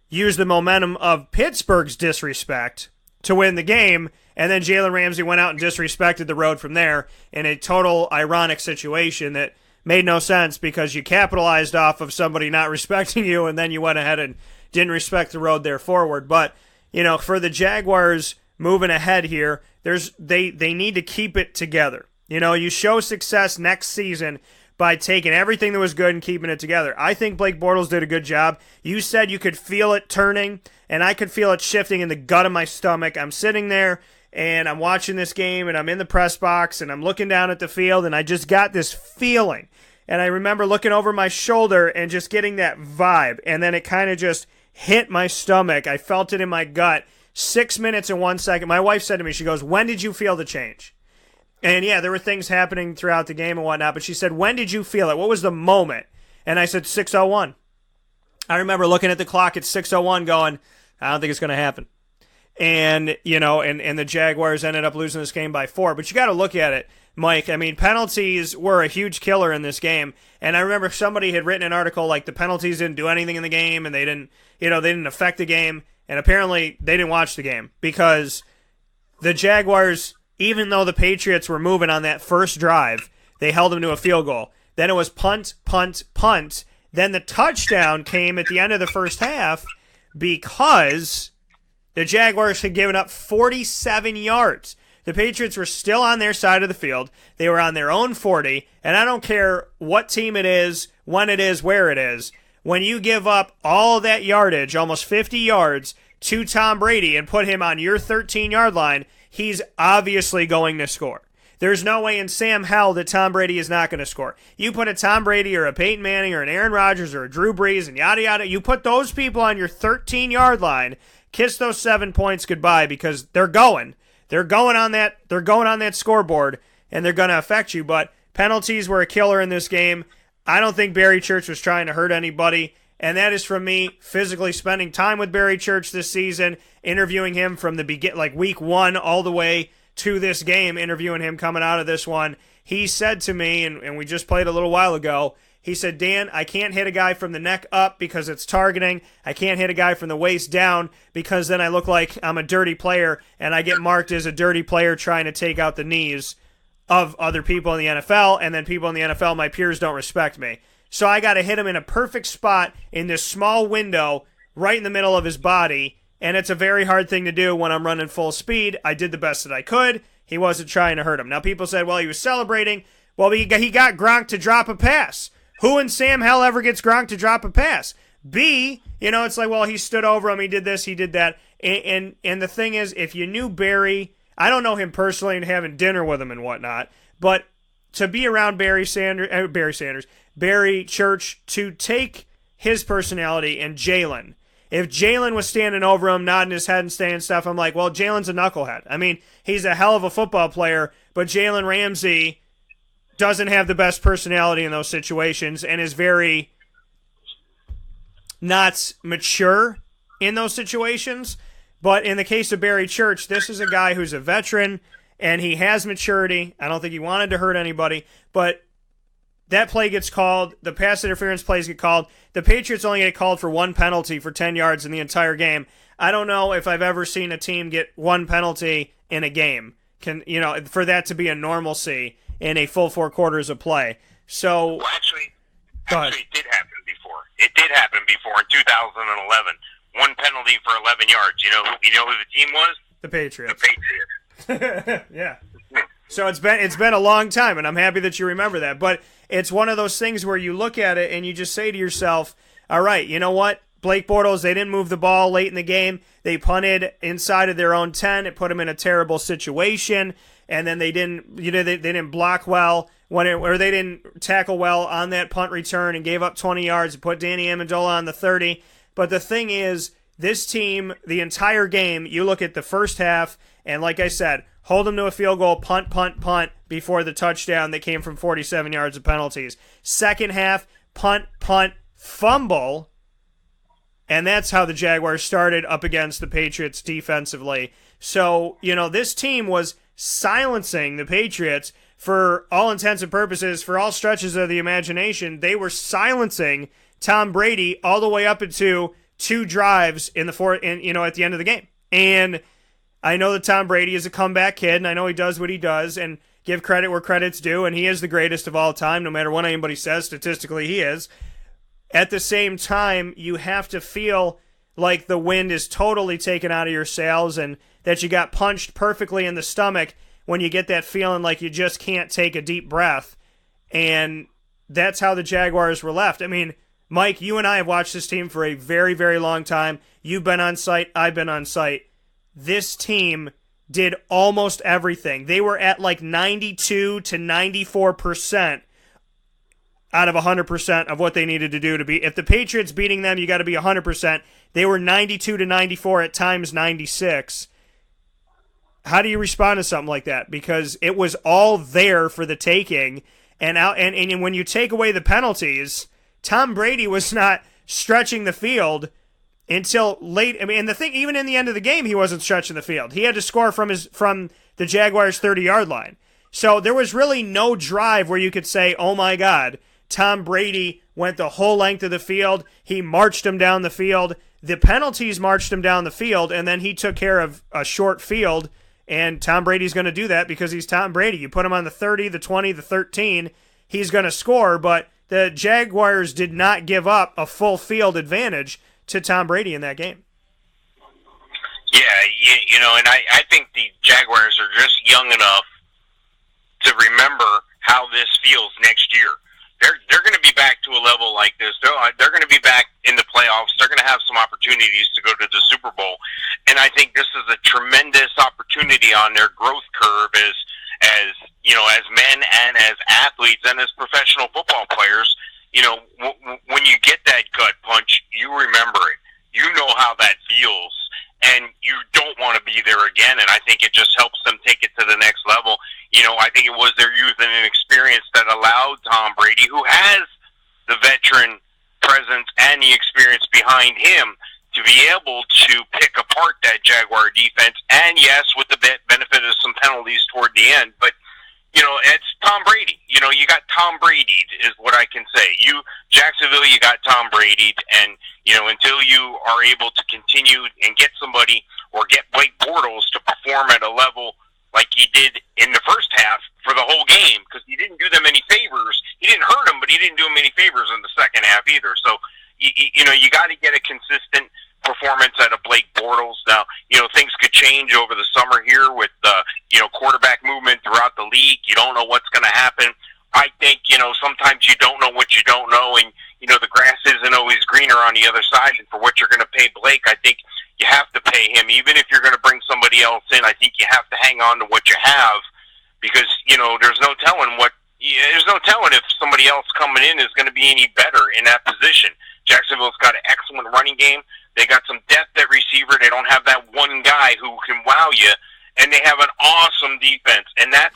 used the momentum of Pittsburgh's disrespect to win the game, and then Jalen Ramsey went out and disrespected the road from there in a total ironic situation that made no sense, because you capitalized off of somebody not respecting you, and then you went ahead and didn't respect the road there forward. But, for the Jaguars moving ahead here, they need to keep it together. You show success next season by taking everything that was good and keeping it together. I think Blake Bortles did a good job. You said you could feel it turning, and I could feel it shifting in the gut of my stomach. I'm sitting there, and I'm watching this game, and I'm in the press box, and I'm looking down at the field, and I just got this feeling. And I remember looking over my shoulder and just getting that vibe, and then it kind of just hit my stomach. I felt it in my gut. 6 minutes and 1 second. My wife said to me, she goes, when did you feel the change? And yeah, there were things happening throughout the game and whatnot, but she said, when did you feel it? What was the moment? And I said, 6:01. I remember looking at the clock at 6:01 going, I don't think it's going to happen. And, and the Jaguars ended up losing this game by 4. But you got to look at it, Mike. I mean, penalties were a huge killer in this game. And I remember somebody had written an article like the penalties didn't do anything in the game and they didn't affect the game. And apparently they didn't watch the game, because the Jaguars, even though the Patriots were moving on that first drive, they held them to a field goal. Then it was punt, punt, punt. Then the touchdown came at the end of the first half because the Jaguars had given up 47 yards. The Patriots were still on their side of the field. They were on their own 40, and I don't care what team it is, when it is, where it is. When you give up all of that yardage, almost 50 yards, to Tom Brady and put him on your 13-yard line, he's obviously going to score. There's no way in Sam hell that Tom Brady is not going to score. You put a Tom Brady or a Peyton Manning or an Aaron Rodgers or a Drew Brees and yada yada, you put those people on your 13-yard line, kiss those 7 points goodbye, because they're going on that scoreboard, and they're going to affect you. But penalties were a killer in this game. I don't think Barry Church was trying to hurt anybody, and that is from me physically spending time with Barry Church this season, interviewing him from the week 1 all the way to this game, interviewing him coming out of this one, he said to me, and we just played a little while ago, he said, Dan, I can't hit a guy from the neck up because it's targeting. I can't hit a guy from the waist down because then I look like I'm a dirty player and I get marked as a dirty player trying to take out the knees of other people in the NFL, and then people in the NFL, my peers, don't respect me. So I got to hit him in a perfect spot in this small window right in the middle of his body, and it's a very hard thing to do when I'm running full speed. I did the best that I could. He wasn't trying to hurt him. Now, people said, well, he was celebrating. Well, he got Gronk to drop a pass. Who in Sam Hell ever gets Gronk to drop a pass? B, it's like, well, he stood over him, he did this, he did that. And the thing is, if you knew Barry, I don't know him personally and having dinner with him and whatnot, but to be around Barry Church, to take his personality and Jalen. If Jalen was standing over him, nodding his head and saying stuff, I'm like, well, Jalen's a knucklehead. I mean, he's a hell of a football player, but Jalen Ramsey doesn't have the best personality in those situations and is very not mature in those situations. But in the case of Barry Church, this is a guy who's a veteran and he has maturity. I don't think he wanted to hurt anybody, but that play gets called. The pass interference plays get called. The Patriots only get called for one penalty for 10 yards in the entire game. I don't know if I've ever seen a team get one penalty in a game. For that to be a normalcy in a full 4 quarters of play. So, well, actually, it did happen before. It did happen before in 2011. One penalty for 11 yards. You know who the team was? The Patriots. The Patriots. Yeah. So it's been a long time, and I'm happy that you remember that. But it's one of those things where you look at it and you just say to yourself, all right, you know what? Blake Bortles, they didn't move the ball late in the game. They punted inside of their own 10. It put them in a terrible situation. And then they didn't, they didn't block well or they didn't tackle well on that punt return and gave up 20 yards and put Danny Amendola on the 30. But the thing is, this team, the entire game, you look at the first half, and like I said, hold them to a field goal, punt before the touchdown that came from 47 yards of penalties. Second half, punt, fumble, and that's how the Jaguars started up against the Patriots defensively. So, this team was silencing the Patriots for all intents and purposes, for all stretches of the imagination. They were silencing Tom Brady all the way up into 2 drives in the fourth, at the end of the game. And I know that Tom Brady is a comeback kid, and I know he does what he does, and give credit where credit's due, and he is the greatest of all time, no matter what anybody says. Statistically, he is. At the same time, you have to feel like the wind is totally taken out of your sails and that you got punched perfectly in the stomach when you get that feeling like you just can't take a deep breath. And that's how the Jaguars were left. I mean, Mike, you and I have watched this team for a very, very long time. You've been on site. I've been on site. This team did almost everything. They were at like 92 to 94% out of 100% of what they needed to do to be. If the Patriots beating them, you got to be 100%. They were 92 to 94, at times 96. How do you respond to something like that? Because it was all there for the taking, and when you take away the penalties, Tom Brady was not stretching the field until late. I mean, and the thing, even in the end of the game, he wasn't stretching the field. He had to score from the Jaguars' 30-yard line. So there was really no drive where you could say, oh my God, Tom Brady went the whole length of the field. He marched him down the field. The penalties marched him down the field, and then he took care of a short field. And Tom Brady's going to do that because he's Tom Brady. You put him on the 30, the 20, the 13, he's going to score. But the Jaguars did not give up a full field advantage to Tom Brady in that game. Yeah, and I think the Jaguars are just young enough to remember how this feels next year. They're going to be back to a level like this. They're going to be back in the playoffs. They're going to have some opportunities to go to the Super Bowl. And I think this is a tremendous opportunity on their growth curve as men and as athletes and as professional football players. When you get that gut punch, you remember it. You know how that feels. And you don't want to be there again. And I think it just helps them take it to the next level. I think it was their youth and experience that allowed Tom Brady, who has the veteran presence and the experience behind him, to be able to pick apart that Jaguar defense. And yes, with the benefit of some penalties toward the end. But, it's Tom Brady. You got Tom Brady is what I can say. Jacksonville, you got Tom Brady, and, until you are able to continue and get somebody or get Blake Bortles to perform at a level like he did in the first half for the whole game, because he didn't do them any favors. He didn't hurt them, but he didn't do them any favors in the second half either. So, you got to get a consistent performance out of Blake Bortles. Now, things could change over the summer here with, quarterback movement throughout the league. You don't know what's going to happen. I think, sometimes you don't know what you don't know, and, the grass isn't always greener on the other side. And for what you're going to pay Blake, I think you have to pay him. Even if you're going to bring somebody else in, I think you have to hang on to what you have, because, there's no telling if somebody else coming in is going to be any better in that position. Jacksonville's got an excellent running game. They got some depth at receiver. They don't have that one guy who can wow you, and they have an awesome defense. And that's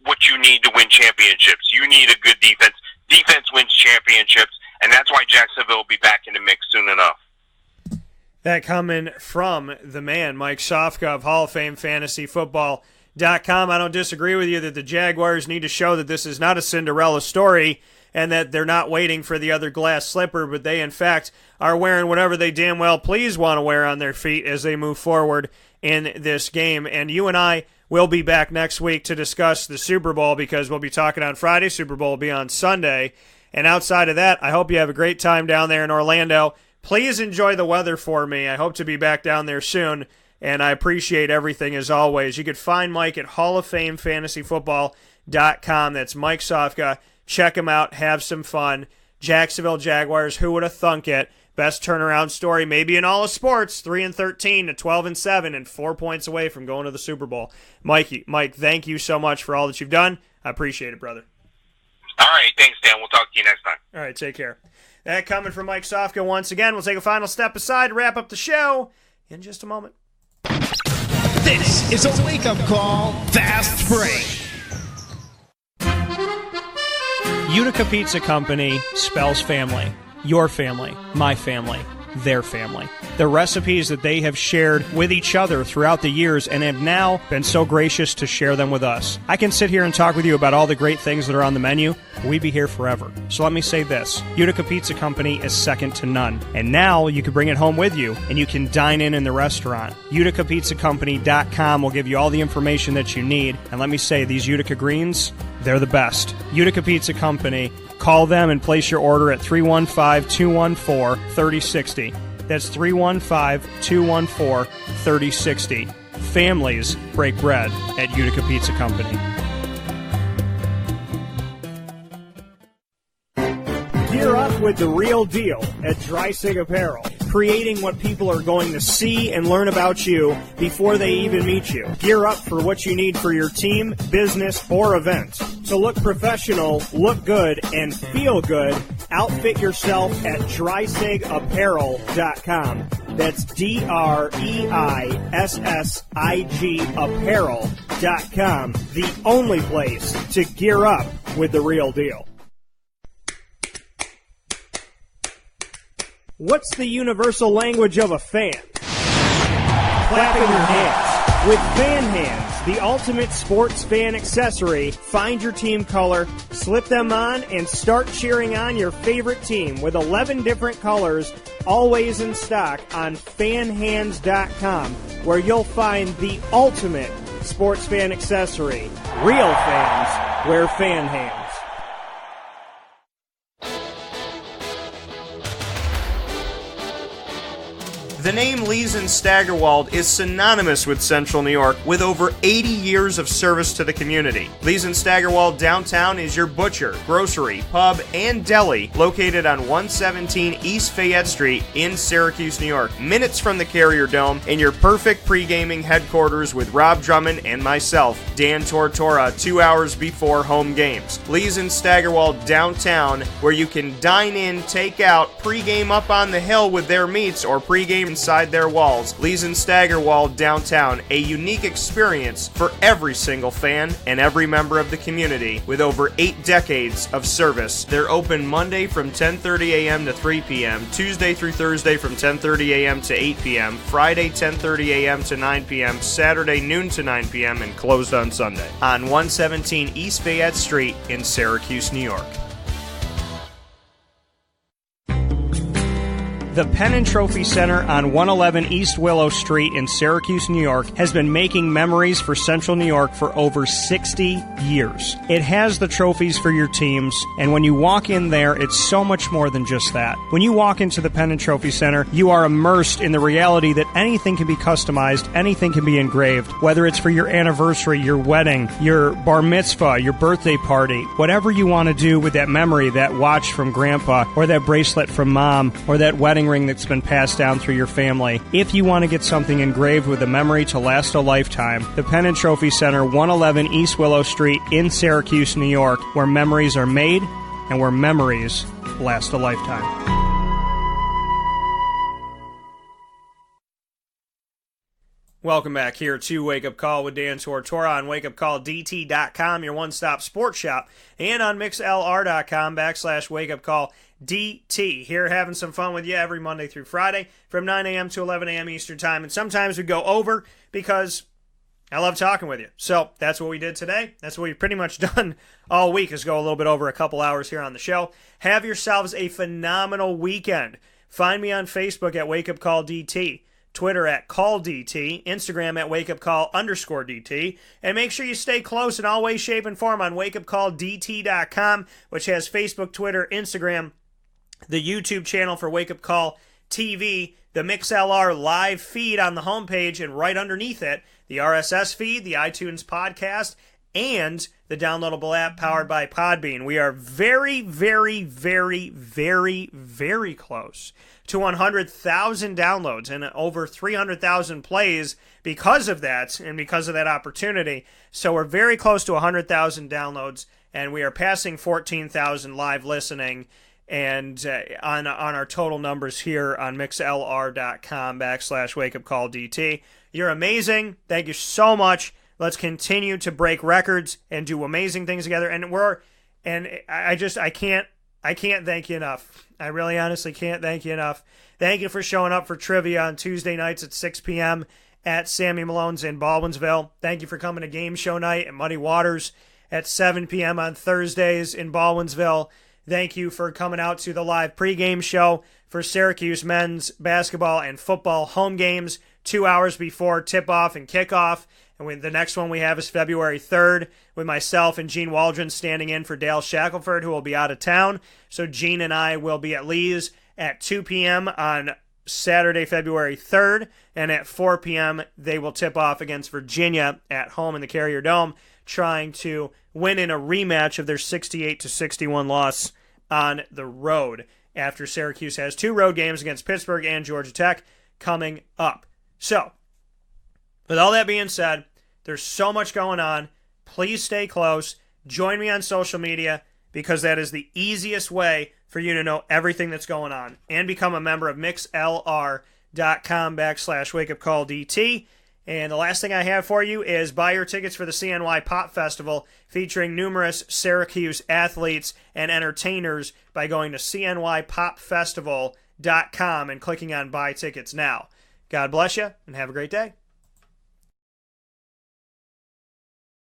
what you need to win championships. You need a good defense. Defense wins championships, and that's why Jacksonville will be back in the mix soon enough. That coming from the man, Mike Sofka of Hall of Fame Fantasy Football.com. I don't disagree with you that the Jaguars need to show that this is not a Cinderella story and that they're not waiting for the other glass slipper, but they, in fact, are wearing whatever they damn well please want to wear on their feet as they move forward in this game. And you and I will be back next week to discuss the Super Bowl, because we'll be talking on Friday. Super Bowl will be on Sunday. And outside of that, I hope you have a great time down there in Orlando. Please enjoy the weather for me. I hope to be back down there soon, and I appreciate everything as always. You can find Mike at HallOfFameFantasyFootball.com. That's Mike Sofka. Check him out. Have some fun. Jacksonville Jaguars, who would have thunk it? Best turnaround story maybe in all of sports, 3-13 to 12-7 and 4 points away from going to the Super Bowl. Mike, thank you so much for all that you've done. I appreciate it, brother. All right, thanks, Dan. We'll talk to you next time. All right, take care. That coming from Mike Sofka once again. We'll take a final step aside to wrap up the show in just a moment. This is a wake-up call, Fast Break. Utica Pizza Company spells family. Your family, my family, their family. The recipes that they have shared with each other throughout the years and have now been so gracious to share them with us. I can sit here and talk with you about all the great things that are on the menu. We'd be here forever. So let me say this. Utica Pizza Company is second to none. And now you can bring it home with you and you can dine in the restaurant. UticaPizzaCompany.com will give you all the information that you need. And let me say, these Utica greens, they're the best. Utica Pizza Company. Call them and place your order at 315-214-3060. That's 315-214-3060. Families break bread at Utica Pizza Company. Gear up with the real deal at Dreisig Apparel, creating what people are going to see and learn about you before they even meet you. Gear up for what you need for your team, business, or event. To look professional, look good, and feel good, outfit yourself at DreisigApparel.com. That's DREISSIG Apparel.com. The only place to gear up with the real deal. What's the universal language of a fan? Clapping your hands. With Fan Hands, the ultimate sports fan accessory, find your team color, slip them on, and start cheering on your favorite team with 11 different colors, always in stock on fanhands.com, where you'll find the ultimate sports fan accessory. Real fans wear Fan Hands. The name Leeson Staggerwald is synonymous with Central New York, with over 80 years of service to the community. Leeson Staggerwald downtown is your butcher, grocery, pub, and deli located on 117 East Fayette Street in Syracuse, New York, minutes from the Carrier Dome, and your perfect pre-gaming headquarters with Rob Drummond and myself, Dan Tortora, 2 hours before home games. Leeson Staggerwald downtown, where you can dine in, take out, pre-game up on the hill with their meats, or pre-game inside their walls. Lee's and Staggerwall downtown, a unique experience for every single fan and every member of the community with over 8 decades of service. They're open Monday from 10:30 a.m. to 3 p.m., Tuesday through Thursday from 10:30 a.m. to 8 p.m., Friday 10:30 a.m. to 9 p.m., Saturday noon to 9 p.m., and closed on Sunday. On 117 East Fayette Street in Syracuse, New York. The Penn & Trophy Center on 111 East Willow Street in Syracuse, New York has been making memories for Central New York for over 60 years. It has the trophies for your teams, and when you walk in there, it's so much more than just that. When you walk into the Penn & Trophy Center, you are immersed in the reality that anything can be customized, anything can be engraved, whether it's for your anniversary, your wedding, your bar mitzvah, your birthday party, whatever you want to do with that memory, that watch from grandpa, or that bracelet from mom, or that wedding ring that's been passed down through your family. If you want to get something engraved with a memory to last a lifetime, the Penn & Trophy Center, 111 East Willow Street in Syracuse, New York, where memories are made and where memories last a lifetime. Welcome back here to Wake Up Call with Dan Tortora on wakeupcalldt.com, your one-stop sports shop, and on mixlr.com/wakeupcalldt. Here having some fun with you every Monday through Friday from 9 a.m. to 11 a.m. Eastern Time, and sometimes we go over because I love talking with you. So that's what we did today. That's what we've pretty much done all week, is go a little bit over a couple hours here on the show. Have yourselves a phenomenal weekend. Find me on Facebook at wakeupcalldt. Twitter at CallDT, Instagram at wakeupcall_DT, and make sure you stay close in all ways, shape, and form on wakeupcalldt.com, which has Facebook, Twitter, Instagram, the YouTube channel for Wake Up Call TV, the MixLR live feed on the homepage, and right underneath it, the RSS feed, the iTunes podcast, and the downloadable app powered by Podbean. We are very, very, very, very, very close to 100,000 downloads and over 300,000 plays because of that and because of that opportunity. So we're very close to 100,000 downloads, and we are passing 14,000 live listening and on our total numbers here on mixlr.com/wakeupcalldt. You're amazing. Thank you so much. Let's continue to break records and do amazing things together. And I can't thank you enough. I really honestly can't thank you enough. Thank you for showing up for trivia on Tuesday nights at 6 p.m. at Sammy Malone's in Baldwinsville. Thank you for coming to game show night at Muddy Waters at 7 p.m. on Thursdays in Baldwinsville. Thank you for coming out to the live pregame show for Syracuse men's basketball and football home games 2 hours before tip-off and kickoff. And the next one we have is February 3rd with myself and Gene Waldron standing in for Dale Shackelford, who will be out of town. So Gene and I will be at Lee's at 2 p.m. on Saturday, February 3rd. And at 4 p.m. they will tip off against Virginia at home in the Carrier Dome, trying to win in a rematch of their 68-61 loss on the road after Syracuse has 2 road games against Pittsburgh and Georgia Tech coming up. So, with all that being said, there's so much going on. Please stay close. Join me on social media because that is the easiest way for you to know everything that's going on. And become a member of mixlr.com/wakeupcalldt. And the last thing I have for you is buy your tickets for the CNY Pop Festival, featuring numerous Syracuse athletes and entertainers, by going to cnypopfestival.com and clicking on Buy Tickets Now. God bless you, and have a great day.